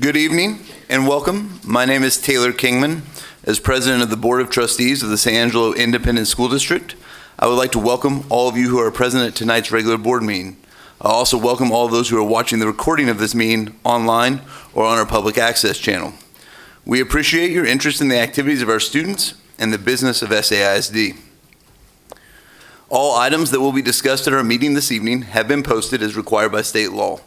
Good evening and welcome. My name is Taylor Kingman. As president of the Board of Trustees of the San Angelo Independent School District, I would like to welcome all of you who are present at tonight's regular board meeting. I also welcome all those who are watching the recording of this meeting online or on our public access channel. We appreciate your interest in the activities of our students and the business of SAISD. All items that will be discussed at our meeting this evening have been posted as required by state law.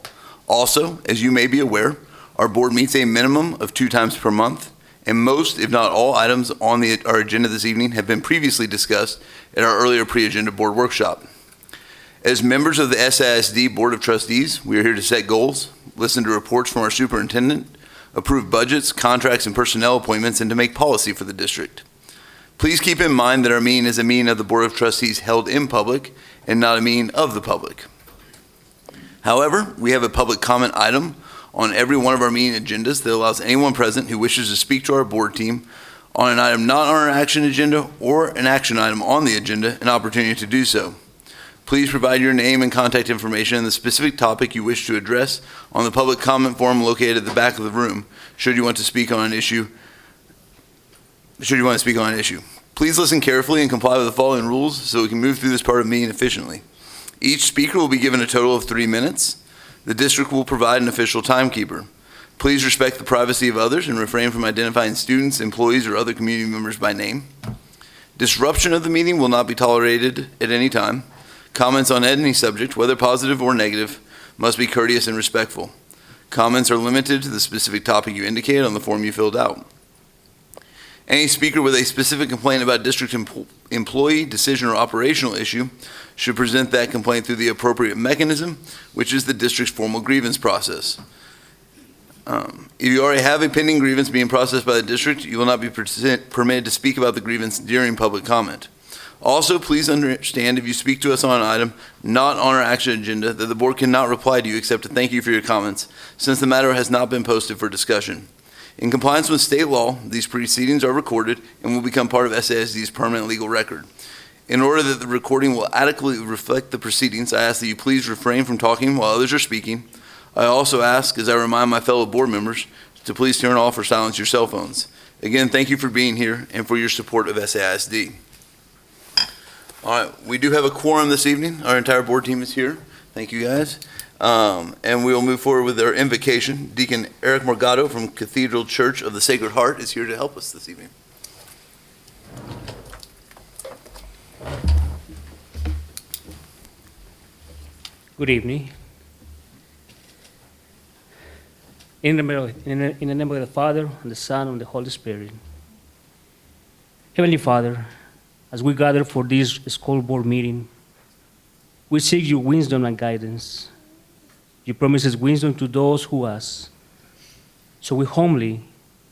Also, as you may be aware, our board meets a minimum of 2 times per month, and most, if not all, items on our agenda this evening have been previously discussed at our earlier pre-agenda board workshop. As members of the SAISD Board of Trustees, we are here to set goals, listen to reports from our superintendent, approve budgets, contracts, and personnel appointments, and to make policy for the district. Please keep in mind that our meeting is a meeting of the Board of Trustees held in public and not a meeting of the public. However, we have a public comment item on every one of our meeting agendas that allows anyone present who wishes to speak to our board team on an item not on our action agenda or an action item on the agenda an opportunity to do so. Please provide your name and contact information and the specific topic you wish to address on the public comment form located at the back of the room should you want to speak on an issue. Please listen carefully and comply with the following rules so we can move through this part of the meeting efficiently. Each speaker will be given a total of 3 minutes. The district will provide an official timekeeper. Please respect the privacy of others and refrain from identifying students, employees, or other community members by name. Disruption of the meeting will not be tolerated at any time. Comments on any subject, whether positive or negative, must be courteous and respectful. Comments are limited to the specific topic you indicated on the form you filled out. Any speaker with a specific complaint about district employee, decision, or operational issue should present that complaint through the appropriate mechanism, which is the district's formal grievance process. If you already have a pending grievance being processed by the district, you will not be permitted to speak about the grievance during public comment. Also, please understand if you speak to us on an item not on our action agenda that the board cannot reply to you except to thank you for your comments, since the matter has not been posted for discussion. In compliance with state law, these proceedings are recorded and will become part of SAISD's permanent legal record. In order that the recording will adequately reflect the proceedings, I ask that you please refrain from talking while others are speaking. I also ask, as I remind my fellow board members, to please turn off or silence your cell phones. Again, thank you for being here and for your support of SAISD. All right, we do have a quorum this evening. Our entire board team is here. Thank you, guys. And we will move forward with our invocation. Deacon Eric Morgado from Cathedral Church of the Sacred Heart is here to help us this evening. Good evening. In the name of the Father, and the Son, and the Holy Spirit. Heavenly Father, as we gather for this school board meeting, we seek your wisdom and guidance. You promise us wisdom to those who ask. So we humbly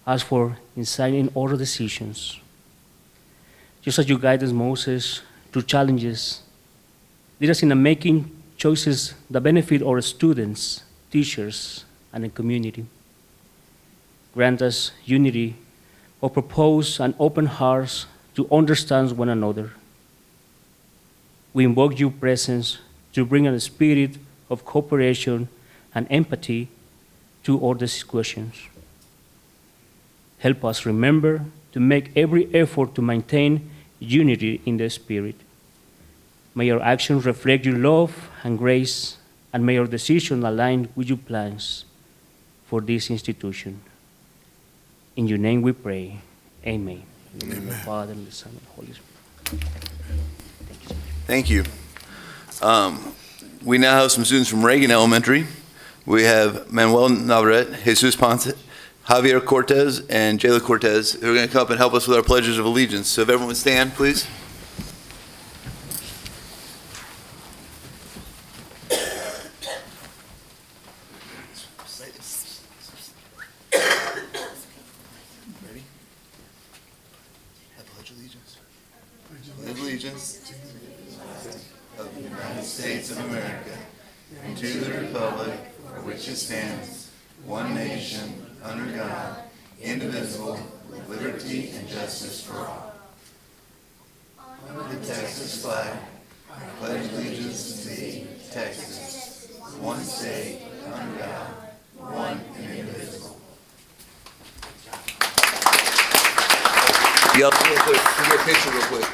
ask for insight in all decisions. Just as you guided Moses through challenges, lead us in making choices that benefit our students, teachers, and the community. Grant us unity or propose an open hearts to understand one another. We invoke your presence to bring a spirit of cooperation and empathy to all these questions. Help us remember to make every effort to maintain unity in the spirit. May our actions reflect your love and grace, and may our decisions align with your plans for this institution. In your name we pray. Amen. In the name of the Father, and the Son, and the Holy Spirit. Thank you. We now have some students from Reagan Elementary. We have Manuel Navarrete, Jesus Ponce, Javier Cortez, and Jayla Cortez who are going to come up and help us with our pledges of allegiance. So if everyone would stand, please. Ready? I pledge allegiance. Allegiance of the United States of America and to the republic for which it stands, one nation, under God, indivisible, with liberty and justice for all. Under the Texas flag, I pledge allegiance to thee, Texas, one state, under God, one and indivisible, yell real quick. We'll get a picture real quick.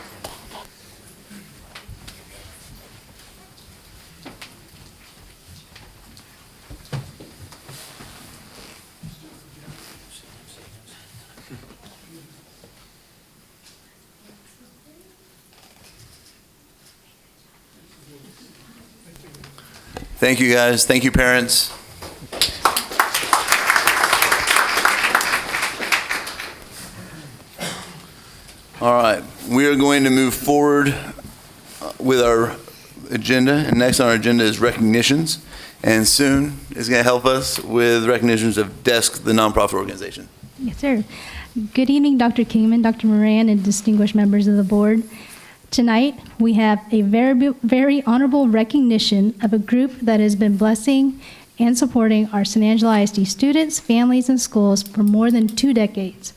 Thank you, guys. Thank you, parents. All right, we are going to move forward with our agenda, and next on our agenda is recognitions, and Soon is going to help us with recognitions of DESK, the nonprofit organization. Yes, sir. Good evening, Dr. Kingman, Dr. Moran, and distinguished members of the board. Tonight, we have a very honorable recognition of a group that has been blessing and supporting our San Angelo ISD students, families, and schools for more than 2 decades.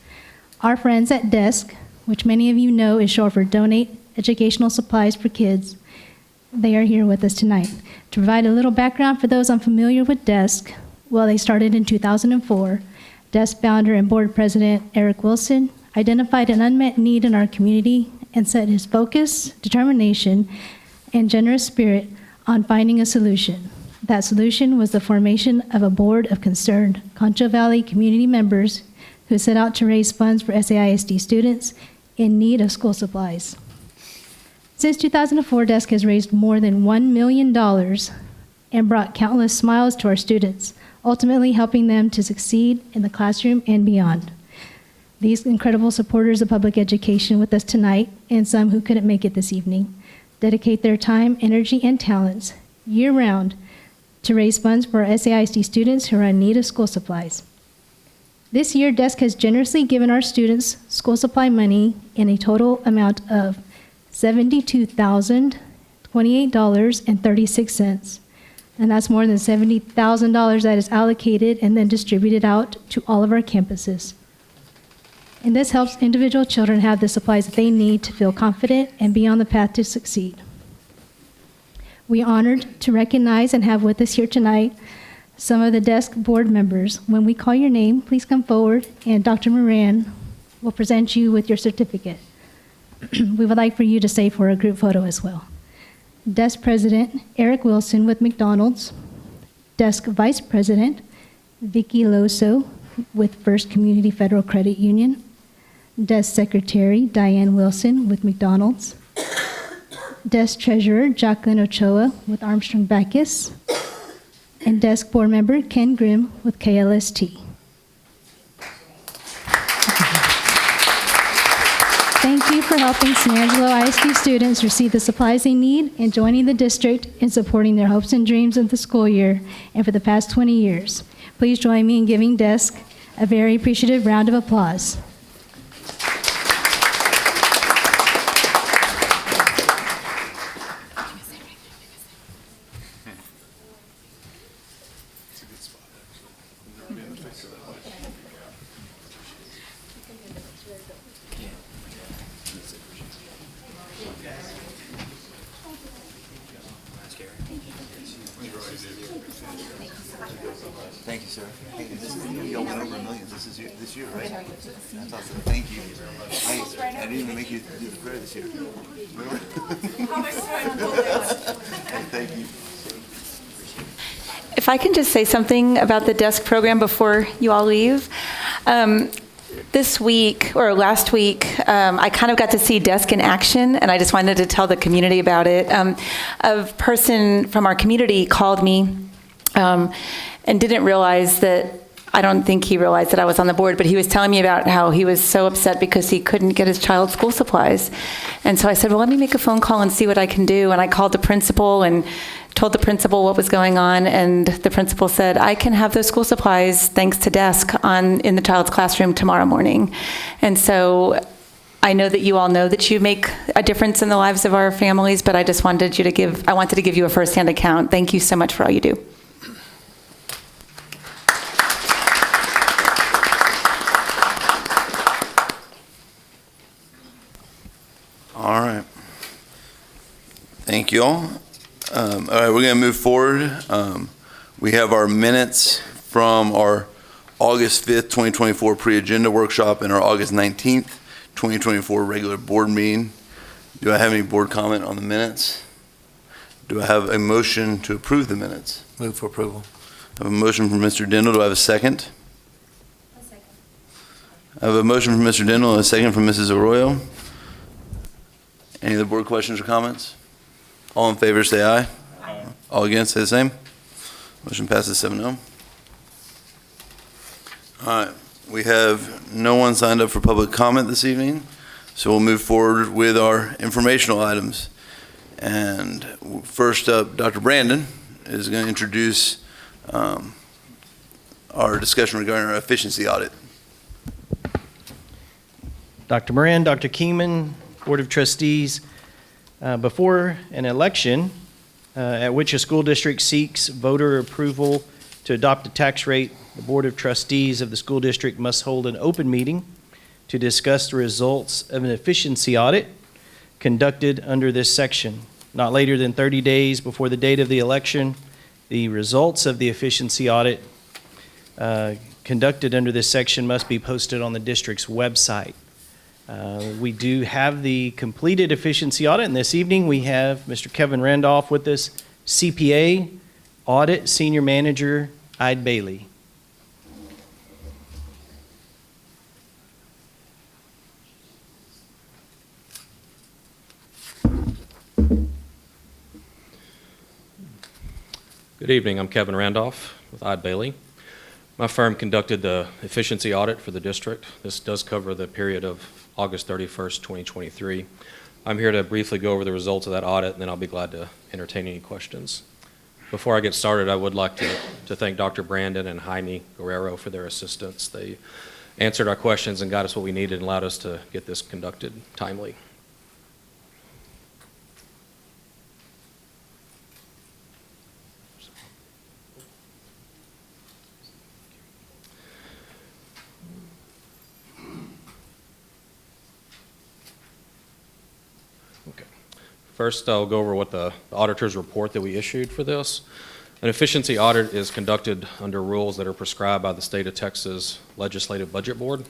Our friends at DESK, which many of you know is short for Donate Educational Supplies for Kids, they are here with us tonight. To provide a little background for those unfamiliar with DESK, well, they started in 2004. DESK founder and board president Eric Wilson identified an unmet need in our community and set his focus, determination, and generous spirit on finding a solution. That solution was the formation of a board of concerned Concho Valley community members who set out to raise funds for SAISD students in need of school supplies. Since 2004, DESK has raised more than $1 million and brought countless smiles to our students, ultimately helping them to succeed in the classroom and beyond. These incredible supporters of public education with us tonight, and some who couldn't make it this evening, dedicate their time, energy, and talents year-round to raise funds for our SAISD students who are in need of school supplies. This year, DESK has generously given our students school supply money in a total amount of $72,028.36. And that's more than $70,000 that is allocated and then distributed out to all of our campuses. And this helps individual children have the supplies that they need to feel confident and be on the path to succeed. We are honored to recognize and have with us here tonight some of the DESK board members. When we call your name, please come forward, and Dr. Moran will present you with your certificate. We would like for you to stay for a group photo as well. DESK President Eric Wilson with McDonald's, DESK Vice President Vicki Loso with First Community Federal Credit Union, DESK Secretary Diane Wilson with McDonald's, DESK Treasurer Jacqueline Ochoa with Armstrong Bacchus, and DESK Board Member Ken Grimm with KLST. Thank you for helping San Angelo ISD students receive the supplies they need and joining the district in supporting their hopes and dreams of the school year and for the past 20 years. Please join me in giving DESK a very appreciative round of applause. Thank you, sir. Hey, y'all went over $1 million this year, right? That's awesome. Thank you. Hey, I didn't even make you do the prayer this year. Remember? Thank you. If I can just say something about the DESK program before you all leave. This week, or last week, I kind of got to see DESK in action, and I just wanted to tell the community about it. A person from our community called me and didn't realize that, I don't think he realized that I was on the board, but he was telling me about how he was so upset because he couldn't get his child's school supplies. And so I said, well, let me make a phone call and see what I can do. And I called the principal and told the principal what was going on, and the principal said, I can have those school supplies thanks to DESK in the child's classroom tomorrow morning. And so I know that you all know that you make a difference in the lives of our families, but I just wanted to give you a firsthand account. Thank you so much for all you do. All right. Thank you all. All right, we're going to move forward. We have our minutes from our August 5th, 2024 pre-agenda workshop and our August 19th, 2024 regular board meeting. Do I have any board comment on the minutes? Do I have a motion to approve the minutes? Move for approval. I have a motion from Mr. Dindle. Do I have a second? A second. I have a motion from Mr. Dindle and a second from Mrs. Arroyo. Any other board questions or comments? All in favor say aye. Aye. All against say the same. Motion passes 7-0. All right, we have no one signed up for public comment this evening, so we'll move forward with our informational items. And first up, Dr. Brandon is going to introduce our discussion regarding our efficiency audit. Dr. Moran, Dr. Keenan, Board of Trustees, before an election at which a school district seeks voter approval to adopt a tax rate, the Board of Trustees of the school district must hold an open meeting to discuss the results of an efficiency audit conducted under this section. Not later than 30 days before the date of the election, the results of the efficiency audit conducted under this section must be posted on the district's website. We do have the completed efficiency audit, and this evening we have Mr. Kevin Randolph with us, CPA, Audit Senior Manager, Ide Bailey. Good evening, I'm Kevin Randolph with Ide Bailey. My firm conducted the efficiency audit for the district. This does cover the period of August 31st, 2023. I'm here to briefly go over the results of that audit, and then I'll be glad to entertain any questions. Before I get started, I would like to thank Dr. Brandon and Jaime Guerrero for their assistance. They answered our questions and got us what we needed and allowed us to get this conducted timely. First, I'll go over what the auditor's report that we issued for this. An efficiency audit is conducted under rules that are prescribed by the State of Texas Legislative Budget Board.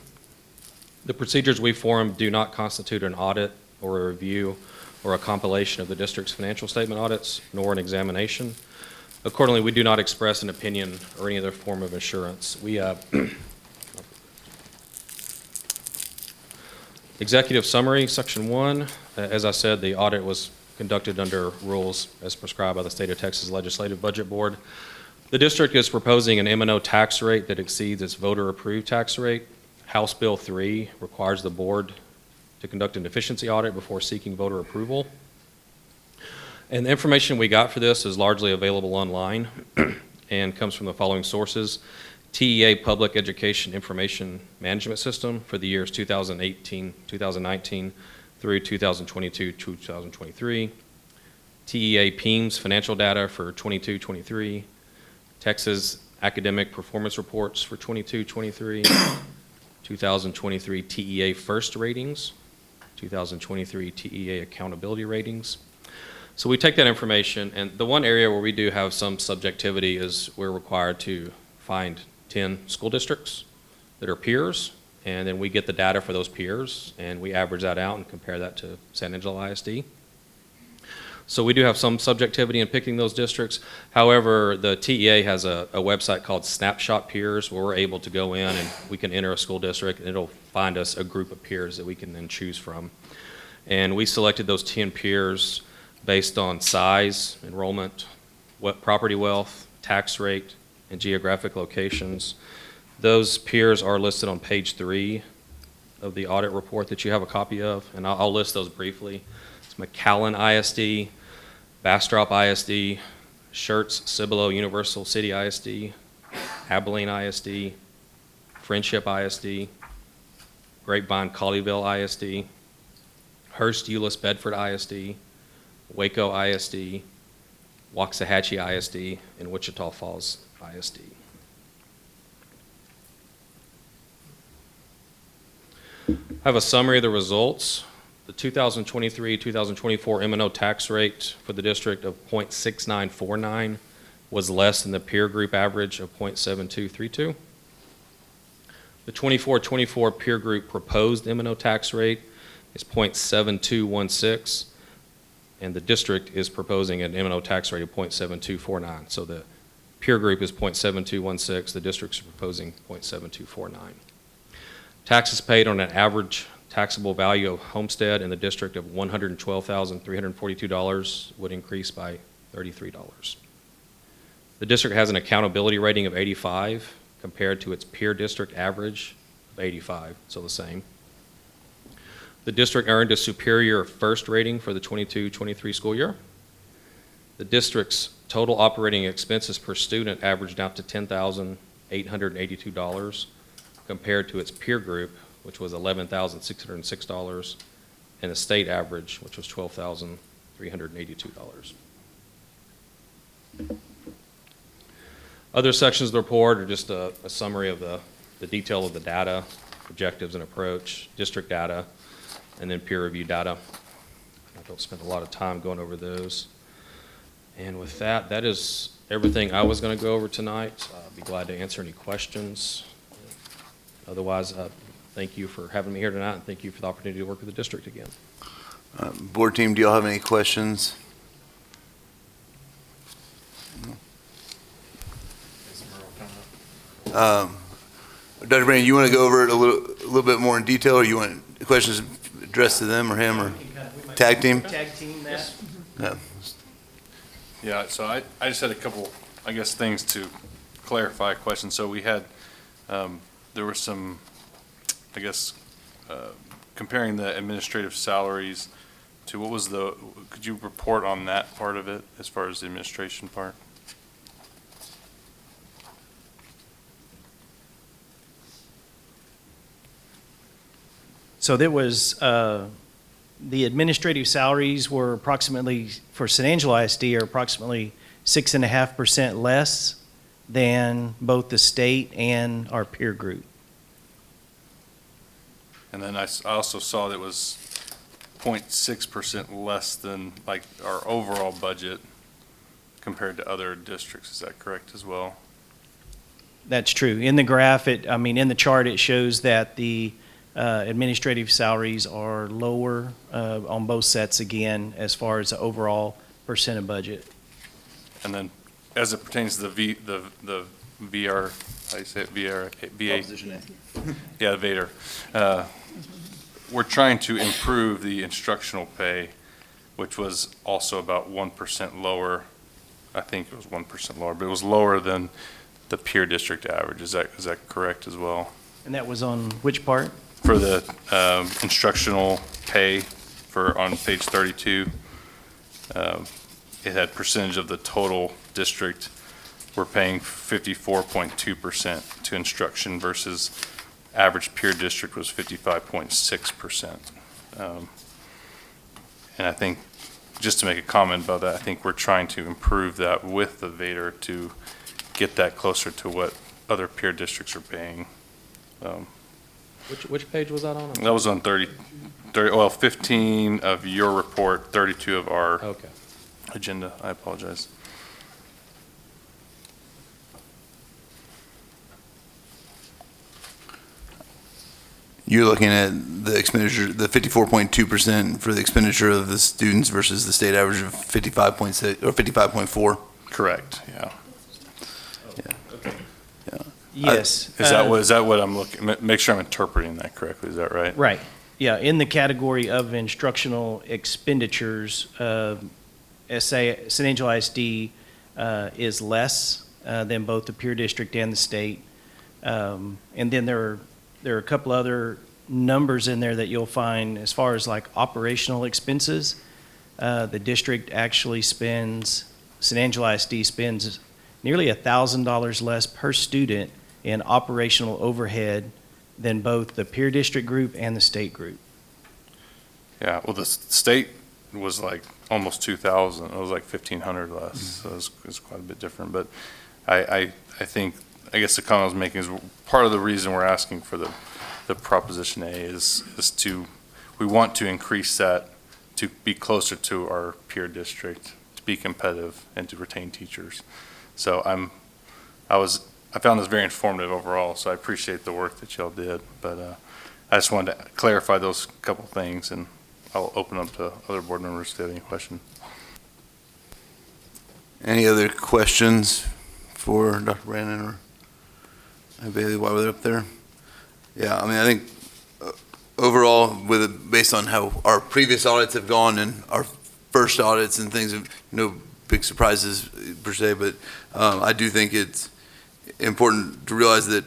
The procedures we form do not constitute an audit or a review or a compilation of the district's financial statement audits, nor an examination. Accordingly, we do not express an opinion or any other form of assurance. Executive summary, section 1. As I said, the audit was conducted under rules as prescribed by the State of Texas Legislative Budget Board. The district is proposing an M&O tax rate that exceeds its voter-approved tax rate. House Bill 3 requires the board to conduct an efficiency audit before seeking voter approval. And the information we got for this is largely available online and comes from the following sources: TEA Public Education Information Management System for the years 2018, 2019 through 2022, 2023. TEA PEAMS financial data for 22-23. Texas Academic Performance Reports for 22-23. 2023 TEA First Ratings. 2023 TEA Accountability Ratings. So we take that information, and the one area where we do have some subjectivity is we're required to find 10 school districts that are peers, and then we get the data for those peers, and we average that out and compare that to San Angelo ISD. So we do have some subjectivity in picking those districts. However, the TEA has a website called Snapshot Peers, where we're able to go in and we can enter a school district, and it'll find us a group of peers that we can then choose from. And we selected those 10 peers based on size, enrollment, property wealth, tax rate, and geographic locations. Those peers are listed on page 3 of the audit report that you have a copy of, and I'll list those briefly. It's McAllen ISD, Bastrop ISD, Schertz Cibolo Universal City ISD, Abilene ISD, Friendship ISD, Grapevine Colleyville ISD, Hearst Euless Bedford ISD, Waco ISD, Waxahachie ISD, and Wichita Falls ISD. I have a summary of the results. The 2023-2024 M&O tax rate for the district of 0.6949 was less than the peer group average of 0.7232. The 24-24 peer group proposed M&O tax rate is 0.7216, and the district is proposing an M&O tax rate of 0.7249. So the peer group is 0.7216, the district's proposing 0.7249. Taxes paid on an average taxable value of homestead in the district of $112,342 would increase by $33. The district has an accountability rating of 85 compared to its peer district average of 85, so the same. The district earned a superior first rating for the 22-23 school year. The district's total operating expenses per student averaged out to $10,882 compared to its peer group, which was $11,606, and the state average, which was $12,382. Other sections of the report are just a summary of the detail of the data, objectives and approach, district data, and then peer review data. I don't spend a lot of time going over those. And with that, that is everything I was going to go over tonight. I'd be glad to answer any questions. Otherwise, thank you for having me here tonight, and thank you for the opportunity to work with the district again. Board team, do y'all have any questions? Dr. Brandon, you want to go over it a little bit more in detail, or you want questions addressed to them or him, or tag team? Tag team that. Yeah. Yeah, so I just had a couple, I guess, things to clarify questions. So we had, there were some, I guess, comparing the administrative salaries to what was could you report on that part of it as far as the administration part? So there was, the administrative salaries were approximately, for San Angelo ISD, are approximately 6.5% less than both the state and our peer group. And then I also saw that it was 0.6% less than like our overall budget compared to other districts. Is that correct as well? That's true. In the graph, in the chart, it shows that the administrative salaries are lower on both sets again, as far as the overall percent of budget. And then as it pertains to the VR, how do you say it, VA? Yeah, VADER. We're trying to improve the instructional pay, which was also about 1% lower. I think it was 1% lower, but it was lower than the peer district average. Is that correct as well? And that was on which part? For the instructional pay on page 32, it had percentage of the total district. We're paying 54.2% to instruction versus average peer district was 55.6%. And I think, just to make a comment about that, I think we're trying to improve that with the VADER to get that closer to what other peer districts are paying. Which page was that on? That was on 15 of your report, 32 of our Okay. agenda. I apologize. You're looking at the expenditure, the 54.2% for the expenditure of the students versus the state average of 55.6 or 55.4. Correct, yeah. Yes. Is that what I'm looking, make sure I'm interpreting that correctly, is that right? Right. Yeah, in the category of instructional expenditures, San Angelo ISD is less than both the peer district and the state. And then there are a couple other numbers in there that you'll find as far as like operational expenses. The district actually spends, San Angelo ISD spends nearly $1,000 less per student in operational overhead than both the peer district group and the state group. Yeah, well, the state was like almost 2,000, it was like 1,500 less, so it's quite a bit different. But I think, I guess the comment I was making is part of the reason we're asking for the Proposition A is we want to increase that to be closer to our peer district, to be competitive and to retain teachers. So I I found this very informative overall, so I appreciate the work that y'all did. But I just wanted to clarify those couple things, and I'll open up to other board members if they have any questions. Any other questions for Dr. Brandon or Bailey while we're up there? Yeah, I mean, I think overall, based on how our previous audits have gone and our first audits and things, no big surprises per se, but I do think it's important to realize that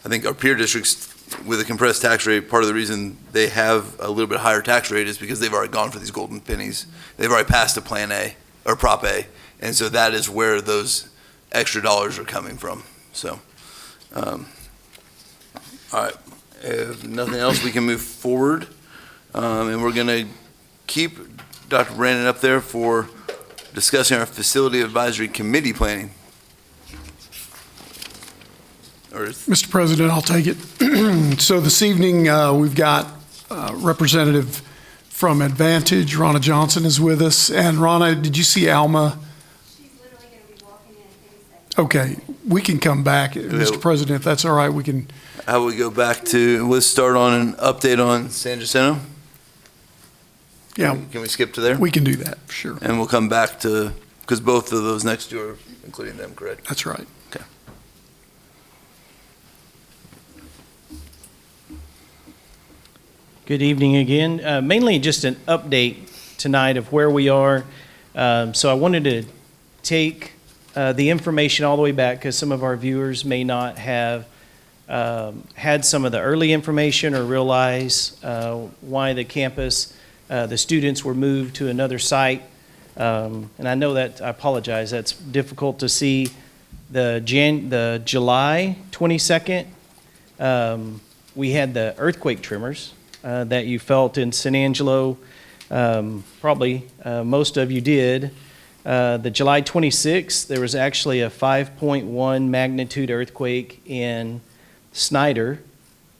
I think our peer districts with a compressed tax rate, part of the reason they have a little bit higher tax rate is because they've already gone for these golden pennies. They've already passed a Plan A or Prop A. And so that is where those extra dollars are coming from. So, all right, if nothing else, we can move forward. And we're going to keep Dr. Brandon up there for discussing our Facility Advisory Committee planning. Mr. President, I'll take it. So this evening, we've got Representative from Advantage. Ronna Johnson is with us. And Ronna, did you see Alma? Okay, we can come back, Mr. President, if that's all right, we can. How we go back to, let's start on an update on San Jacinto. Yeah. Can we skip to there? We can do that, sure. And we'll come back to, because both of those next two are including them, correct? That's right. Okay. Good evening again. Mainly just an update tonight of where we are. So I wanted to take the information all the way back because some of our viewers may not have had some of the early information or realize why the campus, the students were moved to another site. And I know that, I apologize, that's difficult to see. The July 22nd, we had the earthquake tremors that you felt in San Angelo. Probably most of you did. The July 26th, there was actually a 5.1 magnitude earthquake in Snyder.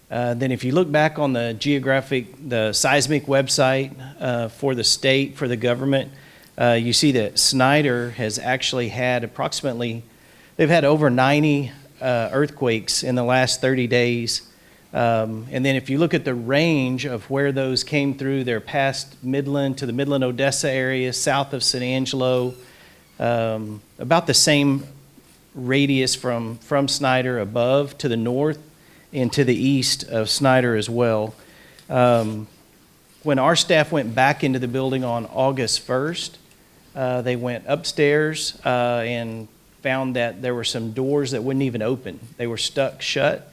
Then if you look back on the seismic website for the state, for the government, you see that Snyder has actually had they've had over 90 earthquakes in the last 30 days. And then if you look at the range of where those came through, they're past Midland to the Midland-Odessa area, south of San Angelo, about the same radius from Snyder above to the north and to the east of Snyder as well. When our staff went back into the building on August 1st, they went upstairs and found that there were some doors that wouldn't even open. They were stuck shut.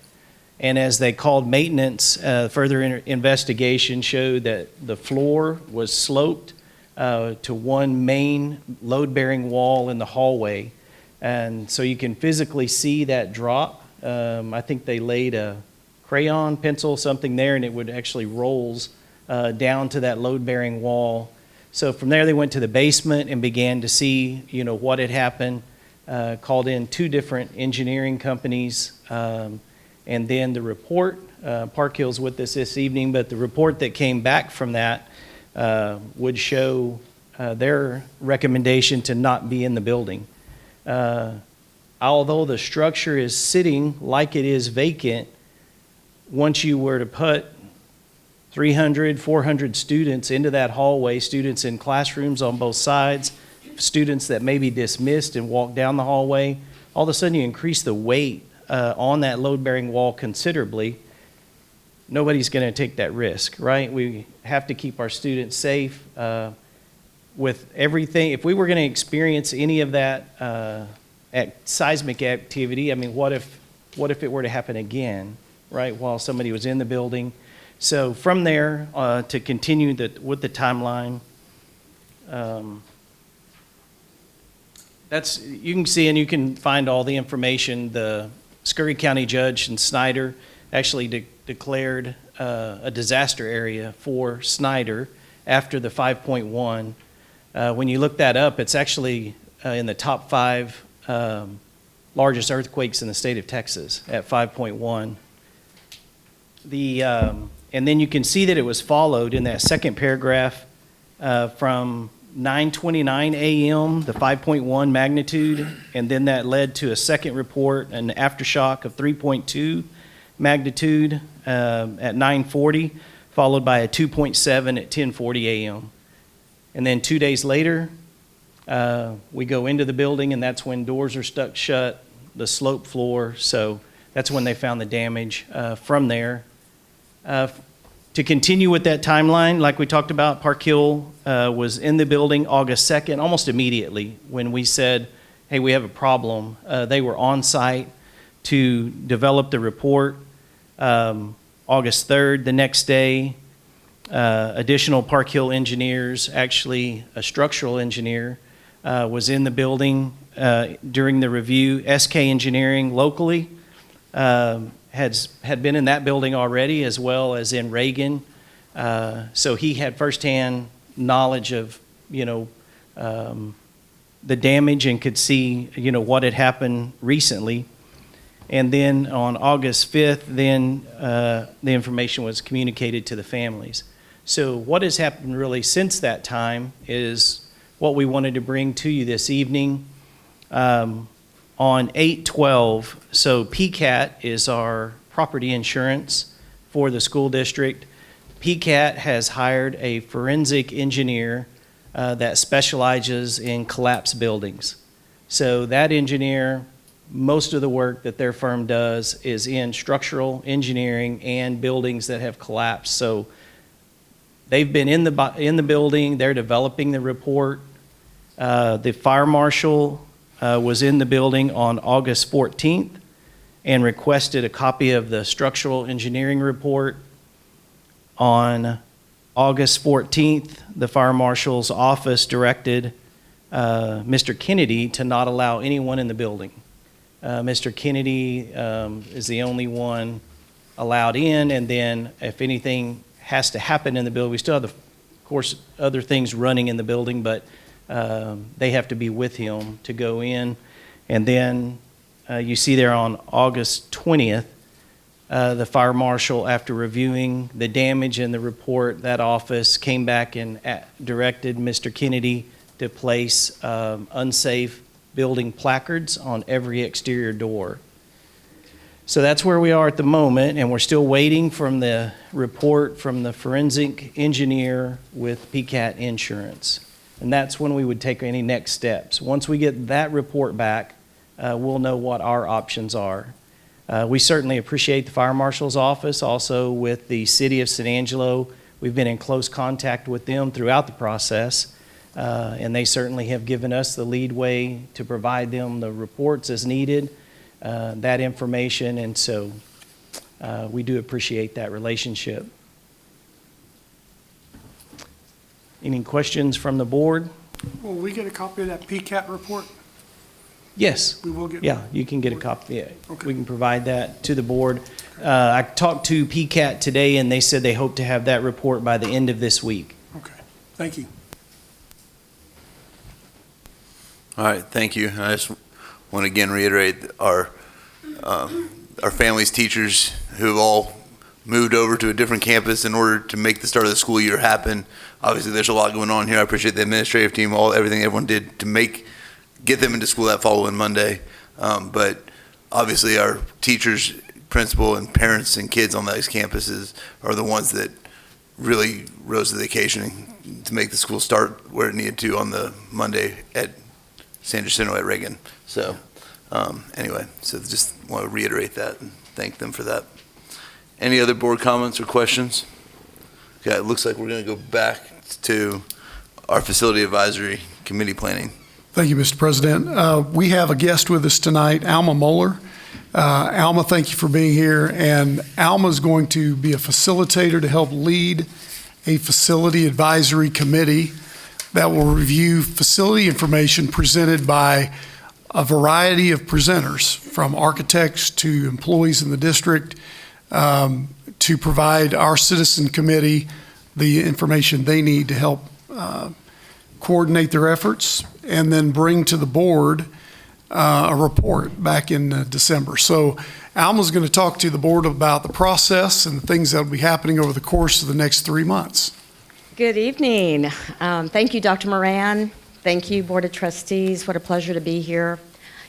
And as they called maintenance, further investigation showed that the floor was sloped to one main load-bearing wall in the hallway. And so you can physically see that drop. I think they laid a crayon, pencil, something there, and it would actually rolls down to that load-bearing wall. So from there, they went to the basement and began to see, what had happened. Called in 2 different engineering companies. And then the report, Park Hill's with us this evening, but the report that came back from that would show their recommendation to not be in the building. Although the structure is sitting like it is vacant, once you were to put 300, 400 students into that hallway, students in classrooms on both sides, students that may be dismissed and walk down the hallway, all of a sudden you increase the weight on that load-bearing wall considerably. Nobody's going to take that risk, right? We have to keep our students safe with everything. If we were going to experience any of that seismic activity, I mean, what if it were to happen again, right, while somebody was in the building? So from there, to continue with the timeline, you can see and you can find all the information. The Scurry County Judge in Snyder actually declared a disaster area for Snyder after the 5.1. When you look that up, it's actually in the top 5 largest earthquakes in the state of Texas at 5.1. And then you can see that it was followed in that second paragraph from 9:29 a.m., the 5.1 magnitude, and then that led to a second report, an aftershock of 3.2 magnitude at 9:40, followed by a 2.7 at 10:40 a.m. And then 2 days later, we go into the building, and that's when doors are stuck shut, the slope floor, so that's when they found the damage. From there, to continue with that timeline, like we talked about, Park Hill was in the building August 2nd, almost immediately when we said, hey, we have a problem. They were on site to develop the report. August 3rd, the next day, additional Park Hill engineers, actually a structural engineer, was in the building during the review. SK Engineering locally had been in that building already, as well as in Reagan. So he had firsthand knowledge of, the damage and could see, what had happened recently. And then on August 5th, then the information was communicated to the families. So what has happened really since that time is what we wanted to bring to you this evening. On 8/12, so PCAT is our property insurance for the school district. PCAT has hired a forensic engineer that specializes in collapsed buildings. So that engineer, most of the work that their firm does is in structural engineering and buildings that have collapsed. So they've been in the building, they're developing the report. The fire marshal was in the building on August 14th and requested a copy of the structural engineering report. On August 14th, the fire marshal's office directed Mr. Kennedy to not allow anyone in the building. Mr. Kennedy is the only one allowed in, and then if anything has to happen in the building, we still have, of course, other things running in the building, but they have to be with him to go in. And then you see there on August 20th, the fire marshal, after reviewing the damage in the report, that office came back and directed Mr. Kennedy to place unsafe building placards on every exterior door. So that's where we are at the moment, and we're still waiting from the report from the forensic engineer with PCAT Insurance. And that's when we would take any next steps. Once we get that report back, we'll know what our options are. We certainly appreciate the fire marshal's office, also with the city of San Angelo. We've been in close contact with them throughout the process, and they certainly have given us the leadway to provide them the reports as needed, that information, and so we do appreciate that relationship. Any questions from the board? Will we get a copy of that PCAT report? Yes. We will get. Yeah, you can get a copy. Yeah. Okay. We can provide that to the board. I talked to PCAT today, and they said they hope to have that report by the end of this week. Okay, thank you. All right, thank you. I just want to again reiterate our families, teachers who have all moved over to a different campus in order to make the start of the school year happen. Obviously, there's a lot going on here. I appreciate the administrative team, everything everyone did to get them into school that following Monday. But obviously, our teachers, principal, and parents and kids on those campuses are the ones that really rose to the occasion to make the school start where it needed to on the Monday at San Jacinto at Reagan. So anyway, so just want to reiterate that and thank them for that. Any other board comments or questions? Okay, it looks like we're going to go back to our Facility Advisory Committee planning. Thank you, Mr. President. We have a guest with us tonight, Alma Moeller. Alma, thank you for being here. And Alma is going to be a facilitator to help lead a Facility Advisory Committee that will review facility information presented by a variety of presenters, from architects to employees in the district, to provide our citizen committee the information they need to help coordinate their efforts and then bring to the board a report back in December. So Alma's going to talk to the board about the process and the things that will be happening over the course of the next 3 months. Good evening. Thank you, Dr. Moran. Thank you, Board of Trustees. What a pleasure to be here.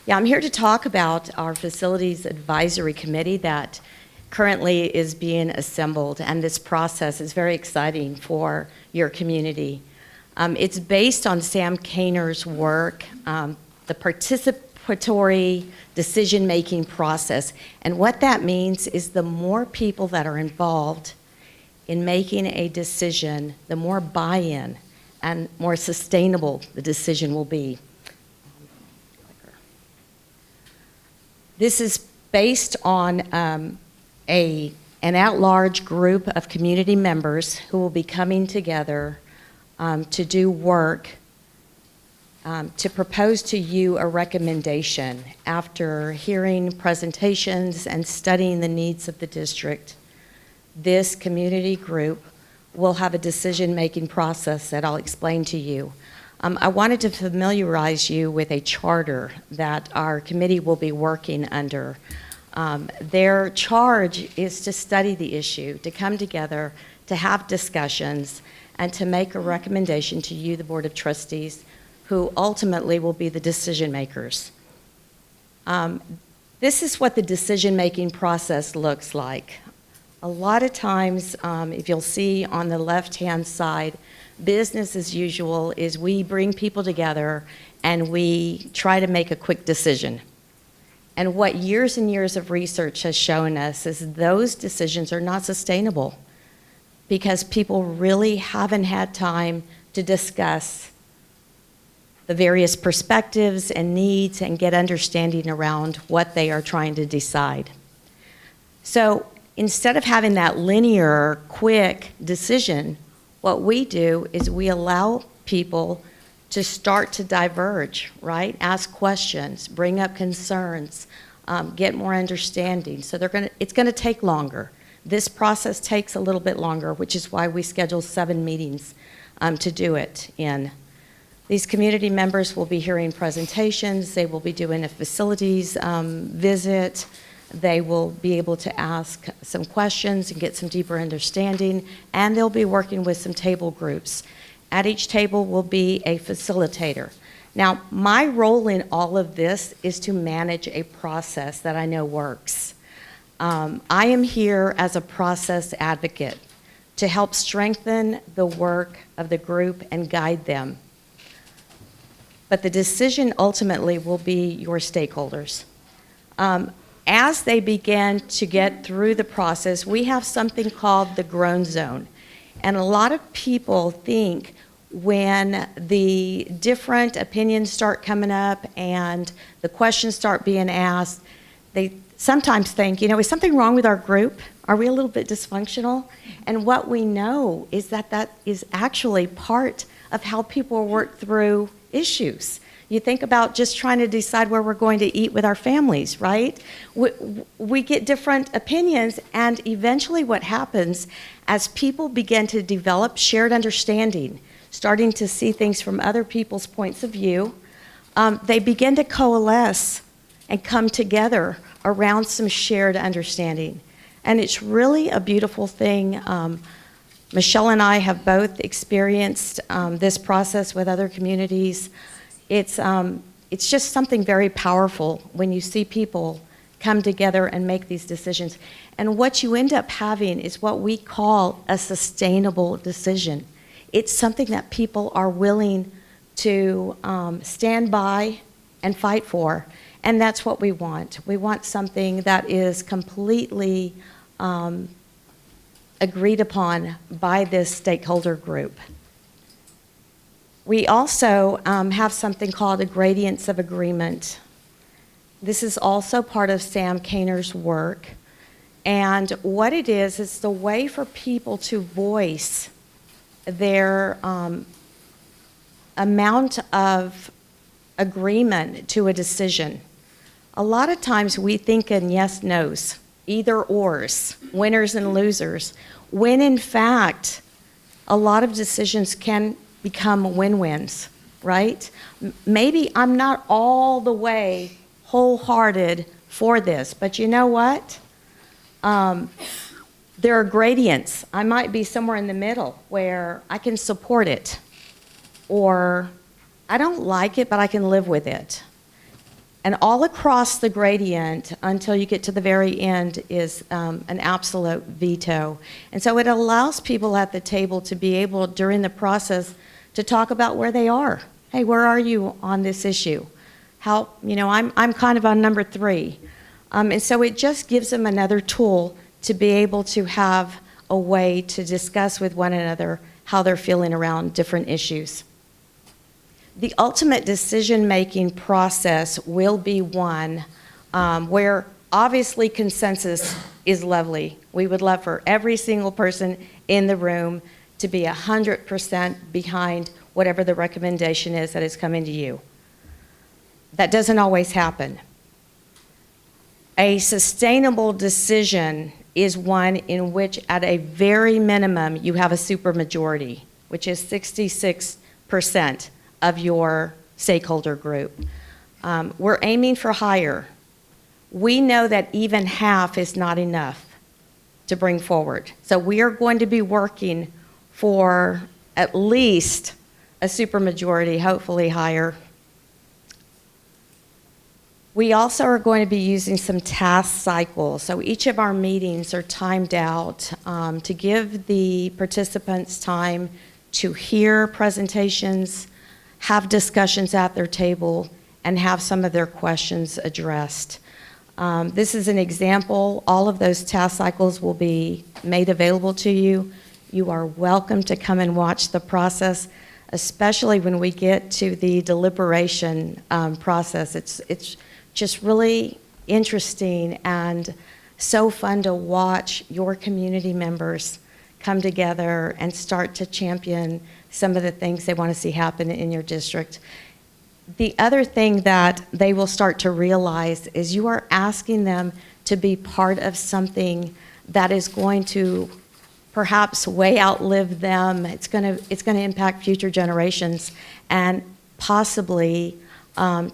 Yeah, I'm here to talk about our Facilities Advisory Committee that currently is being assembled, and this process is very exciting for your community. It's based on Sam Kaner's work, the participatory decision-making process, and what that means is the more people that are involved in making a decision, the more buy-in and more sustainable the decision will be. This is based on an at-large group of community members who will be coming together to do work to propose to you a recommendation after hearing presentations and studying the needs of the district. This community group will have a decision-making process that I'll explain to you. I wanted to familiarize you with a charter that our committee will be working under. Their charge is to study the issue, to come together, to have discussions, and to make a recommendation to you, the Board of Trustees, who ultimately will be the decision makers. This is what the decision-making process looks like. A lot of times, if you'll see on the left-hand side, business as usual is we bring people together and we try to make a quick decision. And what years and years of research has shown us is those decisions are not sustainable because people really haven't had time to discuss the various perspectives and needs and get understanding around what they are trying to decide. So instead of having that linear, quick decision, what we do is we allow people to start to diverge, right? Ask questions, bring up concerns, get more understanding. So it's gonna take longer. This process takes a little bit longer, which is why we schedule 7 meetings to do it in. These community members will be hearing presentations, they will be doing a facilities visit, they will be able to ask some questions and get some deeper understanding, and they'll be working with some table groups. At each table will be a facilitator. Now, my role in all of this is to manage a process that I know works. I am here as a process advocate to help strengthen the work of the group and guide them. But the decision ultimately will be your stakeholders. As they begin to get through the process, we have something called the groan zone. And a lot of people think when the different opinions start coming up and the questions start being asked, they sometimes think, is something wrong with our group? Are we a little bit dysfunctional? And what we know is that that is actually part of how people work through issues. You think about just trying to decide where we're going to eat with our families, right? We get different opinions, and eventually what happens as people begin to develop shared understanding, starting to see things from other people's points of view, they begin to coalesce and come together around some shared understanding. And it's really a beautiful thing. Michelle and I have both experienced this process with other communities. It's just something very powerful when you see people come together and make these decisions. And what you end up having is what we call a sustainable decision. It's something that people are willing to stand by and fight for. And that's what we want. We want something that is completely agreed upon by this stakeholder group. We also have something called a gradients of agreement. This is also part of Sam Kaner's work. And what it is, it's the way for people to voice their amount of agreement to a decision. A lot of times we think in yes, no's, either ors, winners and losers, when in fact, a lot of decisions can become win-wins, right? Maybe I'm not all the way wholehearted for this, but you know what? There are gradients. I might be somewhere in the middle where I can support it, or I don't like it, but I can live with it. And all across the gradient until you get to the very end is an absolute veto. And so it allows people at the table to be able, during the process, to talk about where they are. Hey, where are you on this issue? How, I'm kind of on number 3. And so it just gives them another tool to be able to have a way to discuss with one another how they're feeling around different issues. The ultimate decision-making process will be one where obviously consensus is lovely. We would love for every single person in the room to be 100% behind whatever the recommendation is that is coming to you. That doesn't always happen. A sustainable decision is one in which at a very minimum you have a supermajority, which is 66% of your stakeholder group. We're aiming for higher. We know that even half is not enough to bring forward. So we are going to be working for at least a supermajority, hopefully higher. We also are going to be using some task cycles. So each of our meetings are timed out to give the participants time to hear presentations, have discussions at their table, and have some of their questions addressed. This is an example. All of those task cycles will be made available to you. You are welcome to come and watch the process, especially when we get to the deliberation process. It's just really interesting and so fun to watch your community members come together and start to champion some of the things they want to see happen in your district. The other thing that they will start to realize is you are asking them to be part of something that is going to perhaps way outlive them. It's going to impact future generations and possibly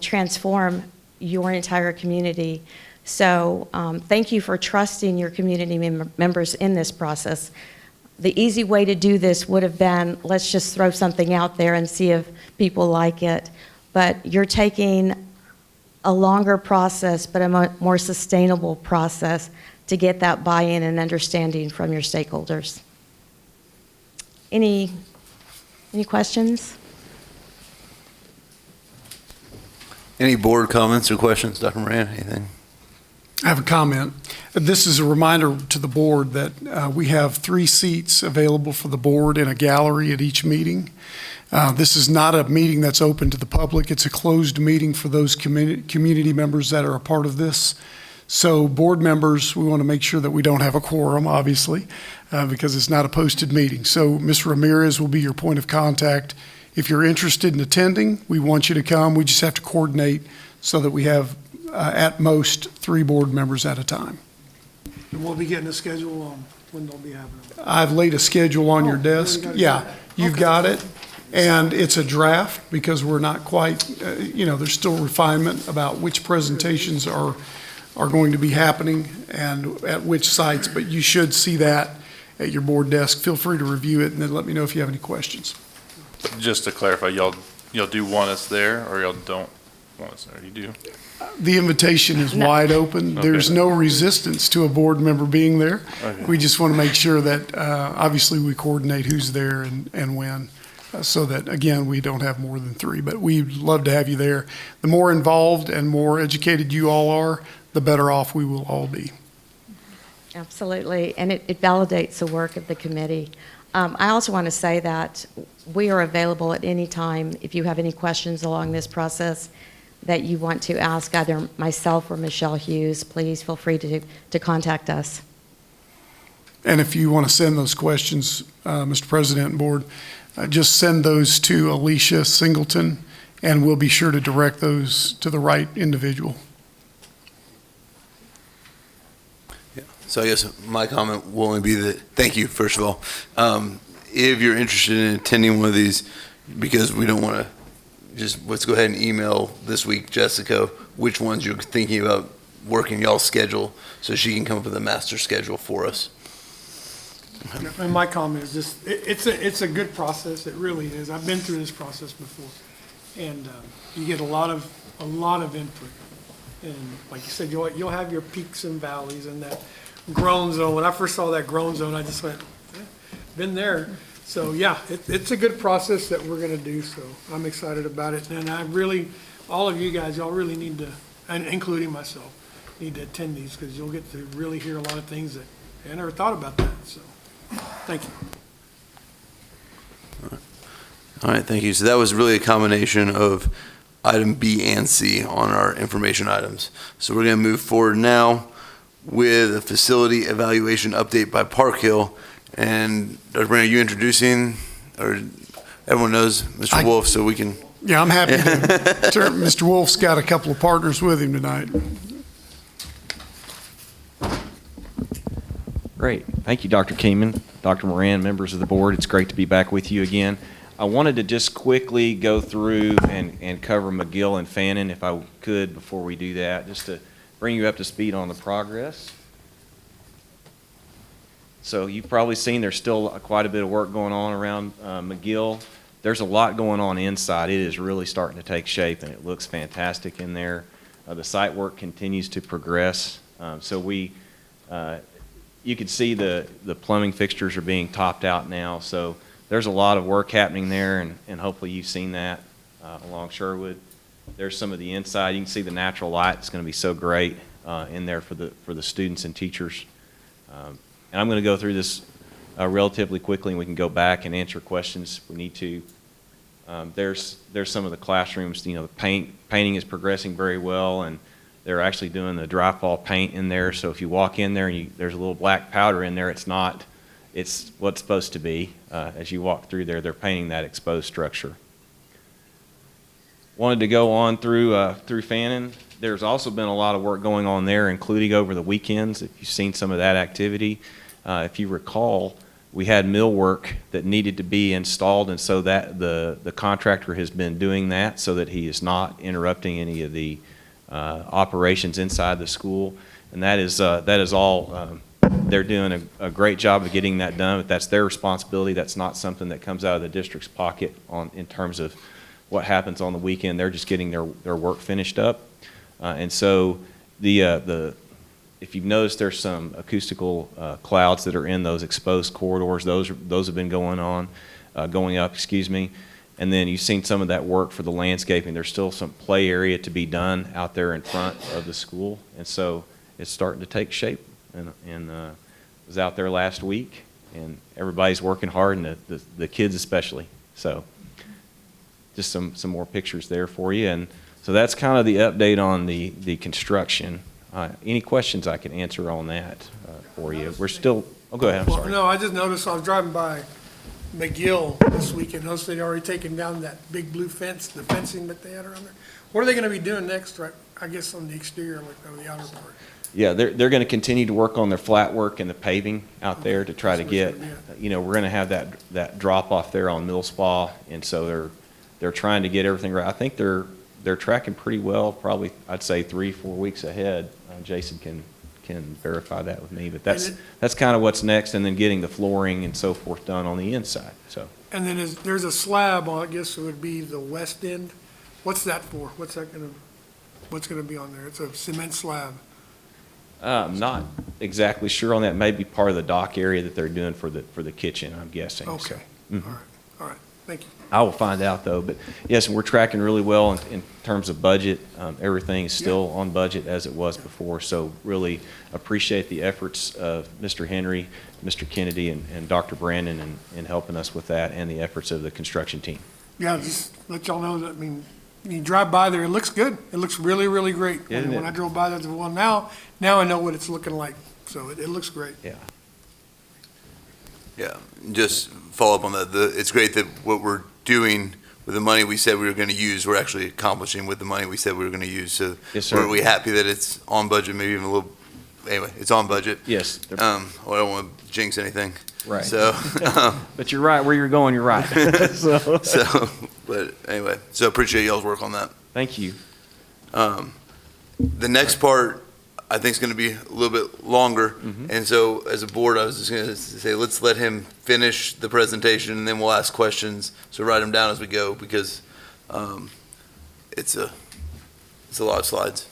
transform your entire community. So thank you for trusting your community members in this process. The easy way to do this would have been, let's just throw something out there and see if people like it. But you're taking a longer process, but a more sustainable process to get that buy-in and understanding from your stakeholders. Any questions? Any board comments or questions, Dr. Moran, anything? I have a comment. This is a reminder to the board that we have 3 seats available for the board in a gallery at each meeting. This is not a meeting that's open to the public. It's a closed meeting for those community members that are a part of this. So board members, we want to make sure that we don't have a quorum, obviously, because it's not a posted meeting. So Ms. Ramirez will be your point of contact. If you're interested in attending, we want you to come. We just have to coordinate so that we have at most 3 board members at a time. And we'll be getting a schedule on when they'll be having them. I've laid a schedule on your desk. Yeah, you've got it. And it's a draft because we're not quite, there's still refinement about which presentations are going to be happening and at which sites, but you should see that at your board desk. Feel free to review it and then let me know if you have any questions. Just to clarify, y'all do want us there, or y'all don't want us there? You do? The invitation is wide open. Okay. There's no resistance to a board member being there. Okay. We just want to make sure that, obviously, we coordinate who's there and when, so that, again, we don't have more than 3. But we'd love to have you there. The more involved and more educated you all are, the better off we will all be. Absolutely, and it validates the work of the committee. I also want to say that we are available at any time if you have any questions along this process that you want to ask either myself or Michelle Hughes. Please feel free to contact us. And if you want to send those questions, Mr. President and Board, just send those to Alicia Singleton, and we'll be sure to direct those to the right individual. So I guess my comment will only be that, thank you, first of all. If you're interested in attending one of these, because we don't want to let's go ahead and email this week Jessica which ones you're thinking about working y'all's schedule so she can come up with a master schedule for us. And my comment is just, it's a good process. It really is. I've been through this process before. And you get a lot of input. And like you said, you'll have your peaks and valleys and that groan zone. When I first saw that groan zone, I just went, been there. So yeah, it's a good process that we're gonna do, so I'm excited about it. And I really, all of you guys, y'all really need to, and including myself, need to attend these because you'll get to really hear a lot of things that I never thought about that, so, thank you. All right, thank you. So that was really a combination of item B and C on our information items. So we're going to move forward now with a facility evaluation update by Park Hill. And Dr. Brand, are you introducing, or everyone knows Mr. Wolf, so we can? Yeah, I'm happy to. Sure, Mr. Wolf's got a couple of partners with him tonight. Great. Thank you, Dr. Keenan, Dr. Moran, members of the board. It's great to be back with you again. I wanted to just quickly go through and cover McGill and Fannin, if I could, before we do that, just to bring you up to speed on the progress. So you've probably seen there's still quite a bit of work going on around McGill. There's a lot going on inside. It is really starting to take shape, and it looks fantastic in there. The site work continues to progress. You can see the plumbing fixtures are being topped out now. So there's a lot of work happening there, and hopefully you've seen that along Sherwood. There's some of the inside. You can see the natural light. It's going to be so great in there for the students and teachers. And I'm going to go through this relatively quickly, and we can go back and answer questions if we need to. There's some of the classrooms. The painting is progressing very well, and they're actually doing the dry fall paint in there. So if you walk in there and there's a little black powder in there, it's not. It's what's supposed to be. As you walk through there, they're painting that exposed structure. Wanted to go on through Fannin. There's also been a lot of work going on there, including over the weekends, if you've seen some of that activity. If you recall, we had millwork that needed to be installed, and so that the contractor has been doing that so that he is not interrupting any of the operations inside the school. And that is all. They're doing a great job of getting that done, but that's their responsibility. That's not something that comes out of the district's pocket in terms of what happens on the weekend. They're just getting their work finished up. And so if you've noticed, there's some acoustical clouds that are in those exposed corridors. Those have been going up, And then you've seen some of that work for the landscaping. There's still some play area to be done out there in front of the school. And so it's starting to take shape. And was out there last week, and everybody's working hard, and the kids especially. So just some more pictures there for you. And so that's kind of the update on the construction. Any questions I can answer on that for you? We're still, go ahead, I'm sorry. No, I just noticed, I was driving by McGill this weekend, noticed they'd already taken down that big blue fence, the fencing that they had around there. What are they gonna be doing next, right, I guess on the exterior, like on the outer part? Yeah, they're going to continue to work on their flat work and the paving out there to try to get, we're going to have that drop off there on Mill Spa, and so they're trying to get everything right. I think they're tracking pretty well, probably I'd say 3-4 weeks ahead. Jason can verify that with me, but that's kind of what's next, and then getting the flooring and so forth done on the inside. So. And then there's a slab on, I guess it would be the west end. What's that for? What's gonna be on there? It's a cement slab. I'm not exactly sure on that. Maybe part of the dock area that they're doing for the kitchen, I'm guessing. Okay. So, All right. Thank you. I will find out though, but yes, we're tracking really well in terms of budget. Everything is still on budget as it was before. So really appreciate the efforts of Mr. Henry, Mr. Kennedy, and Dr. Brandon in helping us with that, and the efforts of the construction team. Yeah, just let y'all know that, I mean, you drive by there, it looks good. It looks really, really great. When I drove by there, well, now I know what it's looking like. So it looks great. Yeah. Yeah, just follow up on that. It's great that what we're doing with the money we said we were going to use, we're actually accomplishing with the money we said we were going to use. So yes, sir. Are we happy that it's on budget, maybe even a little, anyway, it's on budget? Yes. Well, I don't want to jinx anything. Right. So, but you're right, where you're going, you're right. But anyway, so appreciate y'all's work on that. Thank you. The next part, I think is going to be a little bit longer. And so as a board, I was just going to say, let's let him finish the presentation and then we'll ask questions. So write them down as we go because it's a lot of slides.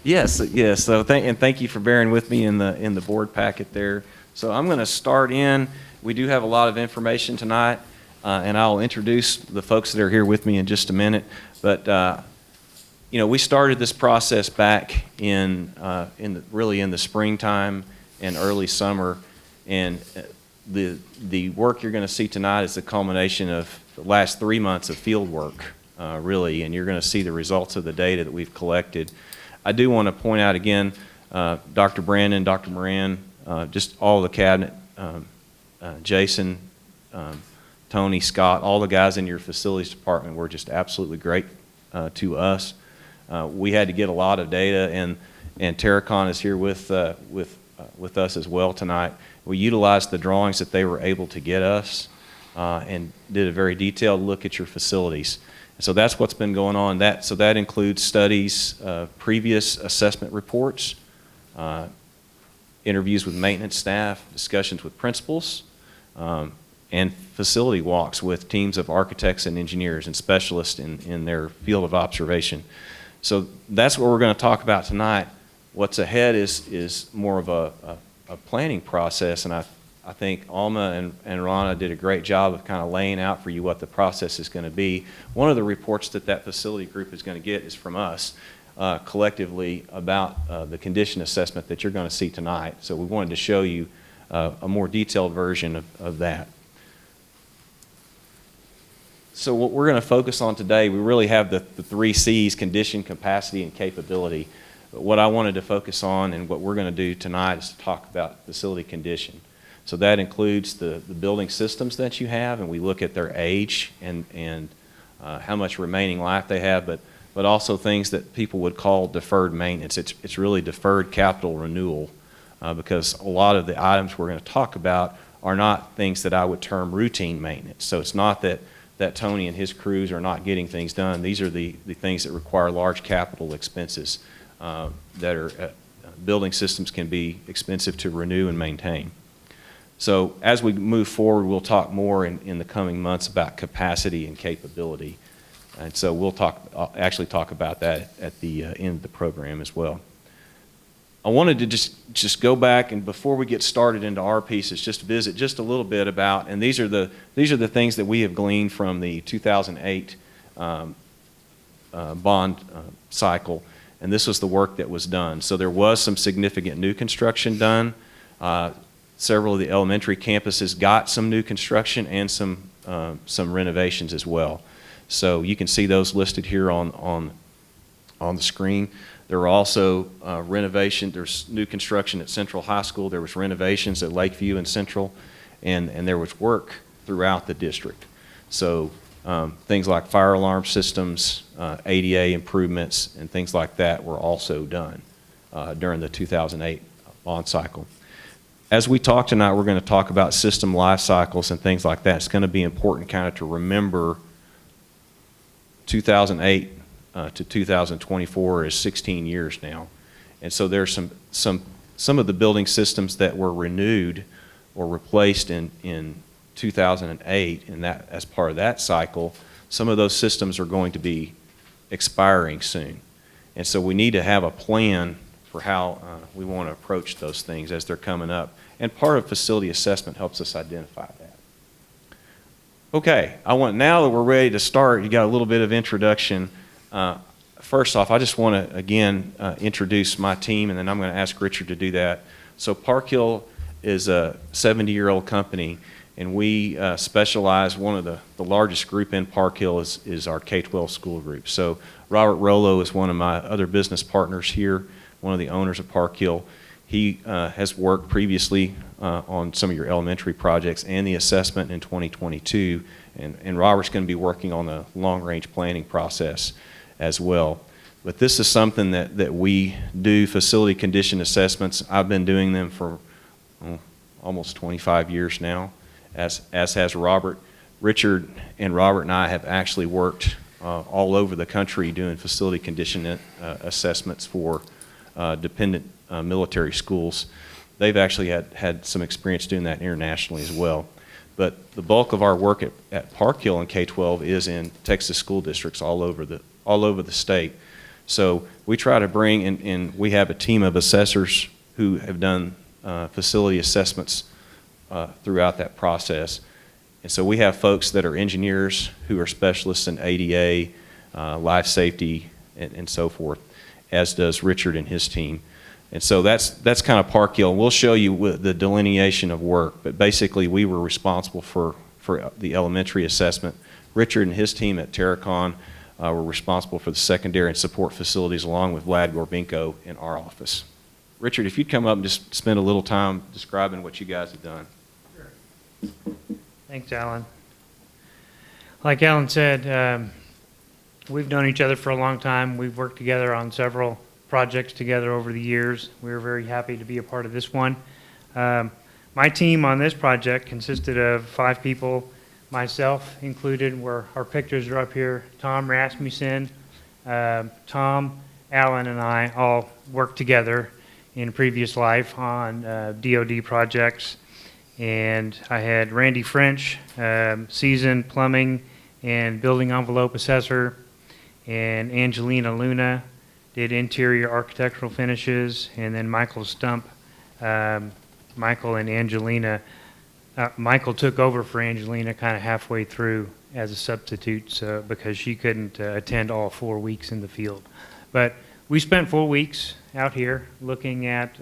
Yes, yes. So thank you for bearing with me in the board packet there. So I'm going to start in. We do have a lot of information tonight, and I'll introduce the folks that are here with me in just a minute. But you know, we started this process back in the springtime and early summer, and the work you're going to see tonight is the culmination of the last 3 months of field work, really, and you're going to see the results of the data that we've collected. I do want to point out again, Dr. Brandon, Dr. Moran, just all the cabinet, Jason, Tony, Scott, all the guys in your facilities department were just absolutely great to us. We had to get a lot of data, and Terracon is here with us as well tonight. We utilized the drawings that they were able to get us and did a very detailed look at your facilities. So that's what's been going on. So that includes studies, previous assessment reports, interviews with maintenance staff, discussions with principals, and facility walks with teams of architects and engineers and specialists in their field of observation. So that's what we're going to talk about tonight. What's ahead is more of a planning process, and I think Alma and Rana did a great job of kind of laying out for you what the process is going to be. One of the reports that facility group is going to get is from us collectively about the condition assessment that you're going to see tonight. So we wanted to show you a more detailed version of that. So what we're going to focus on today, we really have the 3 C's: condition, capacity, and capability. But what I wanted to focus on and what we're going to do tonight is to talk about facility condition. So that includes the building systems that you have, and we look at their age and how much remaining life they have, but also things that people would call deferred maintenance. It's really deferred capital renewal because a lot of the items we're going to talk about are not things that I would term routine maintenance. So it's not that Tony and his crews are not getting things done. These are the things that require large capital expenses that are building systems can be expensive to renew and maintain. So as we move forward, we'll talk more in the coming months about capacity and capability. And so we'll actually talk about that at the end of the program as well. I wanted to just go back, and before we get started into our pieces, just visit just a little bit about, and these are the things that we have gleaned from the 2008 bond cycle, and this was the work that was done. So there was some significant new construction done. Several of the elementary campuses got some new construction and some renovations as well. So you can see those listed here on the screen. There were also renovation. There's new construction at Central High School. There was renovations at Lakeview and Central, and there was work throughout the district. So things like fire alarm systems, ADA improvements, and things like that were also done during the 2008 bond cycle. As we talk tonight, we're going to talk about system life cycles and things like that. It's going to be important kind of to remember 2008 to 2024 is 16 years now. And so there's some of the building systems that were renewed or replaced in 2008, and that as part of that cycle, some of those systems are going to be expiring soon. And so we need to have a plan for how we want to approach those things as they're coming up. And part of facility assessment helps us identify that. Okay, now that we're ready to start, you got a little bit of introduction. First off, I just want to, again, introduce my team, and then I'm going to ask Richard to do that. So Park Hill is a 70-year-old company, and we specialize. One of the largest group in Park Hill is our K-12 school group. So Robert Rollo is one of my other business partners here, one of the owners of Park Hill. He has worked previously on some of your elementary projects and the assessment in 2022, and Robert's going to be working on the long-range planning process as well. But this is something that we do, facility condition assessments. I've been doing them for almost 25 years now, as has Robert. Richard and Robert and I have actually worked all over the country doing facility condition assessments for dependent military schools. They've actually had some experience doing that internationally as well. But the bulk of our work at Park Hill and K-12 is in Texas school districts all over the state. So we try to bring, and we have a team of assessors who have done facility assessments throughout that process. And so we have folks that are engineers who are specialists in ADA, life safety, and so forth, as does Richard and his team. And so that's kind of Park Hill. We'll show you the delineation of work, but basically we were responsible for the elementary assessment. Richard and his team at Terracon were responsible for the secondary and support facilities, along with Vlad Gorbinko in our office. Richard, if you'd come up and just spend a little time describing what you guys have done. Thanks, Alan. Like Alan said, we've known each other for a long time. We've worked together on several projects together over the years. We're very happy to be a part of this one. My team on this project consisted of 5 people, myself included, where our pictures are up here. Tom Rasmussen, Tom, Alan, and I all worked together in a previous life on DoD projects. And I had Randy French, seasoned plumbing and building envelope assessor, and Angelina Luna did interior architectural finishes, and then Michael Stump. Michael and Angelina, Michael took over for Angelina kind of halfway through as a substitute, so because she couldn't attend all 4 weeks in the field. But we spent 4 weeks out here looking at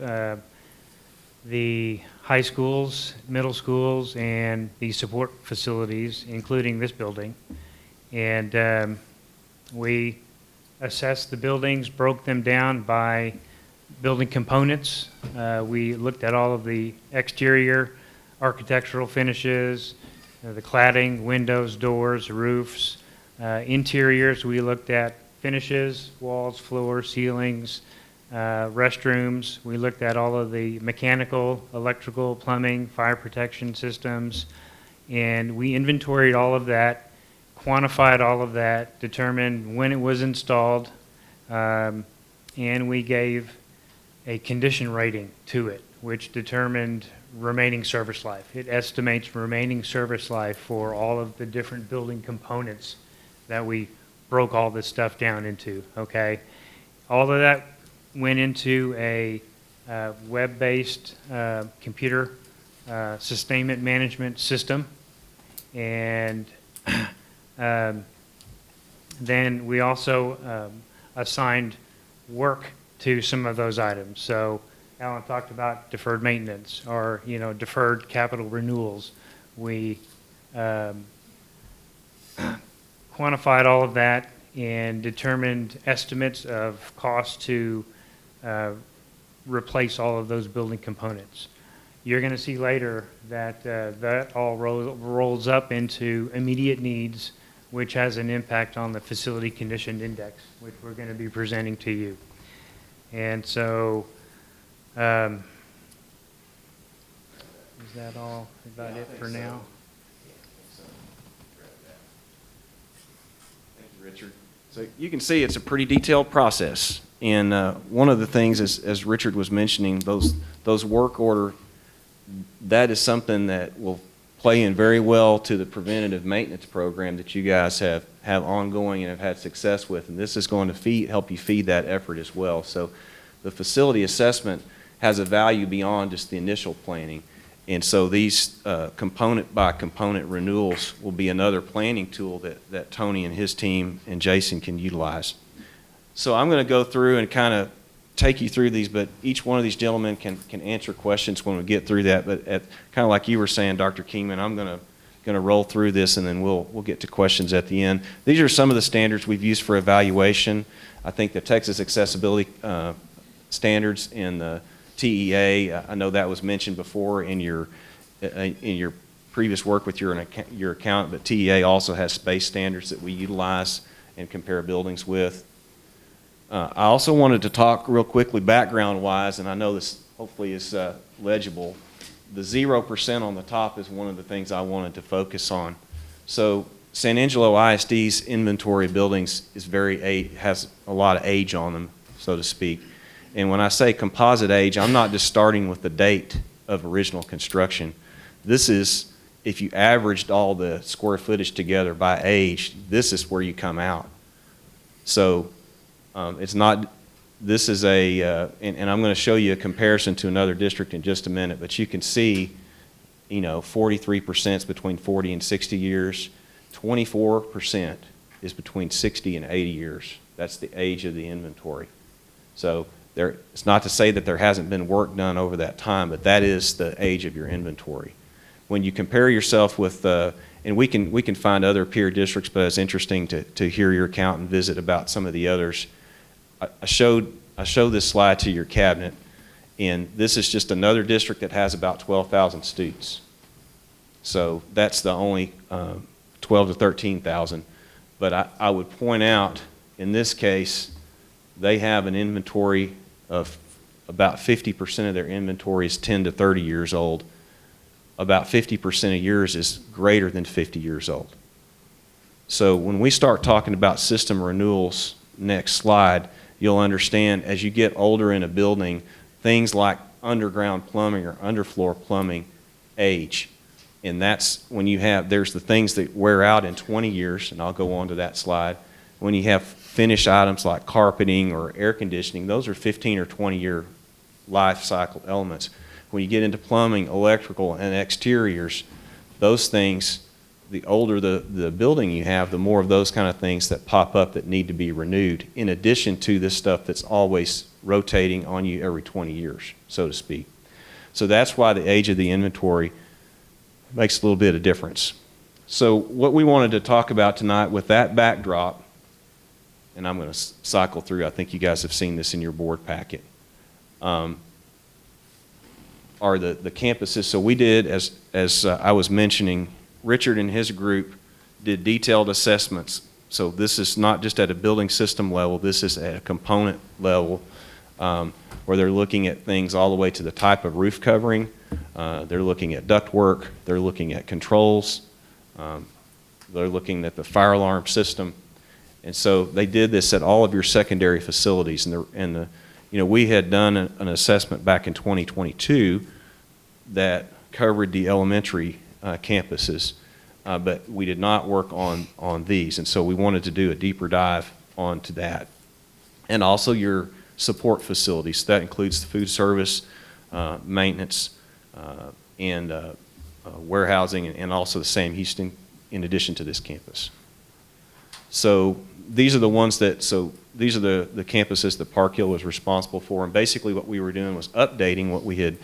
the high schools, middle schools, and the support facilities, including this building. And we assessed the buildings, broke them down by building components. We looked at all of the exterior architectural finishes, the cladding, windows, doors, roofs. Interiors, we looked at finishes, walls, floors, ceilings, restrooms. We looked at all of the mechanical, electrical, plumbing, fire protection systems, and we inventoried all of that, quantified all of that, determined when it was installed, and we gave a condition rating to it, which determined remaining service life. It estimates remaining service life for all of the different building components that we broke all this stuff down into, okay? All of that went into a web-based computer sustainment management system, and then we also assigned work to some of those items. So Alan talked about deferred maintenance or deferred capital renewals. We quantified all of that and determined estimates of cost to replace all of those building components. You're going to see later that that all rolls up into immediate needs, which has an impact on the facility condition index, which we're going to be presenting to you. And so, is that all about it for now? Thank you, Richard. So you can see it's a pretty detailed process. And one of the things, as Richard was mentioning, those work order, that is something that will play in very well to the preventative maintenance program that you guys have ongoing and have had success with. And this is going to help you feed that effort as well. So the facility assessment has a value beyond just the initial planning. And so these component by component renewals will be another planning tool that Tony and his team and Jason can utilize. So I'm going to go through and kind of take you through these, but each one of these gentlemen can answer questions when we get through that. But kind of like you were saying, Dr. Kingman, I'm going to roll through this, and then we'll get to questions at the end. These are some of the standards we've used for evaluation. I think the Texas accessibility standards in the TEA, I know that was mentioned before in your previous work with your accountant, but TEA also has space standards that we utilize and compare buildings with. I also wanted to talk real quickly background-wise, and I know this hopefully is legible. The 0% on the top is one of the things I wanted to focus on. So San Angelo ISD's inventory of buildings is has a lot of age on them, so to speak. And when I say composite age, I'm not just starting with the date of original construction. This is, if you averaged all the square footage together by age, this is where you come out. So it's not, this is a, and I'm going to show you a comparison to another district in just a minute, but you can see, 43% is between 40 and 60 years, 24% is between 60 and 80 years. That's the age of the inventory. So it's not to say that there hasn't been work done over that time, but that is the age of your inventory. When you compare yourself with, and we can find other peer districts, but it's interesting to hear your account and visit about some of the others. I showed this slide to your cabinet, and this is just another district that has about 12,000 students. So that's the only 12 to 13,000. But I would point out, in this case, they have an inventory of about 50% of their inventory is 10 to 30 years old. About 50% of yours is greater than 50 years old. So when we start talking about system renewals, next slide, you'll understand as you get older in a building, things like underground plumbing or underfloor plumbing age. And that's when you have, there's the things that wear out in 20 years, and I'll go on to that slide. When you have finished items like carpeting or air conditioning, those are 15 or 20 year life cycle elements. When you get into plumbing, electrical, and exteriors, those things, the older the building you have, the more of those kind of things that pop up that need to be renewed, in addition to this stuff that's always rotating on you every 20 years, so to speak. So that's why the age of the inventory makes a little bit of difference. So what we wanted to talk about tonight with that backdrop, and I'm going to cycle through, I think you guys have seen this in your board packet, are the campuses. So we did, as I was mentioning, Richard and his group did detailed assessments. So this is not just at a building system level, this is at a component level, where they're looking at things all the way to the type of roof covering. They're looking at ductwork, they're looking at controls, they're looking at the fire alarm system. And so they did this at all of your secondary facilities. And we had done an assessment back in 2022 that covered the elementary campuses, but we did not work on these. And so we wanted to do a deeper dive onto that. And also your support facilities. So that includes the food service, maintenance, and warehousing, and also the Sam Houston in addition to this campus. So these are the ones these are the campuses that Park Hill was responsible for, and basically what we were doing was updating what we had,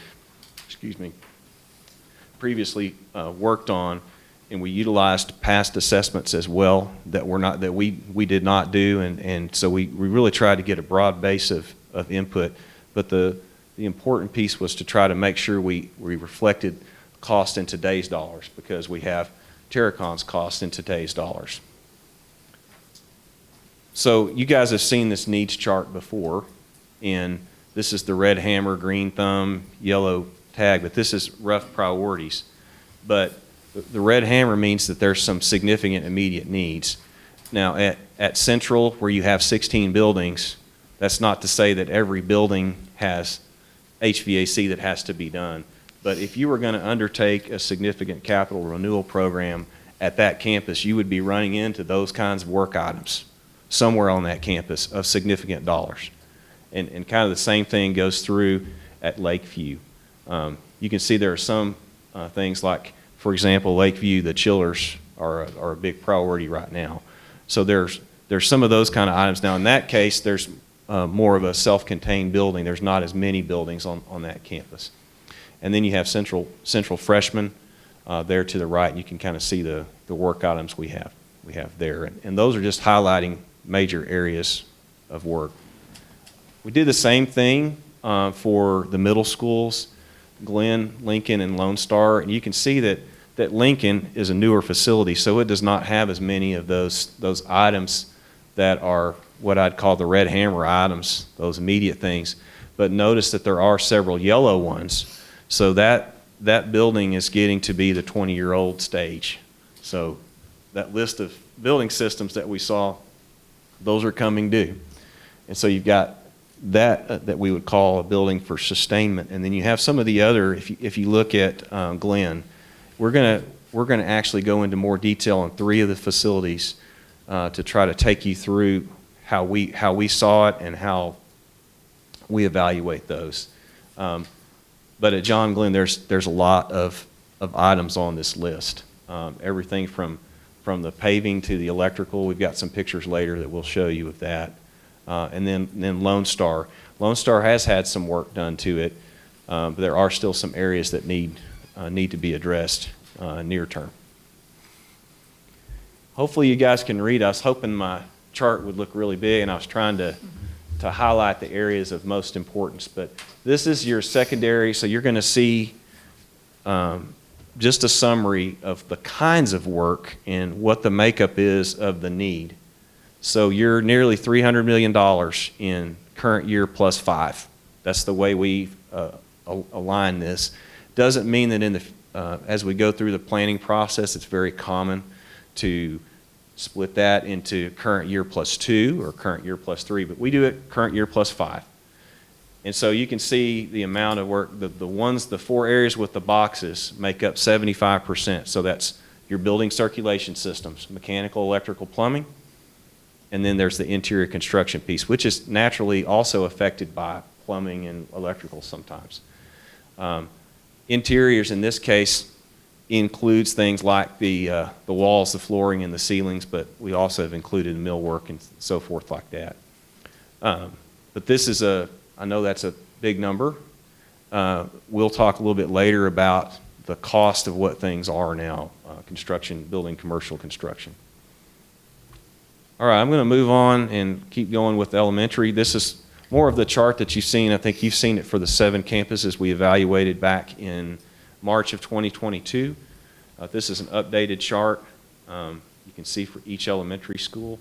previously worked on, and we utilized past assessments as well that we did not do, and so we really tried to get a broad base of input. But the important piece was to try to make sure we reflected cost in today's dollars, because we have Terracon's cost in today's dollars. So you guys have seen this needs chart before, and this is the red hammer, green thumb, yellow tag, but this is rough priorities. But the red hammer means that there's some significant immediate needs. Now at Central, where you have 16 buildings, that's not to say that every building has HVAC that has to be done. But if you were going to undertake a significant capital renewal program at that campus, you would be running into those kinds of work items somewhere on that campus of significant dollars. And kind of the same thing goes through at Lakeview. You can see there are some things like, for example, Lakeview, the chillers are a big priority right now. So there's some of those kind of items. Now in that case, there's more of a self-contained building. There's not as many buildings on that campus. And then you have Central Freshman there to the right, and you can kind of see the work items we have there. And those are just highlighting major areas of work. We did the same thing for the middle schools, Glenn, Lincoln, and Lone Star. And you can see that Lincoln is a newer facility, so it does not have as many of those items that are what I'd call the red hammer items, those immediate things. But notice that there are several yellow ones. So that building is getting to be the 20-year-old stage. So that list of building systems that we saw, those are coming due. And so you've got that we would call a building for sustainment. And then you have some of the other, if you look at Glenn, we're going to actually go into more detail on 3 of the facilities to try to take you through how we saw it and how we evaluate those. But at John Glenn, there's a lot of items on this list. Everything from the paving to the electrical. We've got some pictures later that we'll show you of that. And then Lone Star. Lone Star has had some work done to it, but there are still some areas that need to be addressed near term. Hopefully you guys can read. I was hoping my chart would look really big, and I was trying to highlight the areas of most importance. But this is your secondary, so you're going to see just a summary of the kinds of work and what the makeup is of the need. So you're nearly $300 million in current year plus 5. That's the way we align this. Doesn't mean that as we go through the planning process, it's very common to split that into current year plus 2 or current year plus 3, but we do it current year plus 5. And so you can see the amount of work, the 4 areas with the boxes make up 75%. So that's your building circulation systems, mechanical, electrical, plumbing, and then there's the interior construction piece, which is naturally also affected by plumbing and electrical sometimes. Interiors in this case includes things like the walls, the flooring, and the ceilings, but we also have included millwork and so forth like that. But this is I know that's a big number. We'll talk a little bit later about the cost of what things are now, construction, building commercial construction. All right, I'm going to move on and keep going with elementary. This is more of the chart that you've seen. I think you've seen it for the 7 campuses we evaluated back in March of 2022. This is an updated chart. You can see for each elementary school.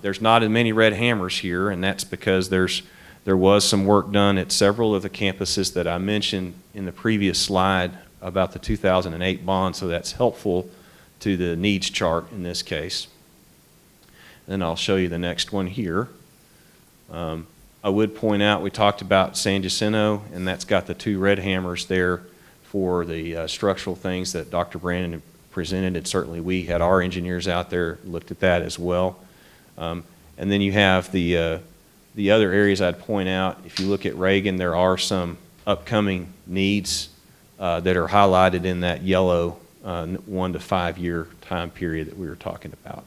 There's not as many red hammers here, and that's because there was some work done at several of the campuses that I mentioned in the previous slide about the 2008 bond, so that's helpful to the needs chart in this case. Then I'll show you the next one here. I would point out we talked about San Jacinto, and that's got the 2 red hammers there for the structural things that Dr. Brandon presented, and certainly we had our engineers out there looked at that as well. And then you have the other areas I'd point out. If you look at Reagan, there are some upcoming needs that are highlighted in that yellow 1 to 5 year time period that we were talking about.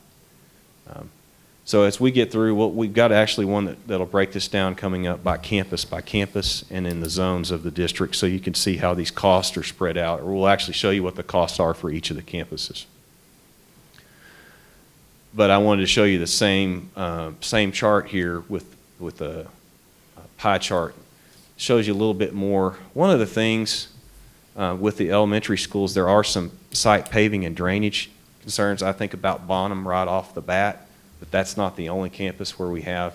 So as we get through, we've got actually one that'll break this down coming up by campus and in the zones of the district, so you can see how these costs are spread out, or we'll actually show you what the costs are for each of the campuses. But I wanted to show you the same chart here with a pie chart. Shows you a little bit more. One of the things with the elementary schools, there are some site paving and drainage concerns. I think about Bonham right off the bat, but that's not the only campus where we have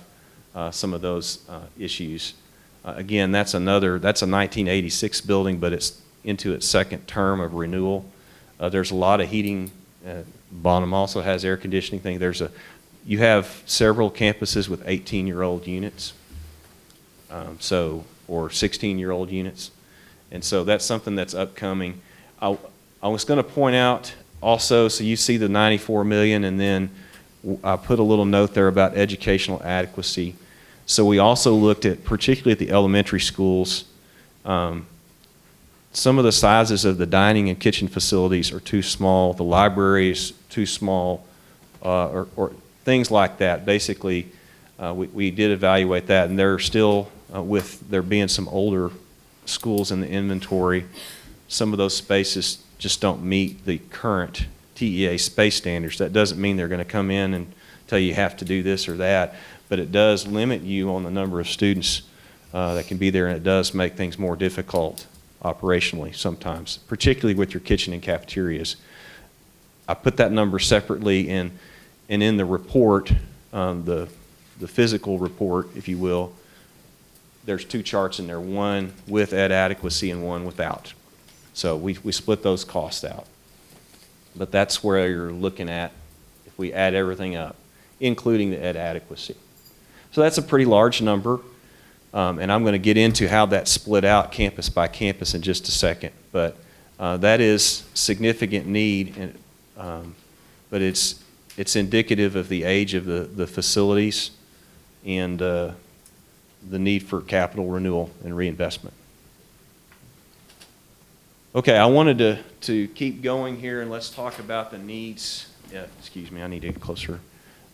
some of those issues. Again, that's a 1986 building, but it's into its 2nd term of renewal. There's a lot of heating. Bonham also has air conditioning thing. You have several campuses with 18-year-old units, or 16-year-old units, and so that's something that's upcoming. I was going to point out also, so you see the $94 million, and then I put a little note there about educational adequacy. So we also looked at, particularly at the elementary schools, some of the sizes of the dining and kitchen facilities are too small, the library is too small, or things like that. Basically, we did evaluate that, and there are still, with there being some older schools in the inventory, some of those spaces just don't meet the current TEA space standards. That doesn't mean they're going to come in and tell you have to do this or that, but it does limit you on the number of students that can be there, and it does make things more difficult operationally sometimes, particularly with your kitchen and cafeterias. I put that number separately and in the report, the physical report, if you will, there's 2 charts in there, one with ed adequacy and one without. So we split those costs out. But that's where you're looking at if we add everything up, including the ed adequacy. So that's a pretty large number. And I'm going to get into how that's split out campus by campus in just a second. But that is significant need, but it's indicative of the age of the facilities and the need for capital renewal and reinvestment. Okay, I wanted to keep going here, and let's talk about the needs. Excuse me, I need to get closer.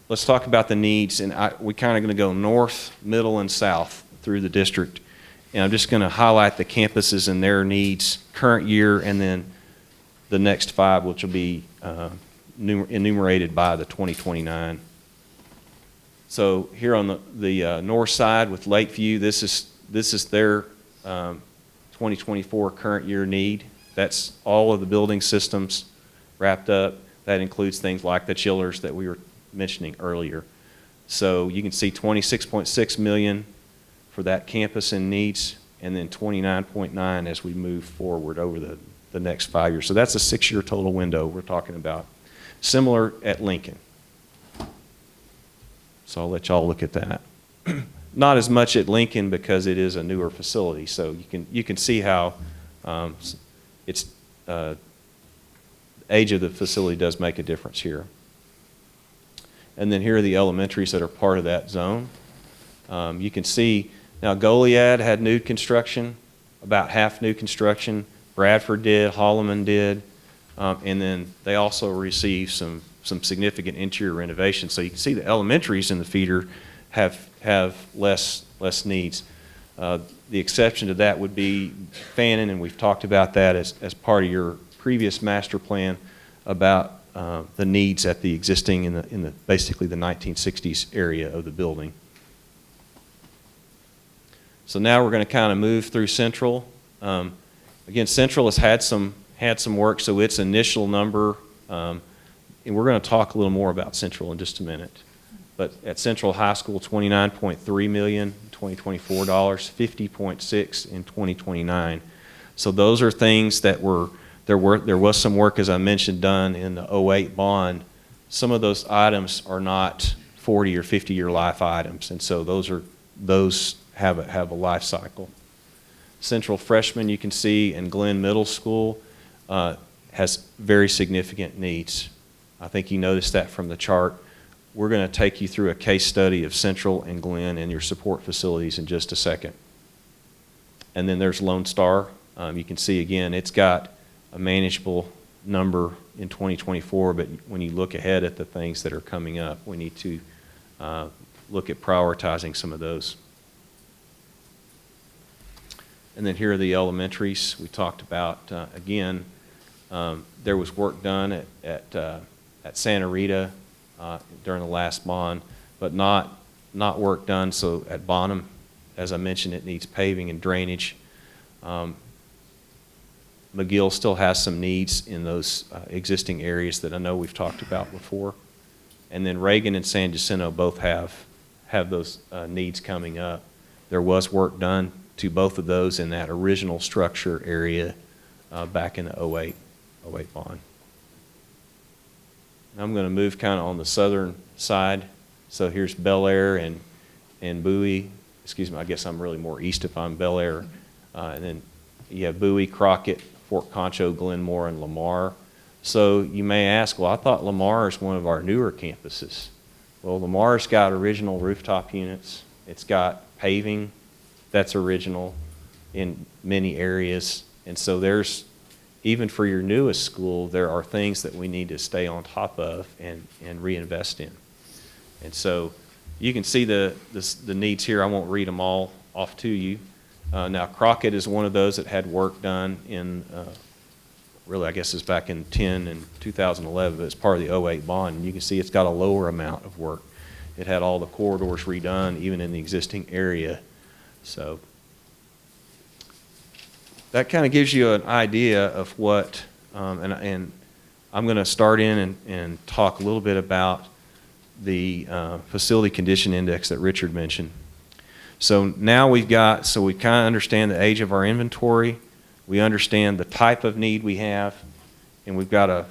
Let's talk about the needs, and we're kind of going to go north, middle, and south through the district. And I'm just going to highlight the campuses and their needs current year, and then the next 5, which will be enumerated by the 2029. So here on the north side with Lakeview, this is their 2024 current year need. That's all of the building systems wrapped up. That includes things like the chillers that we were mentioning earlier. So you can see 26.6 million for that campus and needs, and then 29.9 as we move forward over the next 5 years. So that's a 6-year total window we're talking about. Similar at Lincoln. So I'll let y'all look at that. Not as much at Lincoln because it is a newer facility. So you can see how its age of the facility does make a difference here. And then here are the elementaries that are part of that zone. You can see now Goliad had new construction, about half new construction. Bradford did, Holloman did, and then they also received some significant interior renovation. So you can see the elementaries in the feeder have less needs. The exception to that would be Fannin, and we've talked about that as part of your previous master plan about the needs at the existing in the basically the 1960s area of the building. So now we're going to kind of move through Central. Again, Central has had some work, so its initial number, and we're going to talk a little more about Central in just a minute. But at Central High School, $29.3 million in 2024, $50.6 in 2029. So those are things that there was some work, as I mentioned, done in the 08 bond. Some of those items are not 40 or 50-year life items, and so those have a life cycle. Central Freshman, you can see, and Glenn Middle School has very significant needs. I think you noticed that from the chart. We're going to take you through a case study of Central and Glenn and your support facilities in just a second. And then there's Lone Star. You can see, again, it's got a manageable number in 2024, but when you look ahead at the things that are coming up, we need to look at prioritizing some of those. And then here are the elementaries we talked about. Again, there was work done at Santa Rita during the last bond, but not work done. So at Bonham, as I mentioned, it needs paving and drainage. McGill still has some needs in those existing areas that I know we've talked about before. And then Reagan and San Jacinto both have those needs coming up. There was work done to both of those in that original structure area back in the 08 bond. I'm going to move kind of on the southern side. So here's Bel Air and Bowie. Excuse me, I guess I'm really more east if I'm Bel Air. And then you have Bowie, Crockett, Fort Concho, Glenmore, and Lamar. So you may ask, well, I thought Lamar is one of our newer campuses. Well, Lamar's got original rooftop units. It's got paving that's original in many areas. And so there's, even for your newest school, there are things that we need to stay on top of and reinvest in. And so you can see the needs here. I won't read them all off to you. Now, Crockett is one of those that had work done in, really, I guess it's back in 10 and 2011, but it's part of the 08 bond. And you can see it's got a lower amount of work. It had all the corridors redone, even in the existing area. So that kind of gives you an idea of what, and I'm going to start in and talk a little bit about the facility condition index that Richard mentioned. So now we kind of understand the age of our inventory, we understand the type of need we have, and we've got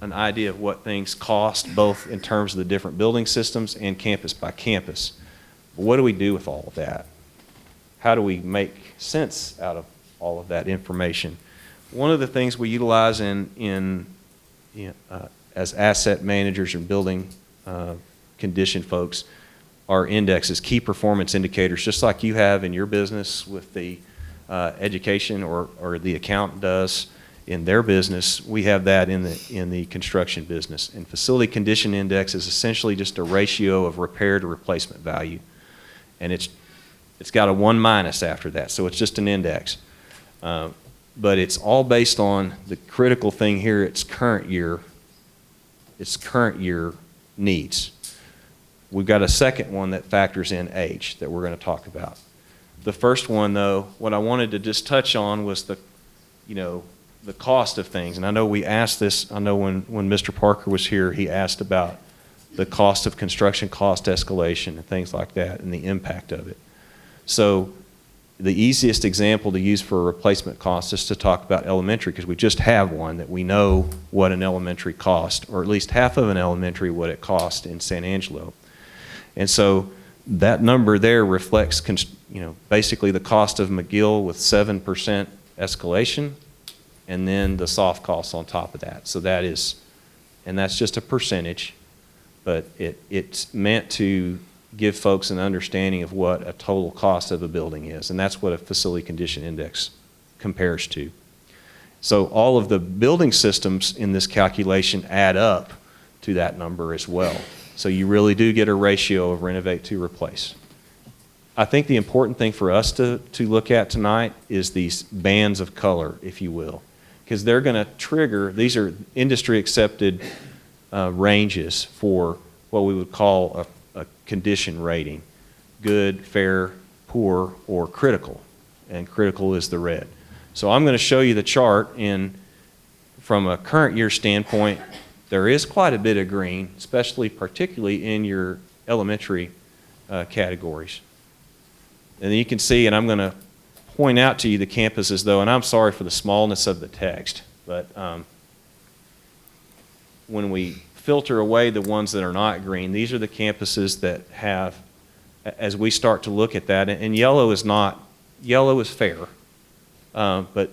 an idea of what things cost, both in terms of the different building systems and campus by campus. But what do we do with all of that? how do we make sense out of all of that information? One of the things we utilize as asset managers and building condition folks are indexes, key performance indicators, just like you have in your business with the education or the accountant does in their business. We have that in the construction business. And facility condition index is essentially just a ratio of repair to replacement value. And it's got a 1- after that, so it's just an index. But it's all based on the critical thing here, it's current year needs. We've got a second one that factors in age that we're going to talk about. The first one, though, what I wanted to just touch on was the cost of things. And I know we asked this, I know when Mr. Parker was here, he asked about the cost of construction, cost escalation, and things like that, and the impact of it. So the easiest example to use for a replacement cost is to talk about elementary, because we just have one that we know what an elementary cost, or at least half of an elementary what it cost in San Angelo. And so that number there reflects, basically the cost of McGill with 7% escalation, and then the soft costs on top of that. So that is, and that's just a percentage, but it's meant to give folks an understanding of what a total cost of a building is, and that's what a facility condition index compares to. So all of the building systems in this calculation add up to that number as well. So you really do get a ratio of renovate to replace. I think the important thing for us to look at tonight is these bands of color, if you will, because they're going to trigger, these are industry accepted ranges for what we would call a condition rating: good, fair, poor, or critical. And critical is the red. So I'm going to show you the chart, and from a current year standpoint, there is quite a bit of green, particularly in your elementary categories. And you can see, and I'm going to point out to you the campuses though, and I'm sorry for the smallness of the text, but when we filter away the ones that are not green, these are the campuses that have, as we start to look at that, and yellow is fair, but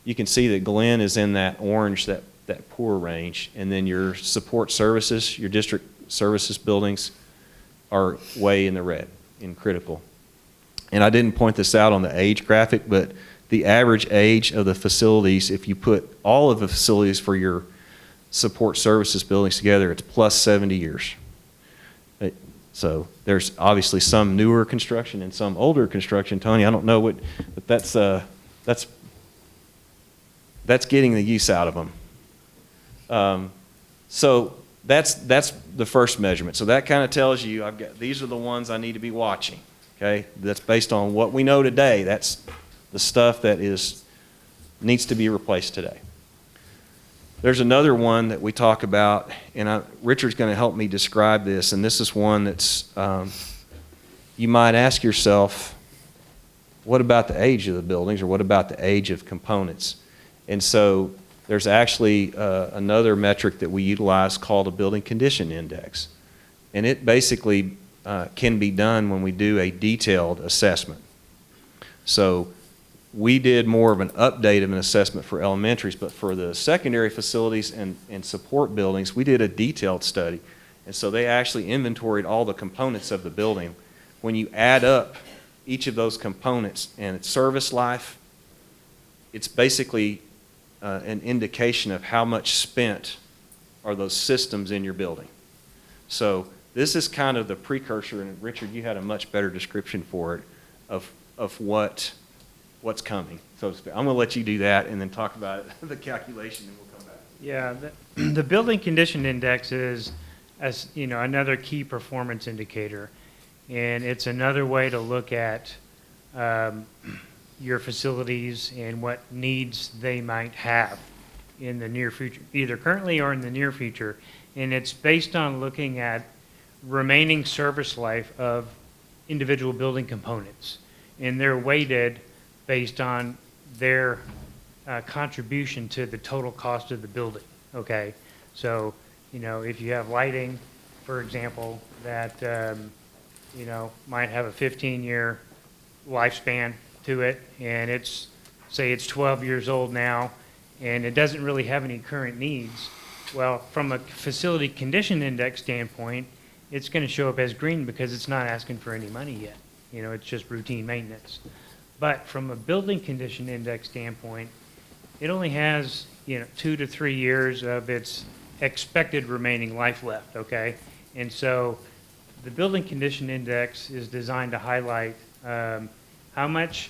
you can see that Glenn is in that orange, that poor range, and then your support services, your district services buildings are way in the red, in critical. And I didn't point this out on the age graphic, but the average age of the facilities, if you put all of the facilities for your support services buildings together, it's plus 70 years. So there's obviously some newer construction and some older construction. Tony, I don't know what, but that's getting the use out of them. So that's the first measurement. So that kind of tells you these are the ones I need to be watching. Okay, that's based on what we know today. That's the stuff that needs to be replaced today. There's another one that we talk about, and Richard's going to help me describe this, and this is one that's, you might ask yourself, what about the age of the buildings, or what about the age of components? And so there's actually another metric that we utilize called a building condition index. And it basically can be done when we do a detailed assessment. So we did more of an update of an assessment for elementaries, but for the secondary facilities and support buildings, we did a detailed study. And so they actually inventoried all the components of the building. When you add up each of those components and its service life, it's basically an indication of how much spent are those systems in your building. So this is kind of the precursor, and Richard, you had a much better description for it of what's coming. So I'm going to let you do that and then talk about the calculation, and we'll come back. Yeah, the building condition index is, as you know, another key performance indicator, and it's another way to look at your facilities and what needs they might have in the near future, either currently or in the near future. And it's based on looking at remaining service life of individual building components, and they're weighted based on their contribution to the total cost of the building. Okay, so you know, if you have lighting, for example, that you know, might have a 15-year lifespan to it, and say it's 12 years old now, and it doesn't really have any current needs. Well, from a facility condition index standpoint, it's going to show up as green because it's not asking for any money yet. It's just routine maintenance. But from a building condition index standpoint, it only has, 2 to 3 years of its expected remaining life left, okay? And so the building condition index is designed to highlight how much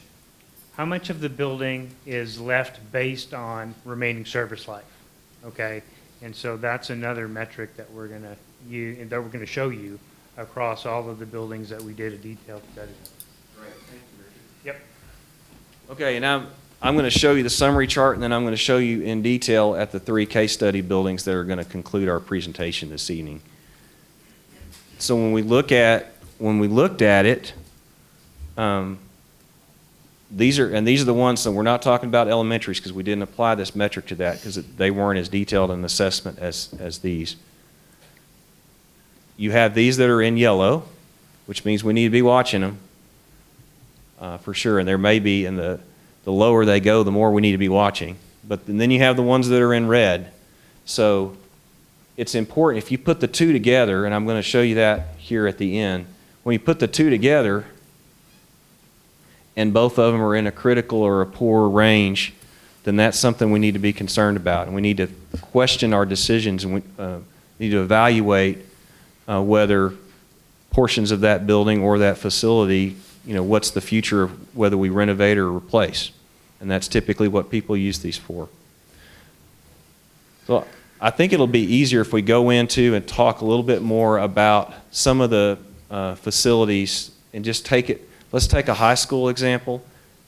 of the building is left based on remaining service life, okay? And so that's another metric that we're going to use, that we're going to show you across all of the buildings that we did a detailed study. Great, thank you, Richard. Yep. Okay, now I'm going to show you the summary chart, and then I'm going to show you in detail at the 3 case study buildings that are going to conclude our presentation this evening. So when we looked at it, these are the ones, so we're not talking about elementaries because we didn't apply this metric to that because they weren't as detailed an assessment as these. You have these that are in yellow, which means we need to be watching them for sure, and there may be, and the lower they go, the more we need to be watching. But then you have the ones that are in red. So it's important, if you put the two together, and I'm going to show you that here at the end, when you put the two together, and both of them are in a critical or a poor range, then that's something we need to be concerned about. And we need to question our decisions, and we need to evaluate whether portions of that building or that facility, what's the future of whether we renovate or replace. And that's typically what people use these for. So I think it'll be easier if we go into and talk a little bit more about some of the facilities and just let's take a high school example,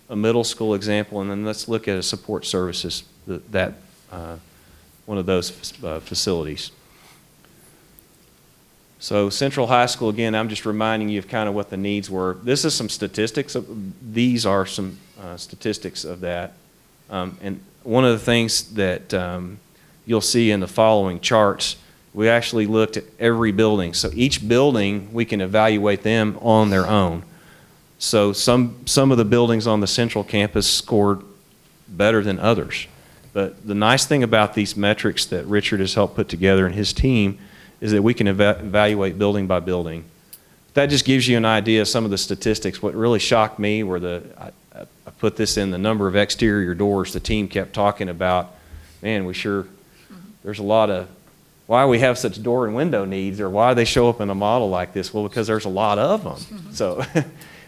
a middle school example, and then let's look at a support services, one of those facilities. So Central High School, again, I'm just reminding you of kind of what the needs were. This is some statistics. These are some statistics of that. And one of the things that you'll see in the following charts, we actually looked at every building. So each building, we can evaluate them on their own. So some of the buildings on the Central campus scored better than others. But the nice thing about these metrics that Richard has helped put together and his team is that we can evaluate building by building. That just gives you an idea of some of the statistics. What really shocked me were I put this in the number of exterior doors the team kept talking about. Man, there's a lot of, why we have such door and window needs, or why they show up in a model like this. Well, because there's a lot of them. So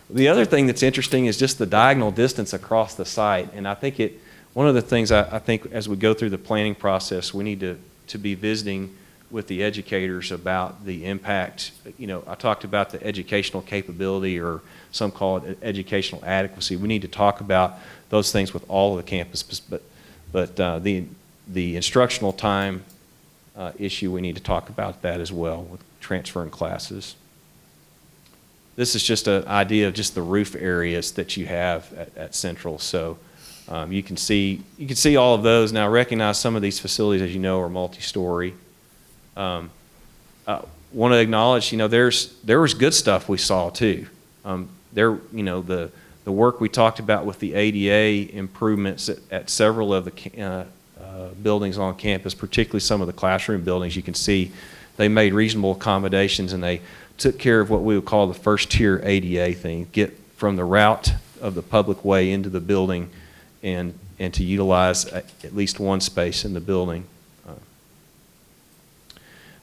the other thing that's interesting is just the diagonal distance across the site. And I think one of the things I think as we go through the planning process, we need to be visiting with the educators about the impact. I talked about the educational capability, or some call it educational adequacy. We need to talk about those things with all of the campuses, but the instructional time issue, we need to talk about that as well with transferring classes. This is just an idea of just the roof areas that you have at Central. So you can see all of those. Now recognize some of these facilities, as you know, are multi-story. Want to acknowledge, there was good stuff we saw too. The work we talked about with the ADA improvements at several of the buildings on campus, particularly some of the classroom buildings, you can see they made reasonable accommodations, and they took care of what we would call the first tier ADA thing, get from the route of the public way into the building and to utilize at least one space in the building.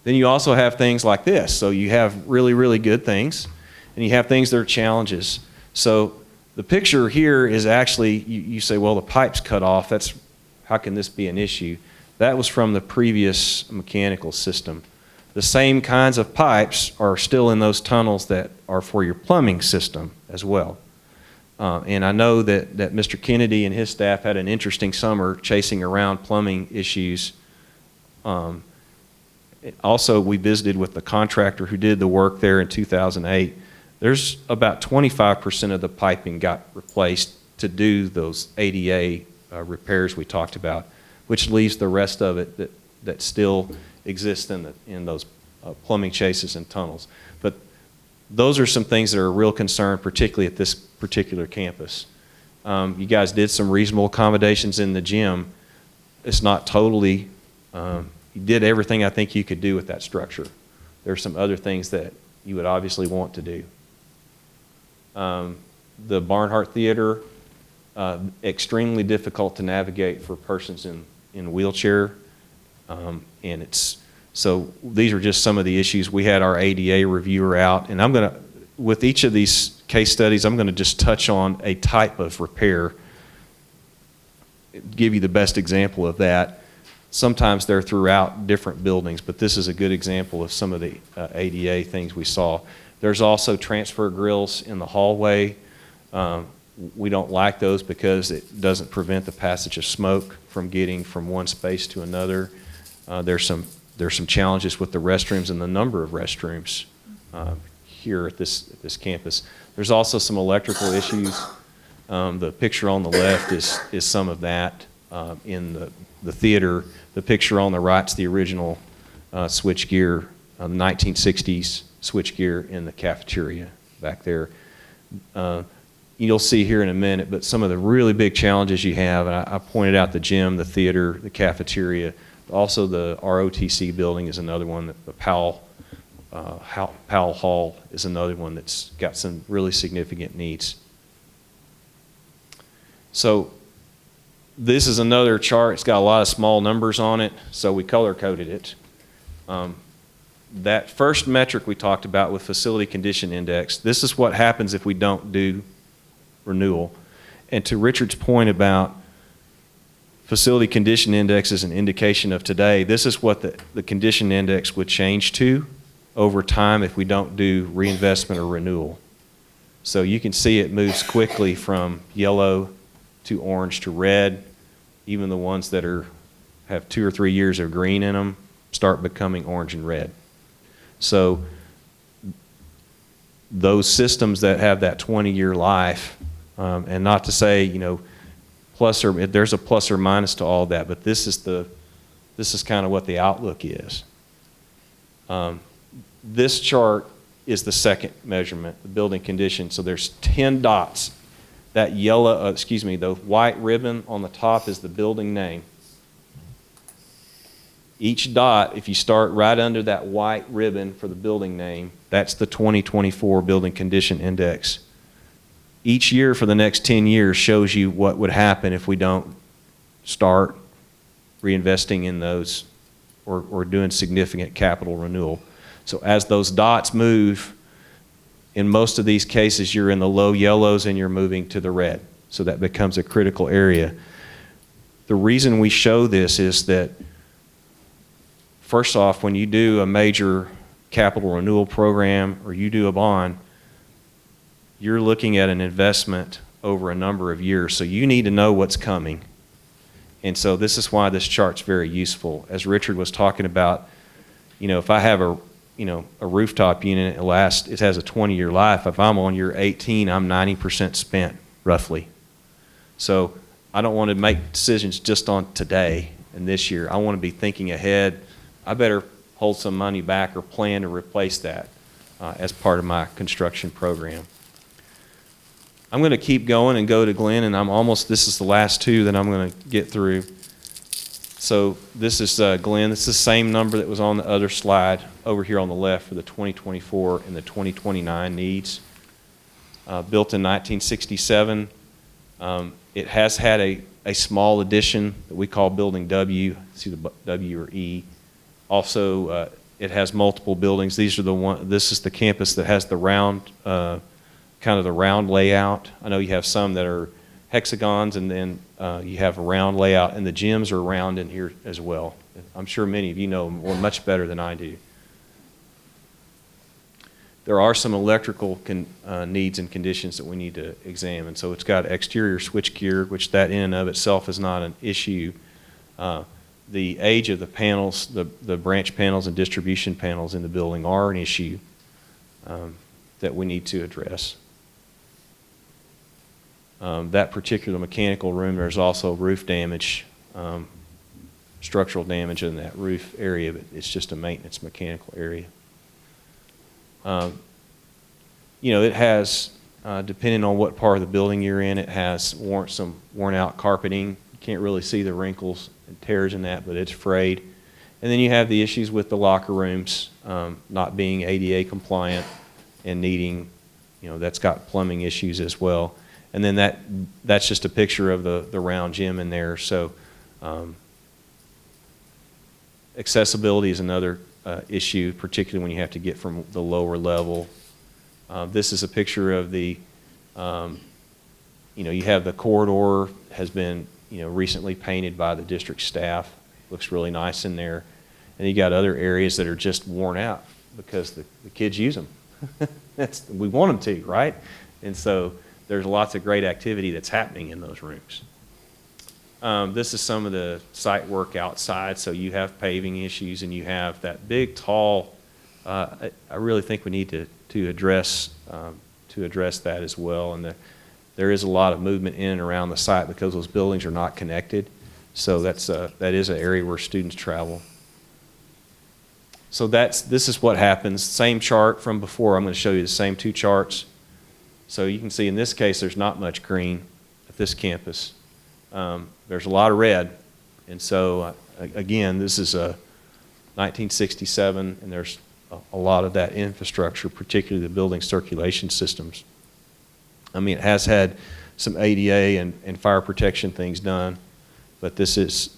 Then you also have things like this. So you have really, really good things, and you have things that are challenges. So the picture here is actually, you say, well, the pipe's cut off. How can this be an issue? That was from the previous mechanical system. The same kinds of pipes are still in those tunnels that are for your plumbing system as well. And I know that Mr. Kennedy and his staff had an interesting summer chasing around plumbing issues. Also, we visited with the contractor who did the work there in 2008. There's about 25% of the piping got replaced to do those ADA repairs we talked about, which leaves the rest of it that still exists in those plumbing chases and tunnels. But those are some things that are a real concern, particularly at this particular campus. You guys did some reasonable accommodations in the gym. It's not totally, you did everything I think you could do with that structure. There's some other things that you would obviously want to do. The Barnhart Theater, extremely difficult to navigate for persons in wheelchair. And so these are just some of the issues. We had our ADA reviewer out, and with each of these case studies, I'm going to just touch on a type of repair, give you the best example of that. Sometimes they're throughout different buildings, but this is a good example of some of the ADA things we saw. There's also transfer grills in the hallway. We don't like those because it doesn't prevent the passage of smoke from getting from one space to another. There's some challenges with the restrooms and the number of restrooms here at this campus. There's also some electrical issues. The picture on the left is some of that in the theater. The picture on the right is the original switchgear, the 1960s switchgear in the cafeteria back there. You'll see here in a minute, but some of the really big challenges you have, and I pointed out the gym, the theater, the cafeteria, also the ROTC building is another one, the Powell Hall is another one that's got some really significant needs. So this is another chart. It's got a lot of small numbers on it, so we color-coded it. That first metric we talked about with facility condition index, this is what happens if we don't do renewal. And to Richard's point about facility condition index is an indication of today, this is what the condition index would change to over time if we don't do reinvestment or renewal. So you can see it moves quickly from yellow to orange to red. Even the ones that have 2 or 3 years of green in them start becoming orange and red. So those systems that have that 20-year life, and not to say, there's a plus or minus to all that, but this is kind of what the outlook is. This chart is the second measurement, the building condition. So there's 10 dots. That yellow, the white ribbon on the top is the building name. Each dot, if you start right under that white ribbon for the building name, that's the 2024 Building Condition Index. Each year for the next 10 years shows you what would happen if we don't start reinvesting in those or doing significant capital renewal. So as those dots move, in most of these cases, you're in the low yellows and you're moving to the red. So that becomes a critical area. The reason we show this is that, first off, when you do a major capital renewal program or you do a bond, you're looking at an investment over a number of years. So you need to know what's coming. And so this is why this chart's very useful. As Richard was talking about, if I have a rooftop unit, it has a 20-year life. If I'm on year 18, I'm 90% spent, roughly. So I don't want to make decisions just on today and this year. I want to be thinking ahead. I better hold some money back or plan to replace that as part of my construction program. I'm going to keep going and go to Glenn, and this is the last two that I'm going to get through. So this is Glenn. This is the same number that was on the other slide over here on the left for the 2024 and the 2029 needs. Built in 1967. It has had a small addition that we call Building W. It's either W or E. Also, it has multiple buildings. This is the campus that has the round, kind of the round layout. I know you have some that are hexagons, and then you have a round layout, and the gyms are round in here as well. I'm sure many of you know much better than I do. There are some electrical needs and conditions that we need to examine. So it's got exterior switchgear, which that in and of itself is not an issue. The age of the panels, the branch panels and distribution panels in the building are an issue that we need to address. That particular mechanical room, there's also roof damage, structural damage in that roof area, but it's just a maintenance mechanical area. it has, depending on what part of the building you're in, it has some worn out carpeting. You can't really see the wrinkles and tears in that, but it's frayed. And then you have the issues with the locker rooms not being ADA compliant and needing, that's got plumbing issues as well. And then that's just a picture of the round gym in there. So accessibility is another issue, particularly when you have to get from the lower level. This is a picture of the, you have the corridor has been, recently painted by the district staff. Looks really nice in there. And you got other areas that are just worn out because the kids use them. We want them to, right? And so there's lots of great activity that's happening in those rooms. This is some of the site work outside. So you have paving issues and you have that big, tall, I really think we need to address that as well. And there is a lot of movement in and around the site because those buildings are not connected. So that is an area where students travel. So this is what happens. Same chart from before. I'm going to show you the same two charts. So you can see in this case there's not much green at this campus. There's a lot of red. And so again, this is 1967 and there's a lot of that infrastructure, particularly the building circulation systems. I mean, it has had some ADA and fire protection things done, but this is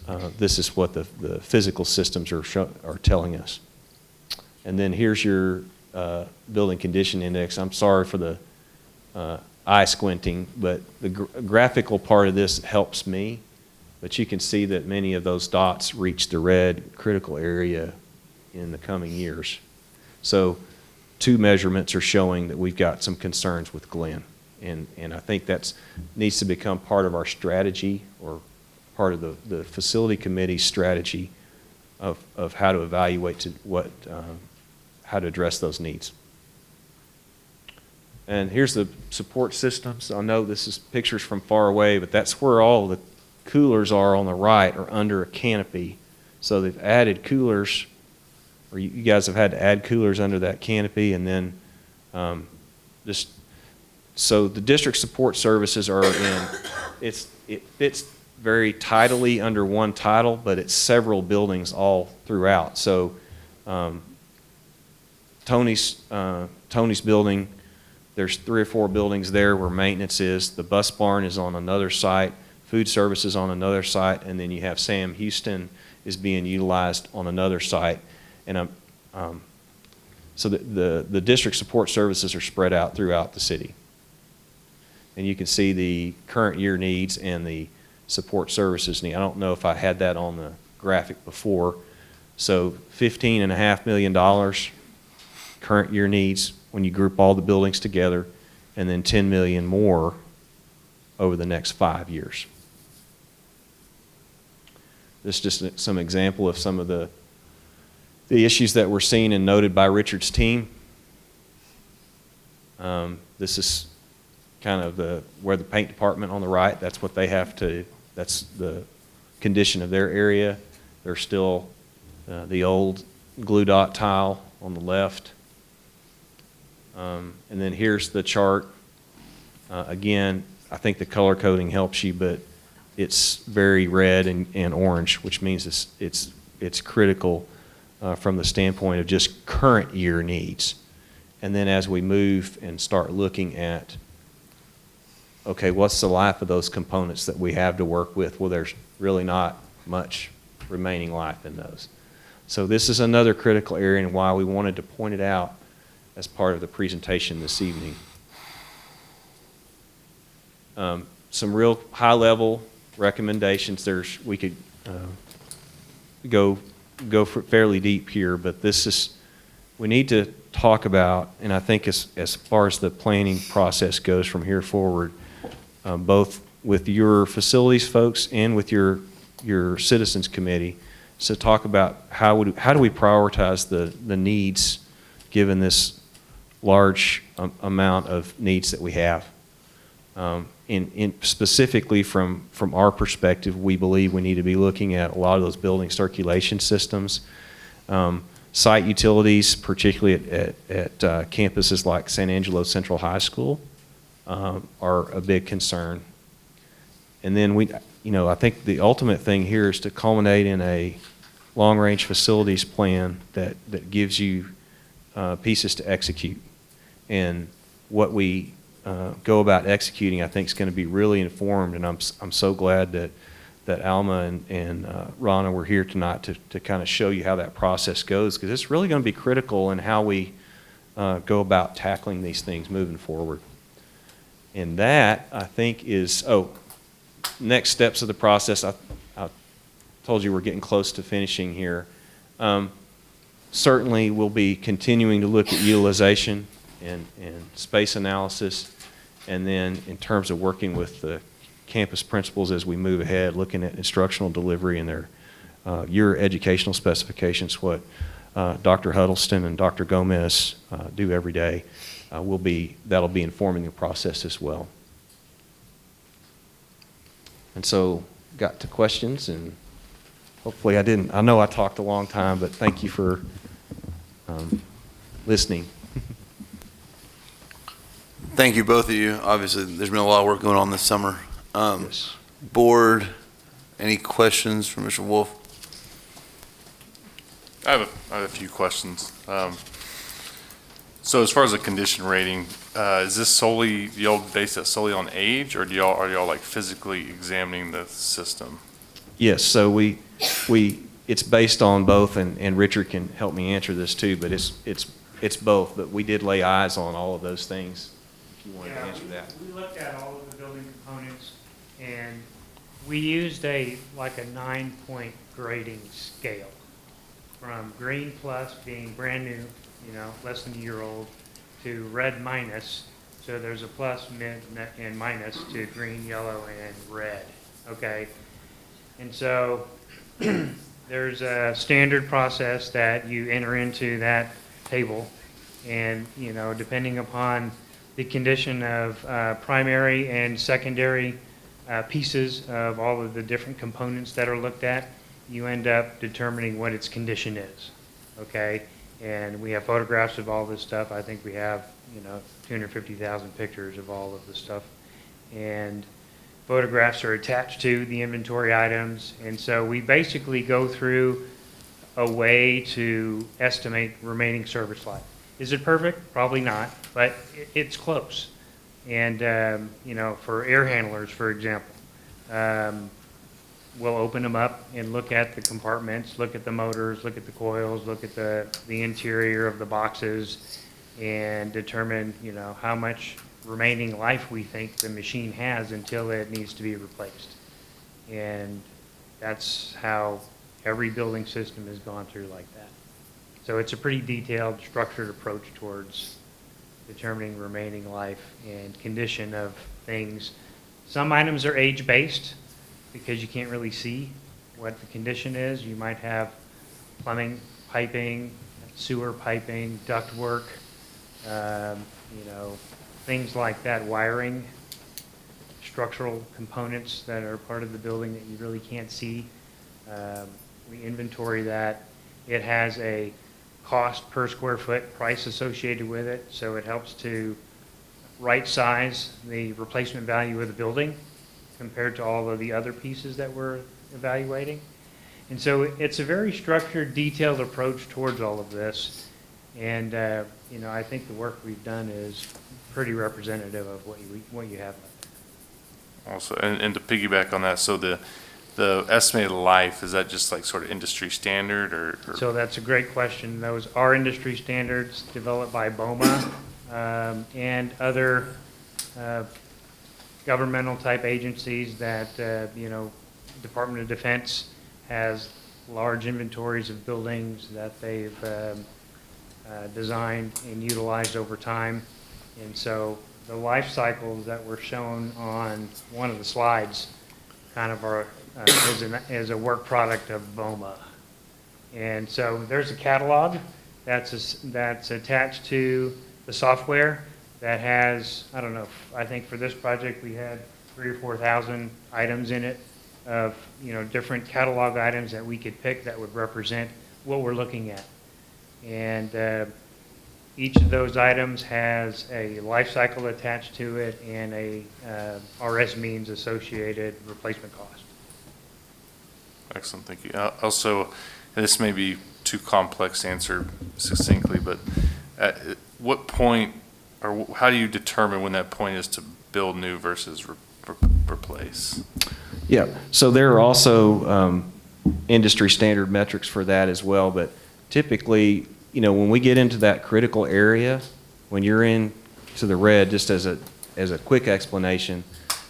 what the physical systems are telling us. And then here's your building condition index. I'm sorry for the eye squinting, but the graphical part of this helps me. But you can see that many of those dots reach the red critical area in the coming years. So 2 measurements are showing that we've got some concerns with Glenn. And I think that needs to become part of our strategy or part of the facility committee's strategy of how to evaluate how to address those needs. And here's the support systems. I know this is pictures from far away, but that's where all the coolers are on the right or under a canopy. So they've added coolers, or you guys have had to add coolers under that canopy, and then so the district support services are it fits very tidily under one title, but it's several buildings all throughout. So Tony's building, there's 3 or 4 buildings there where maintenance is. The bus barn is on another site, food services on another site, and then you have Sam Houston is being utilized on another site. And so the district support services are spread out throughout the city. And you can see the current year needs and the support services need. I don't know if I had that on the graphic before. So $15.5 million current year needs when you group all the buildings together, and then $10 million more over the next 5 years. This is just some example of some of the issues that we're seeing and noted by Richard's team. This is kind of where the paint department on the right, that's what they have to, that's the condition of their area. There's still the old glue dot tile on the left. And then here's the chart. Again, I think the color coding helps you, but it's very red and orange, which means it's critical from the standpoint of just current year needs. And then as we move and start looking at, okay, what's the life of those components that we have to work with? Well, there's really not much remaining life in those. So this is another critical area and why we wanted to point it out as part of the presentation this evening. Some real high-level recommendations. We could go fairly deep here, but we need to talk about, and I think as far as the planning process goes from here forward, both with your facilities folks and with your citizens committee, to talk about how do we prioritize the needs given this large amount of needs that we have. Specifically from our perspective, we believe we need to be looking at a lot of those building circulation systems. Site utilities, particularly at campuses like San Angelo Central High School, are a big concern. And then I think the ultimate thing here is to culminate in a long-range facilities plan that gives you pieces to execute. And what we go about executing, I think, is going to be really informed. And I'm so glad that Alma and Rana were here tonight to kind of show you how that process goes, because it's really going to be critical in how we go about tackling these things moving forward. And that, I think, is, next steps of the process. I told you we're getting close to finishing here. Certainly, we'll be continuing to look at utilization and space analysis, and then in terms of working with the campus principals as we move ahead, looking at instructional delivery and your educational specifications, what Dr. Huddleston and Dr. Gomez do every day, that'll be informing the process as well. And so, got to questions, and hopefully I know I talked a long time, but thank you for listening. Thank you, both of you. Obviously, there's been a lot of work going on this summer. Yes. Board, any questions from Mr. Wolf? I have a few questions. So as far as the condition rating, is this solely, do y'all base that solely on age, or are y'all like physically examining the system? Yes, so it's based on both, and Richard can help me answer this too, but it's both, but we did lay eyes on all of those things, if you wanted to answer that. We looked at all of the building components, and we used a 9-point grading scale, from green plus being brand new, less than a year old, to red minus. So there's a plus, mid, and minus to green, yellow, and red, okay? And so there's a standard process that you enter into that table, and, depending upon the condition of primary and secondary pieces of all of the different components that are looked at, you end up determining what its condition is, okay? And we have photographs of all this stuff. I think we have, 250,000 pictures of all of the stuff. And photographs are attached to the inventory items. And so we basically go through a way to estimate remaining service life. Is it perfect? Probably not, but it's close. And, for air handlers, for example, we'll open them up and look at the compartments, look at the motors, look at the coils, look at the interior of the boxes, and determine, how much remaining life we think the machine has until it needs to be replaced. And that's how every building system has gone through like that. So it's a pretty detailed, structured approach towards determining remaining life and condition of things. Some items are age-based, because you can't really see what the condition is. You might have plumbing, piping, sewer piping, ductwork, things like that, wiring, structural components that are part of the building that you really can't see. We inventory that. It has a cost per square foot price associated with it, so it helps to right size the replacement value of the building compared to all of the other pieces that we're evaluating. And so it's a very structured, detailed approach towards all of this. And, I think the work we've done is pretty representative of what you have. Also, and to piggyback on that, so the estimated life, is that just like sort of industry standard or? So that's a great question. Those are industry standards developed by BOMA and other governmental type agencies that, Department of Defense has large inventories of buildings that they've designed and utilized over time. And so the life cycles that were shown on one of the slides kind of are is a work product of BOMA. And so there's a catalog that's attached to the software that has, I think for this project we had 3,000 or 4,000 items in it of, different catalog items that we could pick that would represent what we're looking at. And each of those items has a life cycle attached to it and a RS means associated replacement cost. Excellent, thank you. Also, and this may be too complex to answer succinctly, but at what point, or how do you determine when that point is to build new versus replace? Yeah, so there are also industry standard metrics for that as well, but typically, you know, when we get into that critical area, when you're in to the red, just as a quick explanation,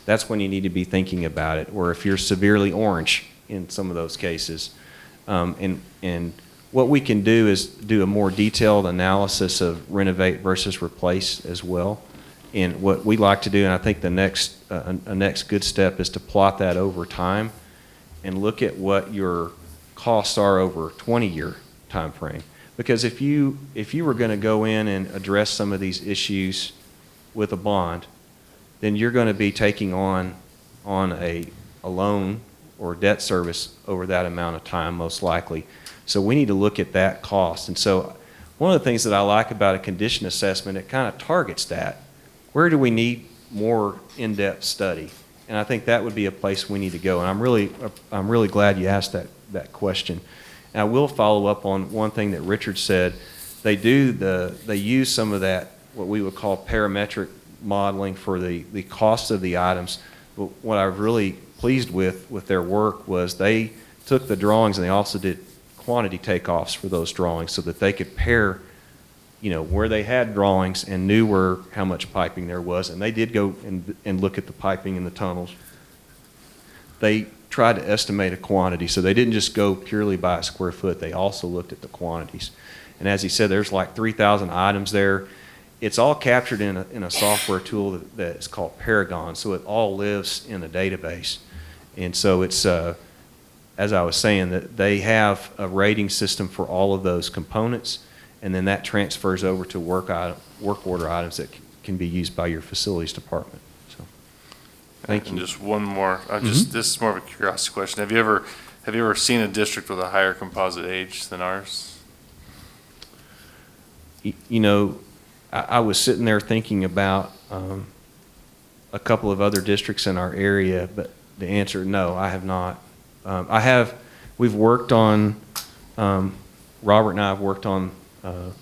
that's when you need to be thinking about it, or if you're severely orange in some of those cases. And what we can do is do a more detailed analysis of renovate versus replace as well. And what we like to do, and I think the next a next good step is to plot that over time and look at what your costs are over a 20-year time frame. Because if you were going to go in and address some of these issues with a bond, then you're going to be taking on a loan or debt service over that amount of time, most likely. So we need to look at that cost. And so one of the things that I like about a condition assessment, it kind of targets that. Where do we need more in-depth study? And I think that would be a place we need to go. And I'm really glad you asked that question. And I will follow up on one thing that Richard said. They use some of that, what we would call parametric modeling for the cost of the items. But what I was really pleased with their work was they took the drawings and they also did quantity takeoffs for those drawings so that they could pair, you know, where they had drawings and knew how much piping there was. And they did go and look at the piping in the tunnels. They tried to estimate a quantity, so they didn't just go purely by a square foot. They also looked at the quantities. And as he said, there's like 3,000 items there. It's all captured in a software tool that is called Paragon, so it all lives in a database. And so it's, as I was saying, that they have a rating system for all of those components, and then that transfers over to work order items that can be used by your facilities department. So, thank you. And just one more. This is more of a curiosity question. Have you ever seen a district with a higher composite age than ours? You know, I was sitting there thinking about a couple of other districts in our area, but the answer, no, I have not. We've worked on, Robert and I have worked on a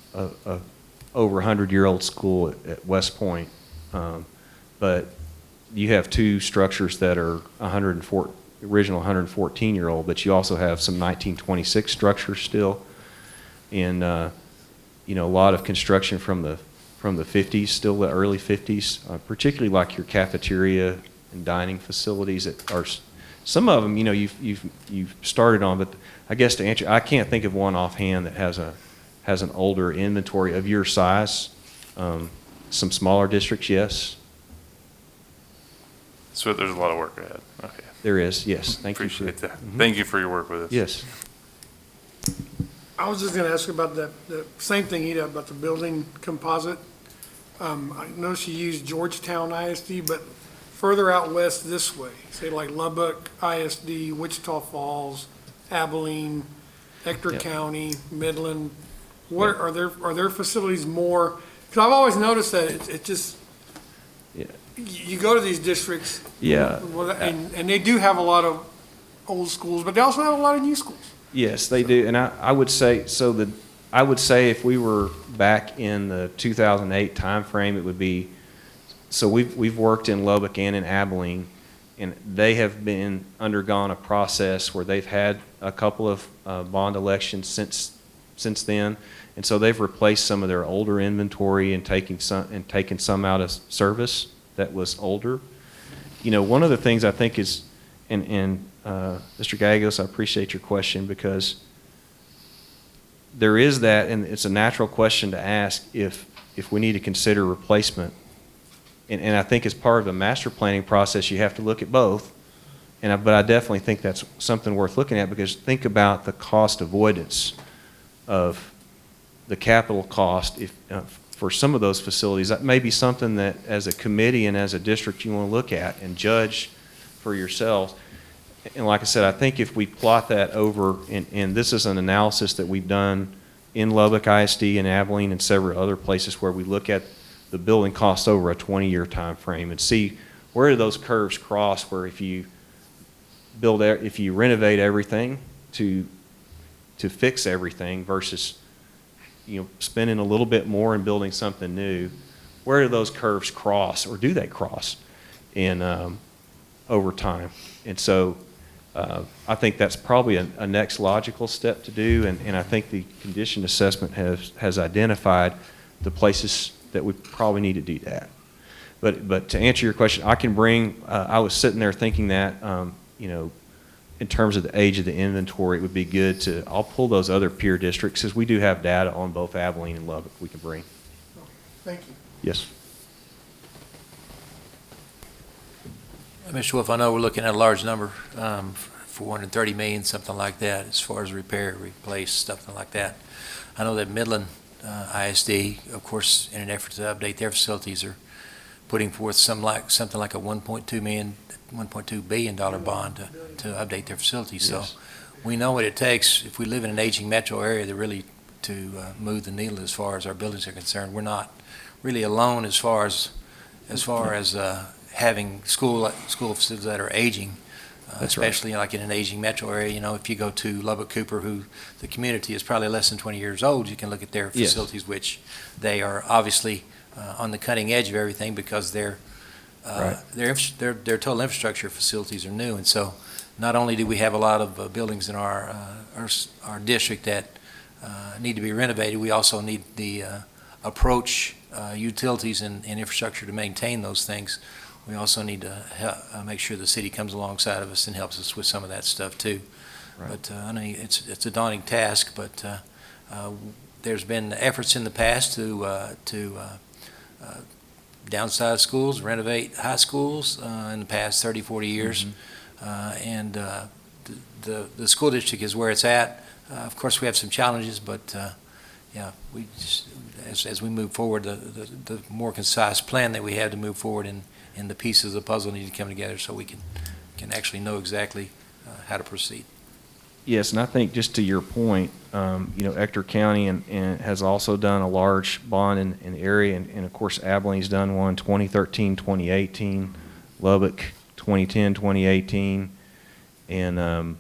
over 100-year-old school at West Point, but you have two structures that are original 114-year-old, but you also have some 1926 structures still, and you know, a lot of construction from the 50s, still the early 50s, particularly like your cafeteria and dining facilities that are, some of them, you know, you've started on, but I guess to answer, I can't think of one offhand that has an older inventory of your size. Some smaller districts, yes. So there's a lot of work ahead. Okay. There is, yes. Thank you. Appreciate that. Thank you for your work with us. Yes. I was just going to ask about the same thing you did about the building composite. I know she used Georgetown ISD, but further out west this way, say like Lubbock ISD, Wichita Falls, Abilene, Ector County, Midland. What are there facilities more? Because I've always noticed that it just, you go to these districts, and they do have a lot of old schools, but they also have a lot of new schools. Yes, they do, and I would say so. I would say if we were back in the 2008 timeframe, it would be. So we've worked in Lubbock and in Abilene, and they have been undergone a process where they've had a couple of bond elections since then, and so they've replaced some of their older inventory and taken some out of service that was older. You know, one of the things I think is, and Mr. Gallegos, I appreciate your question because there is that, and it's a natural question to ask if we need to consider replacement. And I think as part of the master planning process, you have to look at both. But I definitely think that's something worth looking at because think about the cost avoidance of the capital cost for some of those facilities. That may be something that as a committee and as a district you want to look at and judge for yourselves. And like I said, I think if we plot that over, and this is an analysis that we've done in Lubbock ISD and Abilene and several other places where we look at the building costs over a 20-year time frame and see where do those curves cross, where if you renovate everything to fix everything versus spending a little bit more and building something new, where do those curves cross, or do they cross in over time? And so I think that's probably a next logical step to do, and I think the condition assessment has identified the places that we probably need to do that. But to answer your question, I can bring, I was sitting there thinking that, in terms of the age of the inventory, it would be good I'll pull those other peer districts, because we do have data on both Abilene and Lubbock we can bring. Thank you. Yes. Mr. Wolf, I know we're looking at a large number, 430 million, something like that, as far as repair, replace, something like that. I know that Midland ISD, of course, in an effort to update their facilities, are putting forth something like a $1.2 billion bond to update their facilities. Yes. So we know what it takes if we live in an aging metro area to move the needle as far as our buildings are concerned. We're not really alone as far as having school facilities that are aging, especially right. like in an aging metro area. If you go to Lubbock Cooper, who the community is probably less than 20 years old, you can look at their facilities, yes, which they are obviously on the cutting edge of everything, because their total infrastructure facilities are new. And so not only do we have a lot of buildings in our district that need to be renovated, we also need the approach, utilities and infrastructure to maintain those things. We also need to make sure the city comes alongside of us and helps us with some of that stuff too. Right. But I know it's a daunting task, but there's been efforts in the past to downsize schools, renovate high schools in the past 30, 40 years. Mm-hmm. And the school district is where it's at. Of course, we have some challenges, but yeah, we just, as we move forward, the more concise plan that we have to move forward, and the pieces of the puzzle need to come together so we can actually know exactly how to proceed. Yes, and I think just to your point, Ector County and has also done a large bond in the area, and of course Abilene's done one 2013, 2018, Lubbock 2010, 2018, and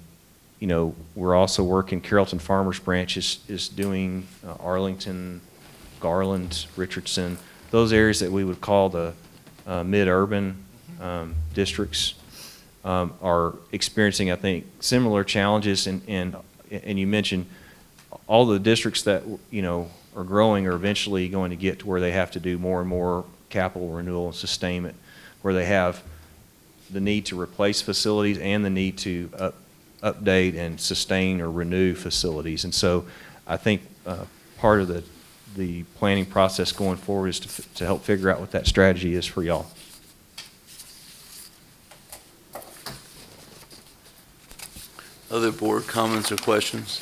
we're also working, Carrollton Farmers Branch is doing Arlington, Garland, Richardson, those areas that we would call the mid-urban districts are experiencing, I think, similar challenges, and you mentioned all the districts that are growing are eventually going to get to where they have to do more and more capital renewal and sustainment, where they have the need to replace facilities and the need to update and sustain or renew facilities. And so I think part of the planning process going forward is to help figure out what that strategy is for y'all. Other board comments or questions?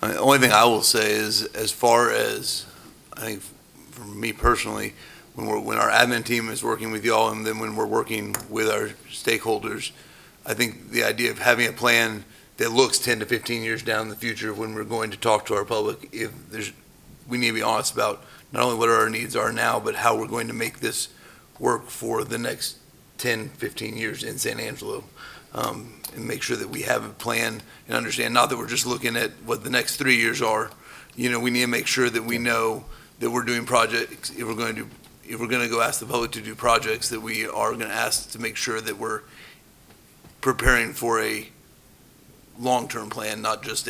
The only thing I will say is, as far as, I think for me personally, when our admin team is working with y'all, and then when we're working with our stakeholders, I think the idea of having a plan that looks 10 to 15 years down in the future when we're going to talk to our public, we need to be honest about not only what our needs are now, but how we're going to make this work for the next 10, 15 years in San Angelo. And make sure that we have a plan and understand, not that we're just looking at what the next 3 years are. We need to make sure that we know that we're doing projects. If we're going to go ask the public to do projects, that we are going to ask to make sure that we're preparing for a long-term plan, not just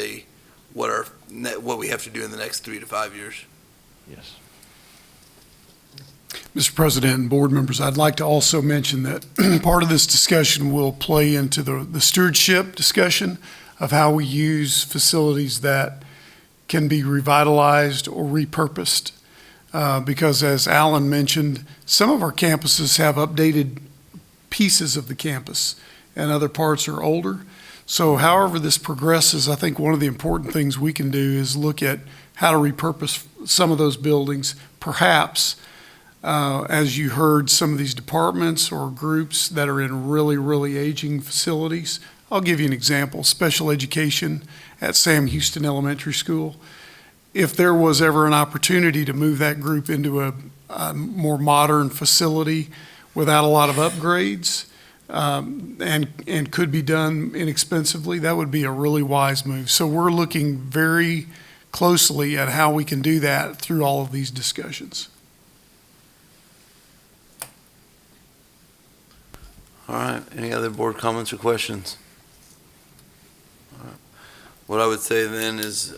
what we have to do in the next 3 to 5 years. Yes. Mr. President and board members, I'd like to also mention that part of this discussion will play into the stewardship discussion of how we use facilities that can be revitalized or repurposed. Because as Alan mentioned, some of our campuses have updated pieces of the campus and other parts are older. So however this progresses, I think one of the important things we can do is look at how to repurpose some of those buildings, perhaps as you heard, some of these departments or groups that are in really, really aging facilities. I'll give you an example. Special education at Sam Houston Elementary School. if there was ever an opportunity to move that group into a more modern facility without a lot of upgrades, and could be done inexpensively, that would be a really wise move. So we're looking very closely at how we can do that through all of these discussions. All right, any other board comments or questions? All right. What I would say then is,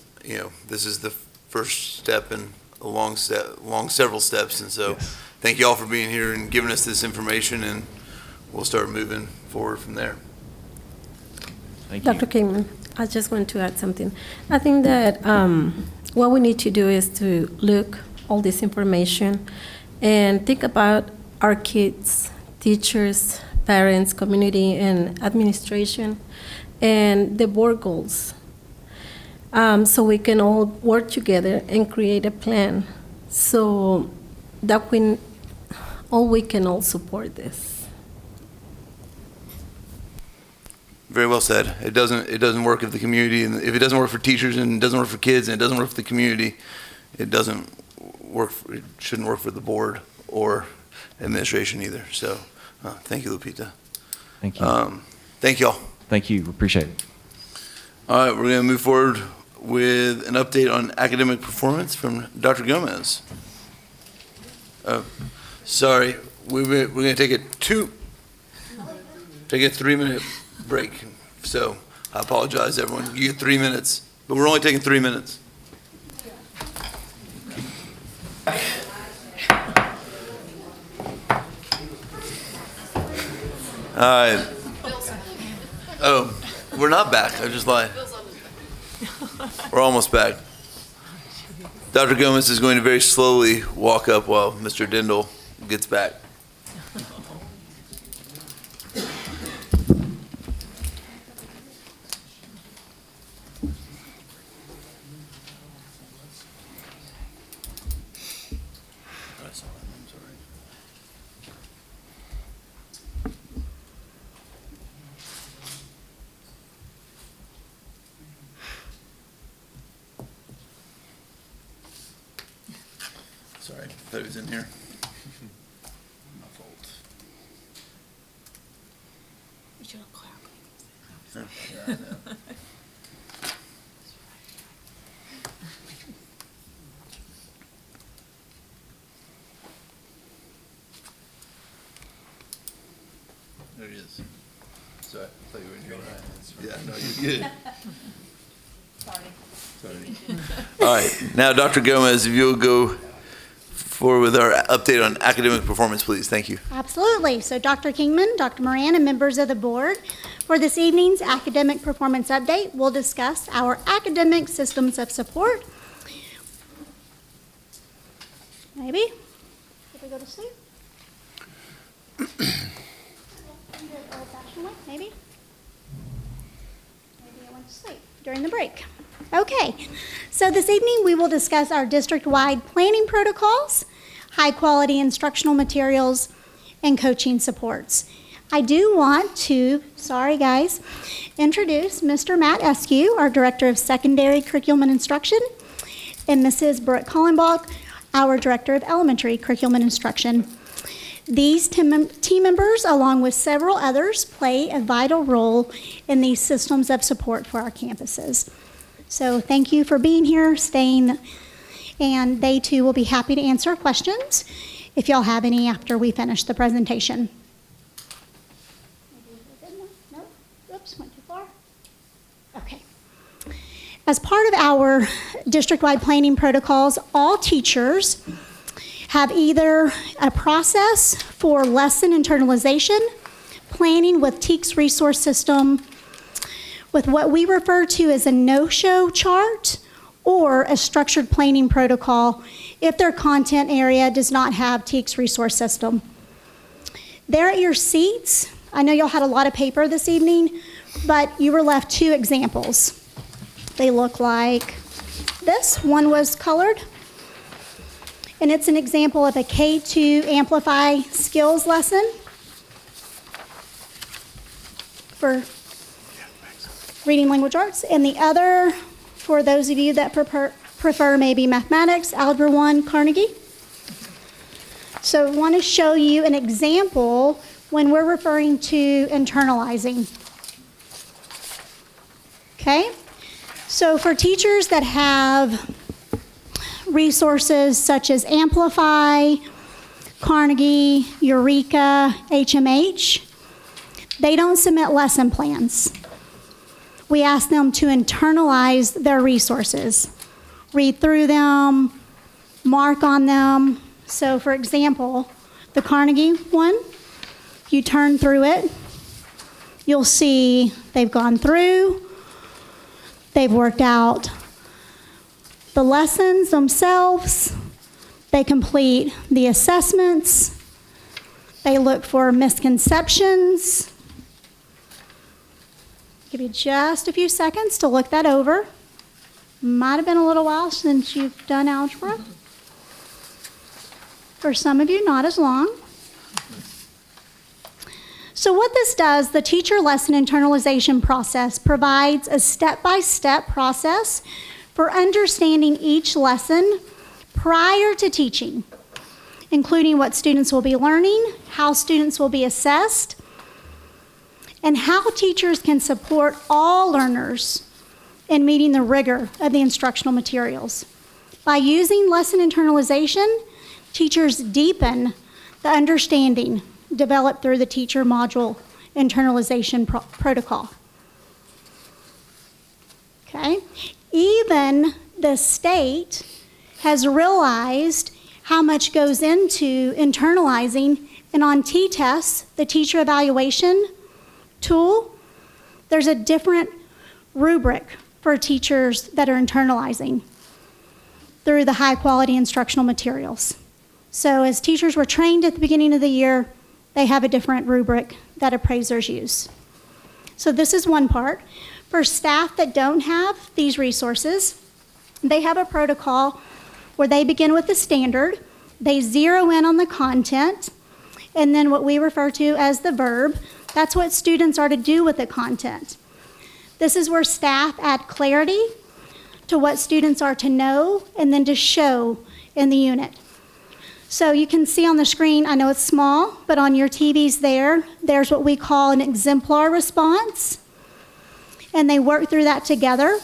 this is the first step in a long several steps, and so thank you all for being here and giving us this information, and we'll start moving forward from there. Thank you. Dr. Kingman, I just want to add something. I think that what we need to do is to look all this information and think about our kids, teachers, parents, community, and administration, and the board goals. So we can all work together and create a plan so that we can all support this. Very well said. It doesn't work if the community, and if it doesn't work for teachers and it doesn't work for kids and it doesn't work for the community, it shouldn't work for the board or administration either. So thank you, Lupita. Thank you. Thank you all. Thank you. Appreciate it. All right, we're going to move forward with an update on academic performance from Dr. Gomez. Sorry, we're going to take a 3-minute break. So I apologize, everyone. You get 3 minutes, but we're only taking 3 minutes. All right. Oh, we're not back. I just lied. We're almost back. Dr. Gomez is going to very slowly walk up while Mr. Dindal gets back. Sorry, I thought he was in here. My fault. You should have clapped. Yeah, I know. There he is. Sorry, I thought you were in here. Yeah, no, you're good. Sorry. All right, now Dr. Gomez, if you'll go forward with our update on academic performance, please. Thank you. Absolutely. So Dr. Kingman, Dr. Moran, and members of the board, for this evening's academic performance update, we'll discuss our academic systems of support. Maybe? Did we go to sleep? Old-fashioned way, maybe? Maybe I went to sleep during the break. Okay, so this evening we will discuss our district-wide planning protocols, high-quality instructional materials, and coaching supports. I do want to, sorry guys, introduce Mr. Matt Eskew, our Director of Secondary Curriculum and Instruction, and Mrs. Brooke Collenbach, our Director of Elementary Curriculum and Instruction. These team members, along with several others, play a vital role in these systems of support for our campuses. So thank you for being here, staying, and they too will be happy to answer questions if y'all have any after we finish the presentation. Nope. Oops, went too far. Okay. As part of our district-wide planning protocols, all teachers have either a process for lesson internalization, planning with TEKS resource system, with what we refer to as a no-show chart, or a structured planning protocol if their content area does not have TEKS resource system. There at your seats, I know y'all had a lot of paper this evening, but you were left 2 examples. They look like this. One was colored, and it's an example of a K2 Amplify skills lesson for reading language arts, and the other, for those of you that prefer prefer maybe mathematics, Algebra 1, Carnegie. So I want to show you an example when we're referring to internalizing. Okay? So for teachers that have resources such as Amplify, Carnegie, Eureka, HMH, they don't submit lesson plans. We ask them to internalize their resources, read through them, mark on them. So for example, the Carnegie one, if you turn through it, you'll see they've gone through, they've worked out the lessons themselves, they complete the assessments, they look for misconceptions. Give you just a few seconds to look that over. Might have been a little while since you've done algebra. For some of you, not as long. So what this does, the teacher lesson internalization process provides a step-by-step process for understanding each lesson prior to teaching, including what students will be learning, how students will be assessed, and how teachers can support all learners in meeting the rigor of the instructional materials. By using lesson internalization, teachers deepen the understanding developed through the teacher module internalization protocol. Okay? Even the state has realized how much goes into internalizing, and on T-tests, the teacher evaluation tool, there's a different rubric for teachers that are internalizing through the high quality instructional materials. So as teachers were trained at the beginning of the year, they have a different rubric that appraisers use. So this is one part. For staff that don't have these resources, they have a protocol where they begin with the standard, they zero in on the content, and then what we refer to as the verb. That's what students are to do with the content. This is where staff add clarity to what students are to know and then to show in the unit. So you can see on the screen, I know it's small, but on your TVs there's what we call an exemplar response. And they work through that together.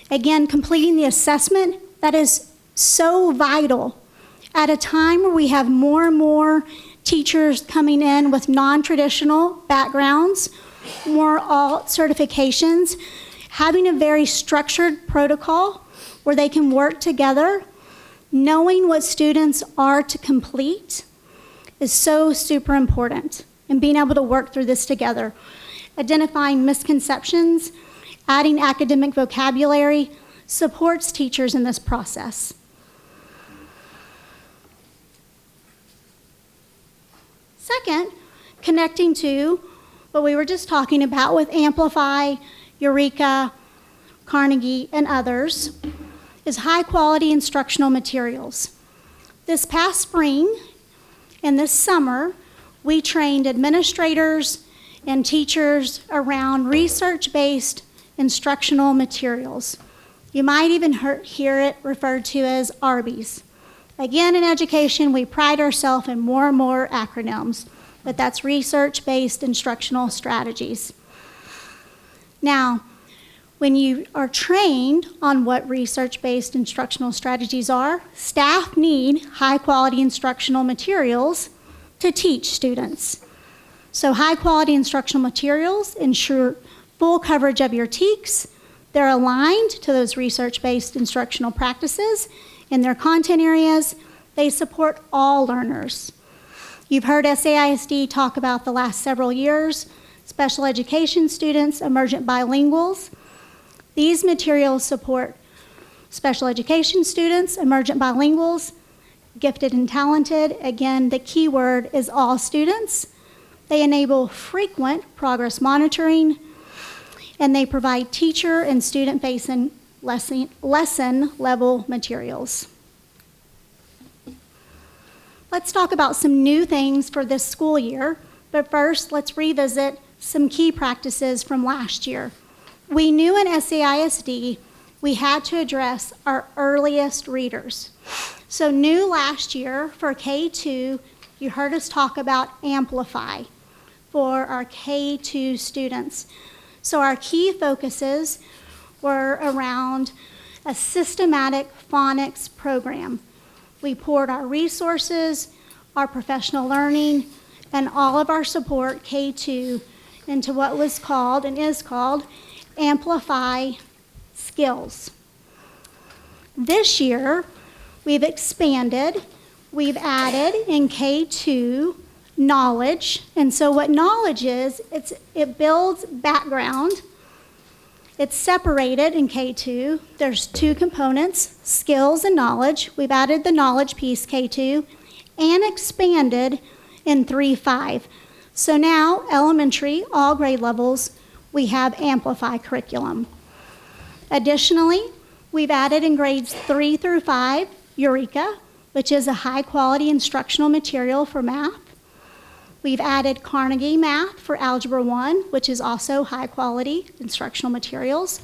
Again, completing the assessment, that is so vital at a time where we have more and more teachers coming in with non-traditional backgrounds, more alt certifications. Having a very structured protocol where they can work together, knowing what students are to complete is so super important, and being able to work through this together. Identifying misconceptions, adding academic vocabulary supports teachers in this process. Second, connecting to what we were just talking about with Amplify, Eureka, Carnegie, and others, is high quality instructional materials. This past spring and this summer, we trained administrators and teachers around research-based instructional materials. You might even hear it referred to as ARBIES. Again, in education, we pride ourselves in more and more acronyms, but that's research-based instructional strategies. Now, when you are trained on what research-based instructional strategies are, staff need high-quality instructional materials to teach students. So high-quality instructional materials ensure full coverage of your TEKS. They're aligned to those research-based instructional practices in their content areas. They support all learners. You've heard SAISD talk about the last several years, special education students, emergent bilinguals. These materials support special education students, emergent bilinguals, gifted and talented. Again, the key word is all students. They enable frequent progress monitoring, and they provide teacher and student-facing lesson level materials. Let's talk about some new things for this school year, but first let's revisit some key practices from last year. We knew in SAISD we had to address our earliest readers. So new last year for K2, you heard us talk about Amplify for our K2 students. So our key focuses were around a systematic phonics program. We poured our resources, our professional learning, and all of our support K2 into what was called and is called Amplify Skills. This year, we've expanded, we've added in K2 knowledge. And so what knowledge is, it builds background. It's separated in K2. There's two components, skills and knowledge. We've added the knowledge piece, K2, and expanded in 3-5. So now, elementary, all grade levels, we have Amplify curriculum. Additionally, we've added in grades 3 through 5, Eureka, which is a high-quality instructional material for math. We've added Carnegie Math for Algebra 1, which is also high-quality instructional materials.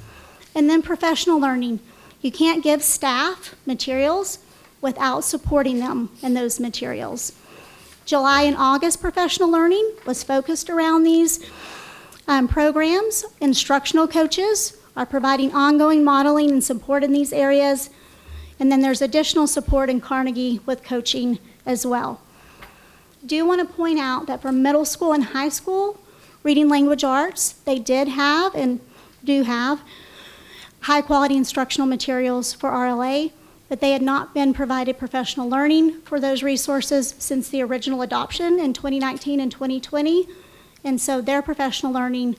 And then professional learning. You can't give staff materials without supporting them in those materials. July and August professional learning was focused around these programs. Instructional coaches are providing ongoing modeling and support in these areas. And then there's additional support in Carnegie with coaching as well. Do want to point out that for middle school and high school, reading language arts, they did have and do have high quality instructional materials for RLA, but they had not been provided professional learning for those resources since the original adoption in 2019 and 2020. And so their professional learning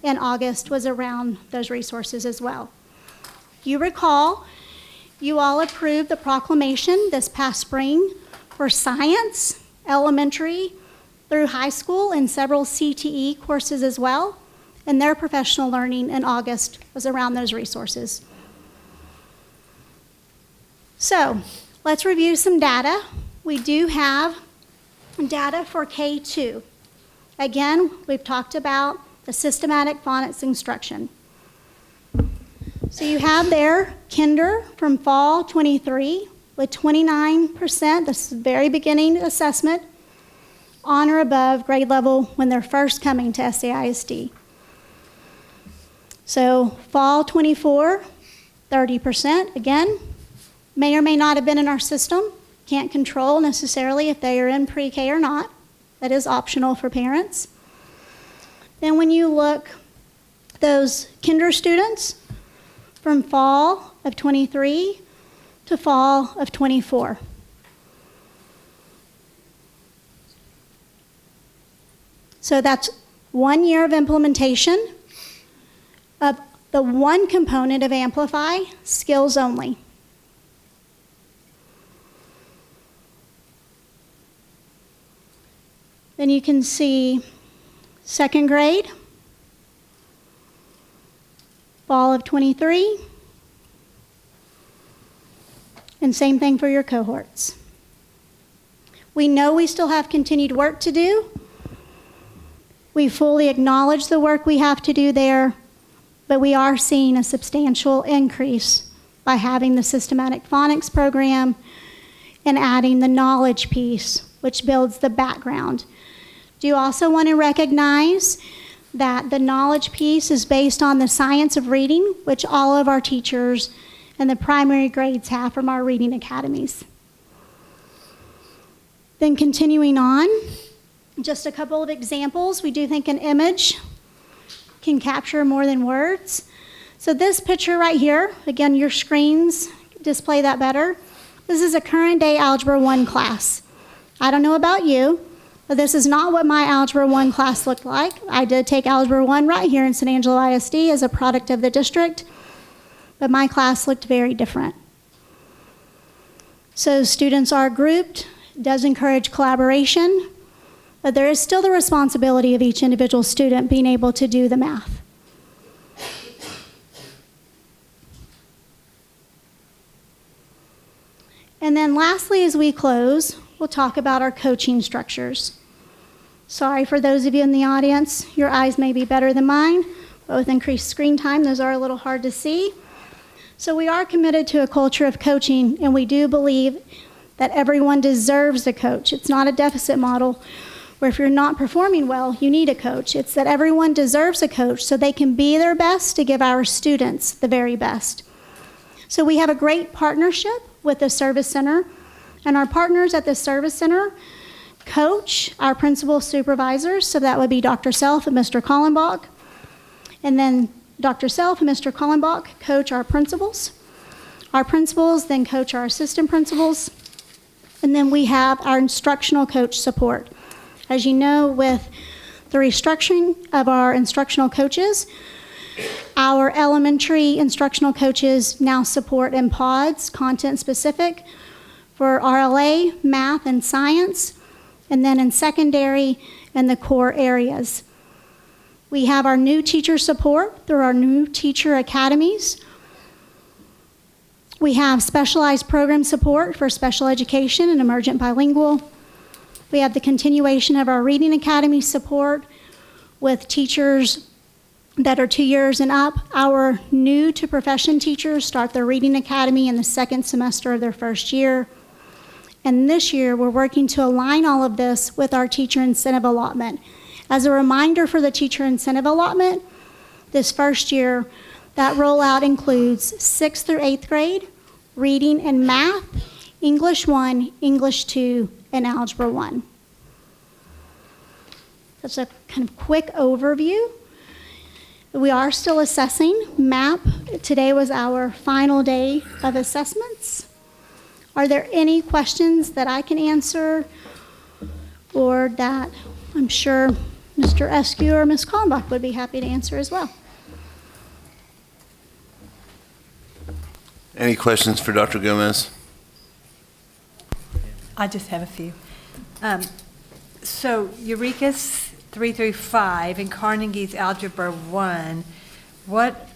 in August was around those resources as well. You recall, you all approved the proclamation this past spring for science, elementary through high school, and several CTE courses as well. And their professional learning in August was around those resources. So let's review some data. We do have data for K2. Again, we've talked about the systematic phonics instruction. So you have there kinder from fall 23 with 29%, this is the very beginning assessment, on or above grade level when they're first coming to SAISD. So fall 24, 30%, again, may or may not have been in our system. Can't control necessarily if they are in pre-K or not. That is optional for parents. Then when you look, those kinder students from fall of 23 to fall of 24. So that's 1 year of implementation of the one component of Amplify, skills only. Then you can see second grade, fall of 23, and same thing for your cohorts. We know we still have continued work to do. We fully acknowledge the work we have to do there, but we are seeing a substantial increase by having the systematic phonics program and adding the knowledge piece, which builds the background. Do you also want to recognize that the knowledge piece is based on the science of reading, which all of our teachers and the primary grades have from our reading academies. Then continuing on, just a couple of examples. We do think an image can capture more than words. So this picture right here, again, your screens display that better. This is a current day Algebra 1 class. I don't know about you, but this is not what my Algebra 1 class looked like. I did take Algebra 1 right here in San Angelo ISD as a product of the district, but my class looked very different. So students are grouped, does encourage collaboration, but there is still the responsibility of each individual student being able to do the math. And then lastly, as we close, we'll talk about our coaching structures. Sorry for those of you in the audience, your eyes may be better than mine, but with increased screen time, those are a little hard to see. So we are committed to a culture of coaching, and we do believe that everyone deserves a coach. It's not a deficit model where if you're not performing well, you need a coach. It's that everyone deserves a coach so they can be their best to give our students the very best. So we have a great partnership with the Service Center, and our partners at the Service Center coach our principal supervisors, so that would be Dr. Self and Mr. Kallenbach. And then Dr. Self and Mr. Kallenbach coach our principals. Our principals then coach our assistant principals. And then we have our instructional coach support. As you know, with the restructuring of our instructional coaches, our elementary instructional coaches now support in pods, content specific, for RLA, math, and science, and then in secondary and the core areas. We have our new teacher support through our new teacher academies. We have specialized program support for special education and emergent bilingual. We have the continuation of our reading academy support with teachers that are 2 years and up. Our new to profession teachers start their reading academy in the second semester of their first year. And this year, we're working to align all of this with our teacher incentive allotment. As a reminder for the teacher incentive allotment, this first year, that rollout includes 6th through 8th grade, reading and math, English 1, English 2, and Algebra 1. That's a kind of quick overview. We are still assessing MAP. Today was our final day of assessments. Are there any questions that I can answer or that I'm sure Mr. Eskew or Ms. Kallenbach would be happy to answer as well? Any questions for Dr. Gomez? I just have a few. So Eureka's 3 through 5 and Carnegie's Algebra 1, what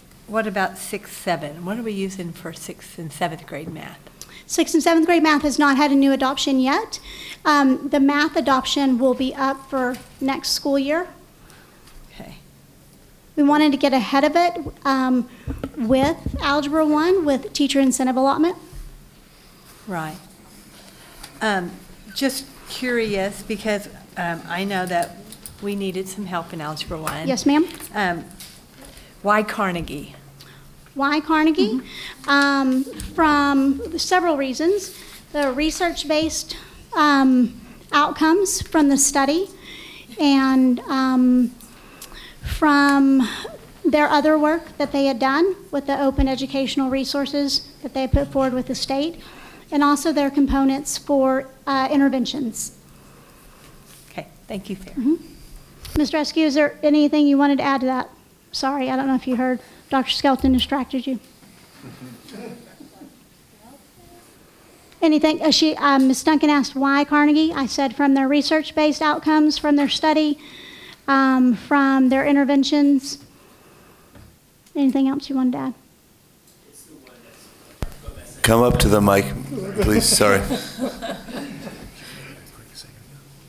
about 6, 7? What are we using for 6th and 7th grade math? 6th and 7th grade math has not had a new adoption yet. The math adoption will be up for next school year. Okay. We wanted to get ahead of it with Algebra 1 with teacher incentive allotment. Right. Just curious because I know that we needed some help in Algebra 1. Yes, ma'am. Why Carnegie? Why Carnegie? From several reasons. The research-based outcomes from the study and from their other work that they had done with the open educational resources that they had put forward with the state, and also their components for interventions. Okay, thank you, Fair. Mr. Eskew, is there anything you wanted to add to that? Sorry, I don't know if you heard. Dr. Skelton distracted you. Anything? Ms. Duncan asked why Carnegie. I said from their research-based outcomes, from their study, from their interventions. Anything else you wanted to add? Come up to the mic, please. Sorry.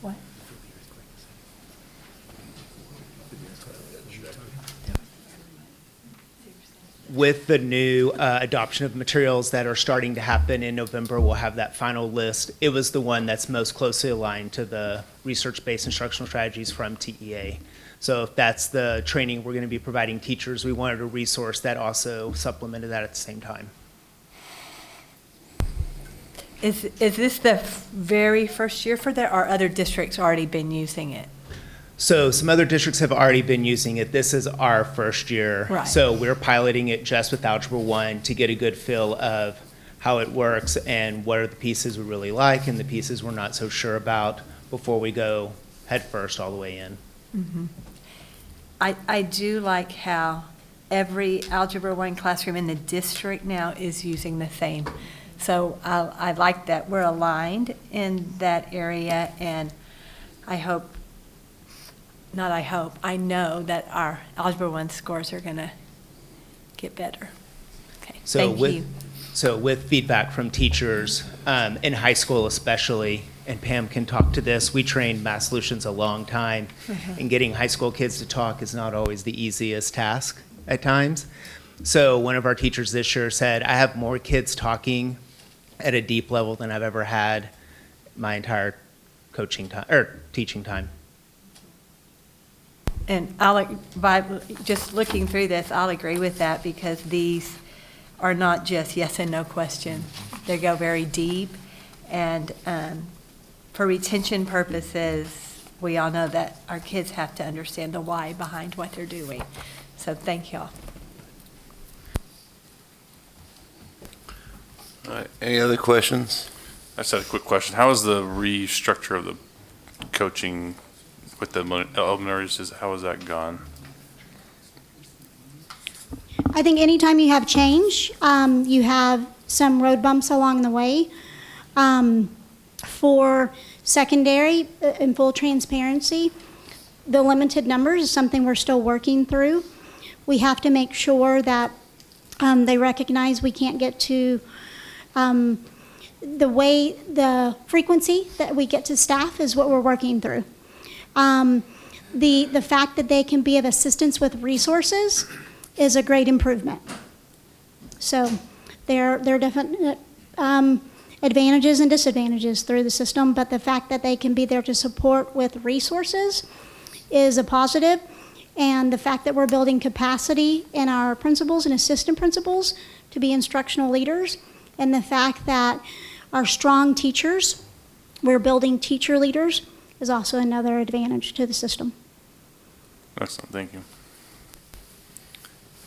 What? With the new adoption of materials that are starting to happen in November, we'll have that final list. It was the one that's most closely aligned to the research-based instructional strategies from TEA. So if that's the training we're going to be providing teachers, we wanted a resource that also supplemented that at the same time. Is this the very first year for that, or other districts already been using it? So some other districts have already been using it. This is our first year. Right. So we're piloting it just with Algebra 1 to get a good feel of how it works and what are the pieces we really like and the pieces we're not so sure about before we go head first all the way in. Mm-hmm. I do like how every Algebra 1 classroom in the district now is using the same. So I like that we're aligned in that area, and I know that our Algebra 1 scores are going to get better. Okay, thank you. So with feedback from teachers, in high school especially, and Pam can talk to this, we trained Math Solutions a long time, and getting high school kids to talk is not always the easiest task at times. So one of our teachers this year said, I have more kids talking at a deep level than I've ever had my entire coaching time or teaching time. And by just looking through this, I'll agree with that because these are not just yes and no questions. They go very deep. And for retention purposes, we all know that our kids have to understand the why behind what they're doing. So thank y'all. All right, any other questions? I just had a quick question. How is the restructure of the coaching with the elementaries, how has that gone? I think anytime you have change, you have some road bumps along the way. For secondary, in full transparency, the limited numbers is something we're still working through. We have to make sure that they recognize we can't get to the frequency that we get to staff is what we're working through. The fact that they can be of assistance with resources is a great improvement. So there are definite advantages and disadvantages through the system, but the fact that they can be there to support with resources is a positive. And the fact that we're building capacity in our principals and assistant principals to be instructional leaders, and the fact that our strong teachers, we're building teacher leaders, is also another advantage to the system. Excellent, thank you.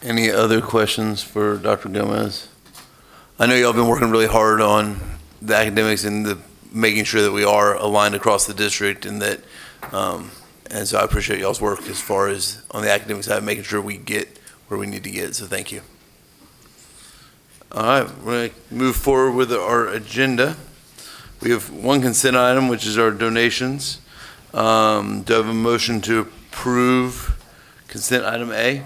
Any other questions for Dr. Gomez? I know y'all have been working really hard on the academics and making sure that we are aligned across the district, and that, and so I appreciate y'all's work as far as on the academic side, making sure we get where we need to get, so thank you. All right, we're going to move forward with our agenda. We have one consent item, which is our donations. Do I have a motion to approve consent item A?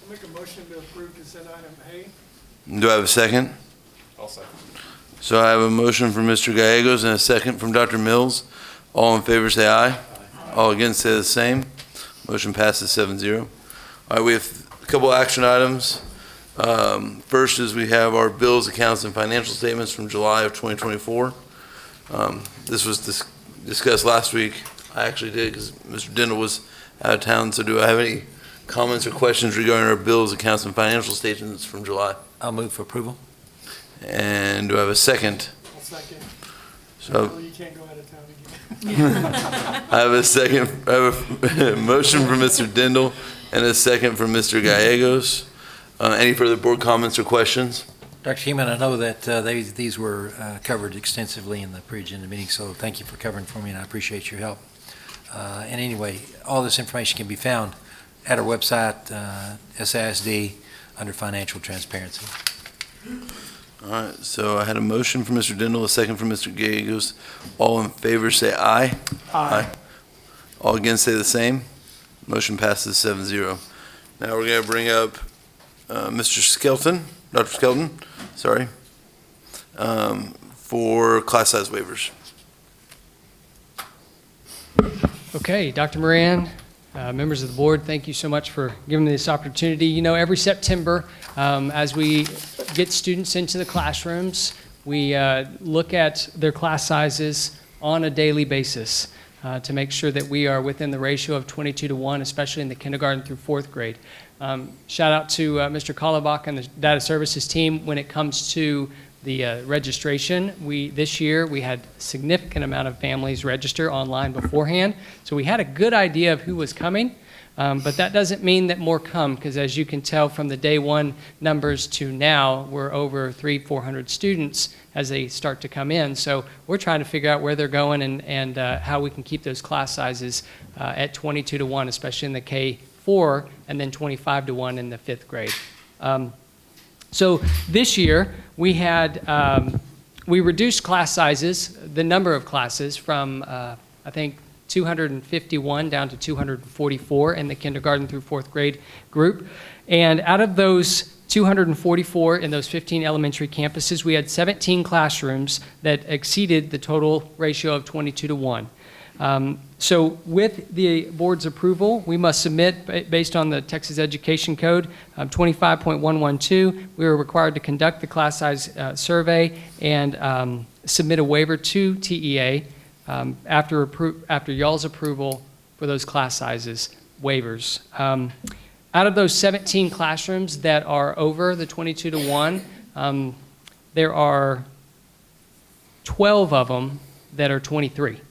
I'll make a motion to approve consent item A. Do I have a second? I'll second. So I have a motion from Mr. Gallegos and a second from Dr. Mills. All in favor say aye. Aye. All against say the same. Motion passes 7-0. All right, we have a couple action items. First is we have our bills, accounts, and financial statements from July of 2024. This was discussed last week. I actually did because Mr. Dindal was out of town. So do I have any comments or questions regarding our bills, accounts, and financial statements from July? I'll move for approval. And do I have a second? I'll second. So You can't go out of town again. I have a second. I have a motion from Mr. Dindal and a second from Mr. Gallegos. Any further board comments or questions? Dr. Keenan, I know that these were covered extensively in the pre-agenda meeting, so thank you for covering for me, and I appreciate your help. And anyway, all this information can be found at our website, SISD, under Financial Transparency. All right, so I had a motion from Mr. Dindal, a second from Mr. Gallegos. All in favor say aye. Aye. All against say the same. Motion passes 7-0. Now we're going to bring up Mr. Skelton, Dr. Skelton, sorry, for class size waivers. Okay, Dr. Moran, members of the board, thank you so much for giving me this opportunity. You know, every September, as we get students into the classrooms, we look at their class sizes on a daily basis to make sure that we are within the ratio of 22-1, especially in the kindergarten through fourth grade. Shout out to Mr. Kalabach and the data services team when it comes to the registration. This year we had a significant amount of families register online beforehand, so we had a good idea of who was coming, but that doesn't mean that more come, because as you can tell from the day one numbers to now, we're over 300-400 students as they start to come in. So we're trying to figure out where they're going and how we can keep those class sizes at 22-1, especially in the K4, and then 25-1 in the fifth grade. So this year we had, we reduced class sizes, the number of classes from, I think, 251 down to 244 in the kindergarten through fourth grade group. And out of those 244 in those 15 elementary campuses, we had 17 classrooms that exceeded the total ratio of 22-1. So with the board's approval, we must submit, based on the Texas Education Code 25.112, we are required to conduct the class size survey and submit a waiver to TEA after y'all's approval for those class sizes waivers. Out of those 17 classrooms that are over the 22 to 1, there are 12 of them that are 23.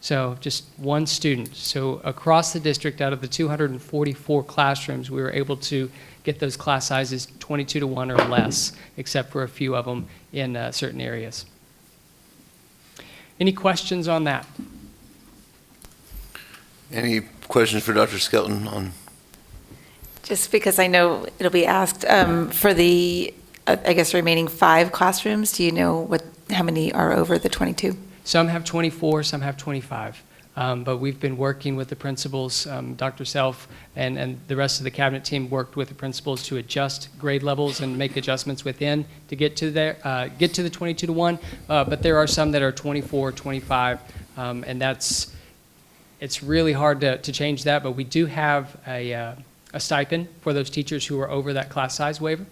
So just one student. So across the district, out of the 244 classrooms, we were able to get those class sizes 22 to 1 or less, except for a few of them in certain areas. Any questions on that? Any questions for Dr. Skelton on? Just because I know it'll be asked, for the, I guess, remaining 5 classrooms, do you know how many are over the 22? Some have 24, some have 25. But we've been working with the principals, Dr. Self and the rest of the cabinet team worked with the principals to adjust grade levels and make adjustments within to get to the 22 to 1. But there are some that are 24, 25, and it's really hard to change that. But we do have a stipend for those teachers who are over that class size waiver,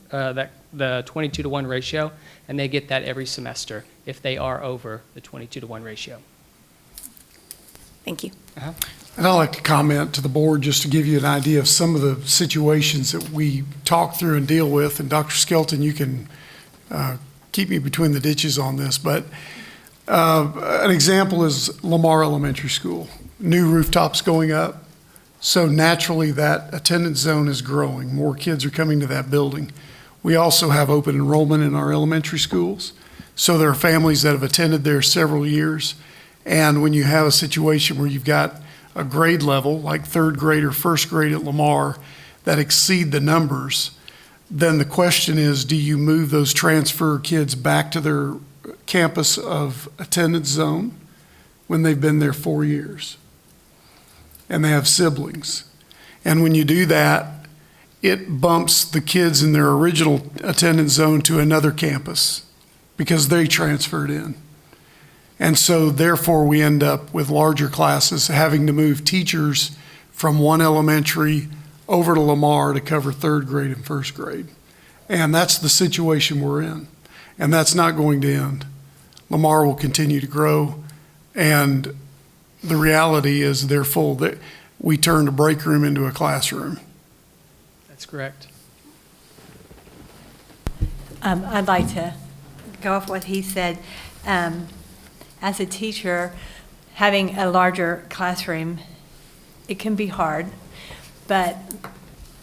the 22 to 1 ratio, and they get that every semester if they are over the 22 to 1 ratio. Thank you. And I'd like to comment to the board just to give you an idea of some of the situations that we talk through and deal with. And Dr. Skelton, you can keep me between the ditches on this, but an example is Lamar Elementary School. New rooftops going up. So naturally that attendance zone is growing. More kids are coming to that building. We also have open enrollment in our elementary schools. So there are families that have attended there several years. And when you have a situation where you've got a grade level, like 3rd grade or 1st grade at Lamar, that exceed the numbers, then the question is, do you move those transfer kids back to their campus of attendance zone when they've been there 4 years? And they have siblings. And when you do that, it bumps the kids in their original attendance zone to another campus because they transferred in. And so therefore we end up with larger classes having to move teachers from one elementary over to Lamar to cover 3rd grade and 1st grade. And that's the situation we're in. And that's not going to end. Lamar will continue to grow, and the reality is they're full. We turned a break room into a classroom. That's correct. I'd like to go off what he said. As a teacher, having a larger classroom, it can be hard, but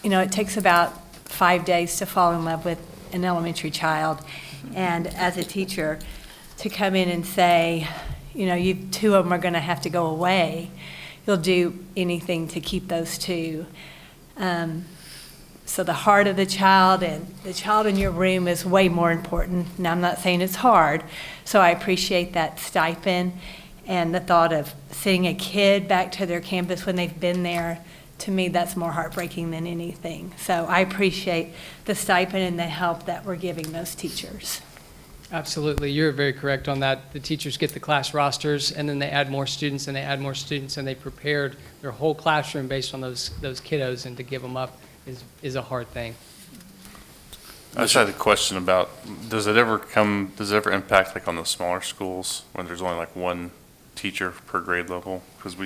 it takes about 5 days to fall in love with an elementary child. And as a teacher, to come in and say, you 2 of them are going to have to go away, you'll do anything to keep those 2. So the heart of the child and the child in your room is way more important. Now, I'm not saying it's hard, so I appreciate that stipend and the thought of sending a kid back to their campus when they've been there. To me, that's more heartbreaking than anything. So I appreciate the stipend and the help that we're giving those teachers. Absolutely. You're very correct on that. The teachers get the class rosters, and then they add more students, and they add more students, and they prepared their whole classroom based on those kiddos, and to give them up is a hard thing. I just had a question about, does it ever impact like on the smaller schools when there's only like 1 teacher per grade level?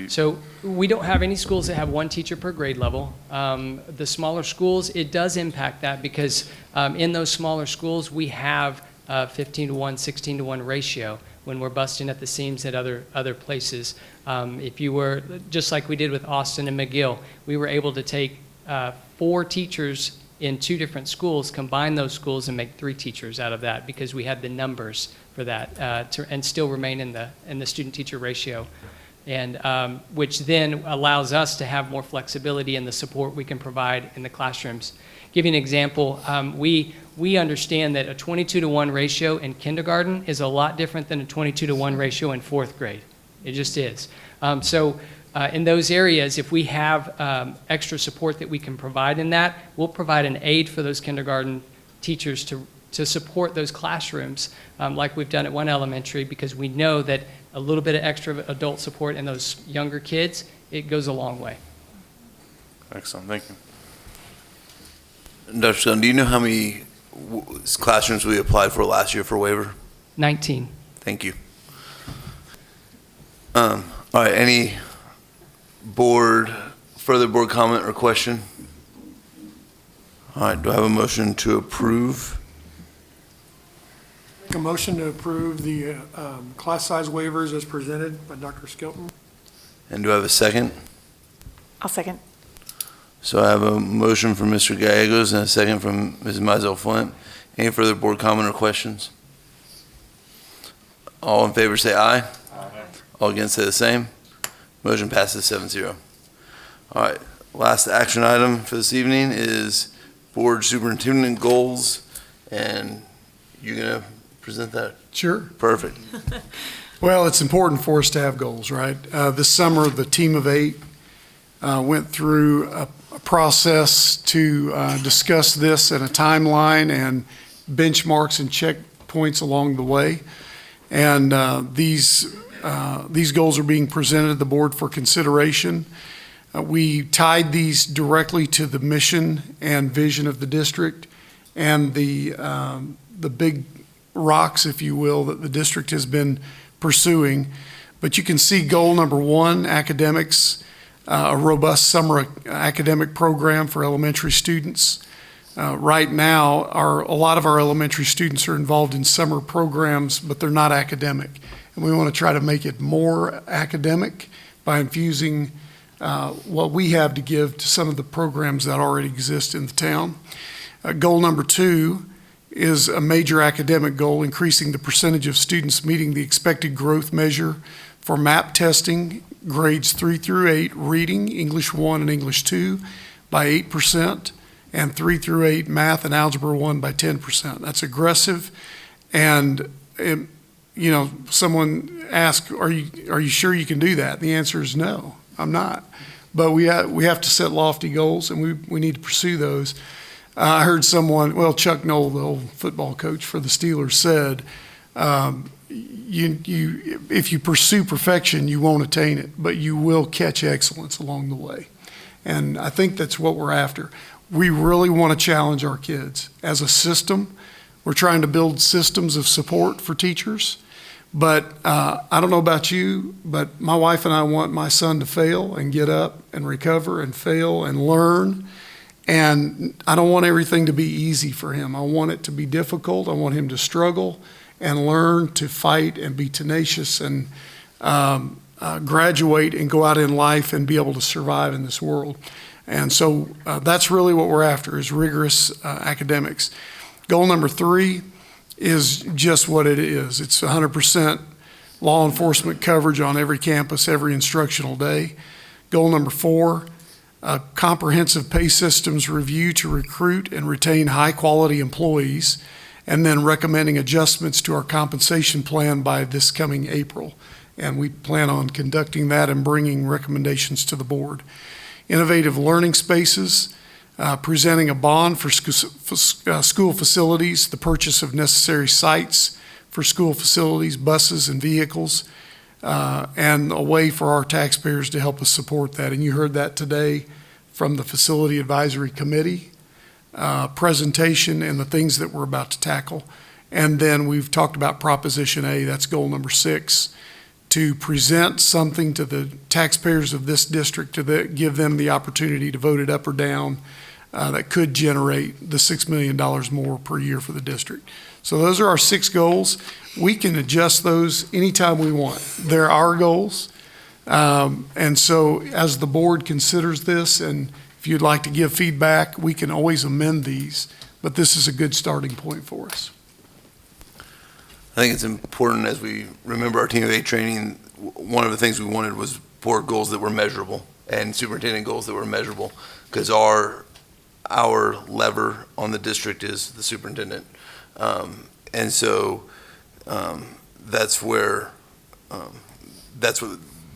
So we don't have any schools that have 1 teacher per grade level. The smaller schools, it does impact that because in those smaller schools, we have 15 to 1, 16 to 1 ratio when we're busting at the seams at other places. If you were, just like we did with Austin and McGill, we were able to take 4 teachers in 2 different schools, combine those schools and make 3 teachers out of that because we had the numbers for that and still remain in the student-teacher ratio, and which then allows us to have more flexibility in the support we can provide in the classrooms. Give you an example, we understand that a 22 to 1 ratio in kindergarten is a lot different than a 22 to 1 ratio in 4th grade. It just is. In those areas, if we have extra support that we can provide in that, we'll provide an aid for those kindergarten teachers to support those classrooms like we've done at one elementary, because we know that a little bit of extra adult support in those younger kids, it goes a long way. Excellent, thank you. Dr. Scott, do you know how many classrooms we applied for last year for waiver? 19. Thank you. All right, any further board comment or question? All right, do I have a motion to approve? Make a motion to approve the class size waivers as presented by Dr. Skelton. And do I have a second? I'll second. So I have a motion from Mr. Gallegos and a second from Ms. Mizell Flint. Any further board comment or questions? All in favor say aye. Aye. All against say the same. Motion passes 7-0. All right, last action item for this evening is board superintendent goals, and you're gonna present that? Sure. Perfect. Well, it's important for us to have goals, right? This summer, the team of 8 went through a process to discuss this and a timeline and benchmarks and checkpoints along the way. And these goals are being presented to the board for consideration. We tied these directly to the mission and vision of the district and the big rocks, if you will, that the district has been pursuing. But you can see goal number 1, academics, a robust summer academic program for elementary students. Right now, a lot of our elementary students are involved in summer programs, but they're not academic. And we want to try to make it more academic by infusing what we have to give to some of the programs that already exist in the town. Goal number 2 is a major academic goal, increasing the percentage of students meeting the expected growth measure for MAP testing, grades 3 through 8, reading, English 1 and English 2 by 8%, and 3 through 8, math and algebra 1 by 10%. That's aggressive. And, someone asked, are you sure you can do that? The answer is no, I'm not. But we have to set lofty goals, and we need to pursue those. I heard someone, Chuck Noll, the old football coach for the Steelers, said, if you pursue perfection, you won't attain it, but you will catch excellence along the way. And I think that's what we're after. We really want to challenge our kids. As a system, we're trying to build systems of support for teachers. But I don't know about you, but my wife and I want my son to fail and get up and recover and fail and learn. And I don't want everything to be easy for him. I want it to be difficult. I want him to struggle and learn to fight and be tenacious and graduate and go out in life and be able to survive in this world. And so that's really what we're after, is rigorous academics. Goal number 3 is just what it is. It's 100% law enforcement coverage on every campus, every instructional day. Goal number 4, a comprehensive pay systems review to recruit and retain high-quality employees, and then recommending adjustments to our compensation plan by this coming April. And we plan on conducting that and bringing recommendations to the board. Innovative learning spaces, presenting a bond for school facilities, the purchase of necessary sites for school facilities, buses and vehicles, and a way for our taxpayers to help us support that. And you heard that today from the Facility Advisory Committee presentation and the things that we're about to tackle. And then we've talked about Proposition A, that's goal number 6, to present something to the taxpayers of this district to give them the opportunity to vote it up or down that could generate the $6 million more per year for the district. So those are our 6 goals. We can adjust those anytime we want. They're our goals. And so as the board considers this, and if you'd like to give feedback, we can always amend these, but this is a good starting point for us. I think it's important as we remember our Team of 8 training, one of the things we wanted was board goals that were measurable and superintendent goals that were measurable, because our lever on the district is the superintendent. And so that's what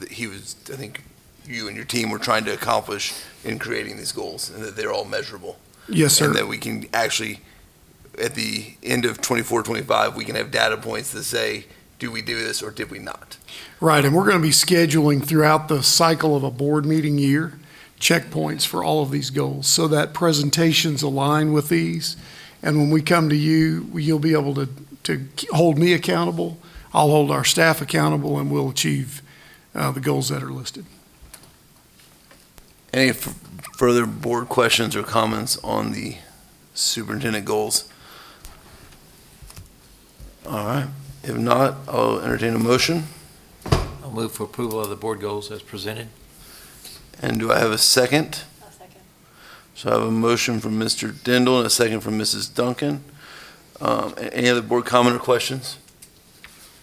he was, I think you and your team were trying to accomplish in creating these goals, and that they're all measurable. Yes, sir. And that we can actually at the end of 24, 25, we can have data points that say, do we do this or did we not? Right, and we're going to be scheduling throughout the cycle of a board meeting year, checkpoints for all of these goals, so that presentations align with these. And when we come to you, you'll be able to hold me accountable, I'll hold our staff accountable, and we'll achieve the goals that are listed. Any further board questions or comments on the superintendent goals? All right. If not, I'll entertain a motion. I'll move for approval of the board goals as presented. And do I have a second? I'll second. So I have a motion from Mr. Dindle and a second from Mrs. Duncan. Any other board comment or questions?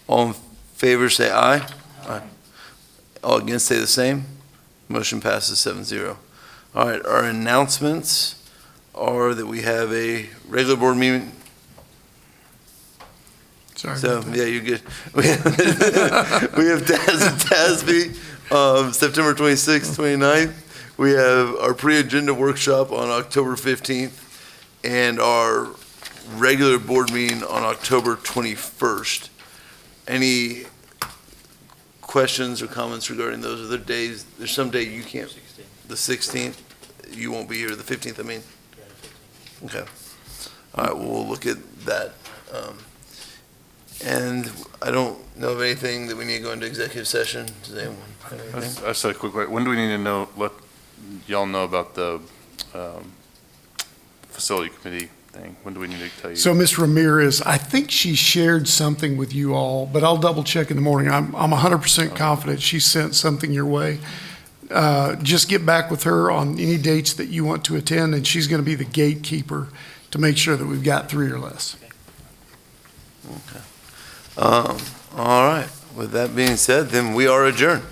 All in favor, say aye. Aye. All against, say the same. Motion passes 7-0. All right, our announcements are that we have a regular board meeting. Sorry. So, yeah, you're good. We have Taz and TASB, September 26th, 29th. We have our pre-agenda workshop on October 15th and our regular board meeting on October 21st. Any questions or comments regarding those other days? There's some day you can't. The 16th, you won't be here. The 15th, I mean. Okay. All right, well, we'll look at that. And I don't know of anything that we need to go into executive session. Does anyone have anything? I just had a quick question. When do we need to know, let y'all know about the facility committee thing? When do we need to tell you? So Ms. Ramirez, I think she shared something with you all, but I'll double check in the morning. I'm 100% confident she sent something your way. Just get back with her on any dates that you want to attend, and she's going to be the gatekeeper to make sure that we've got 3 or less. Okay. All right. With that being said, then we are adjourned.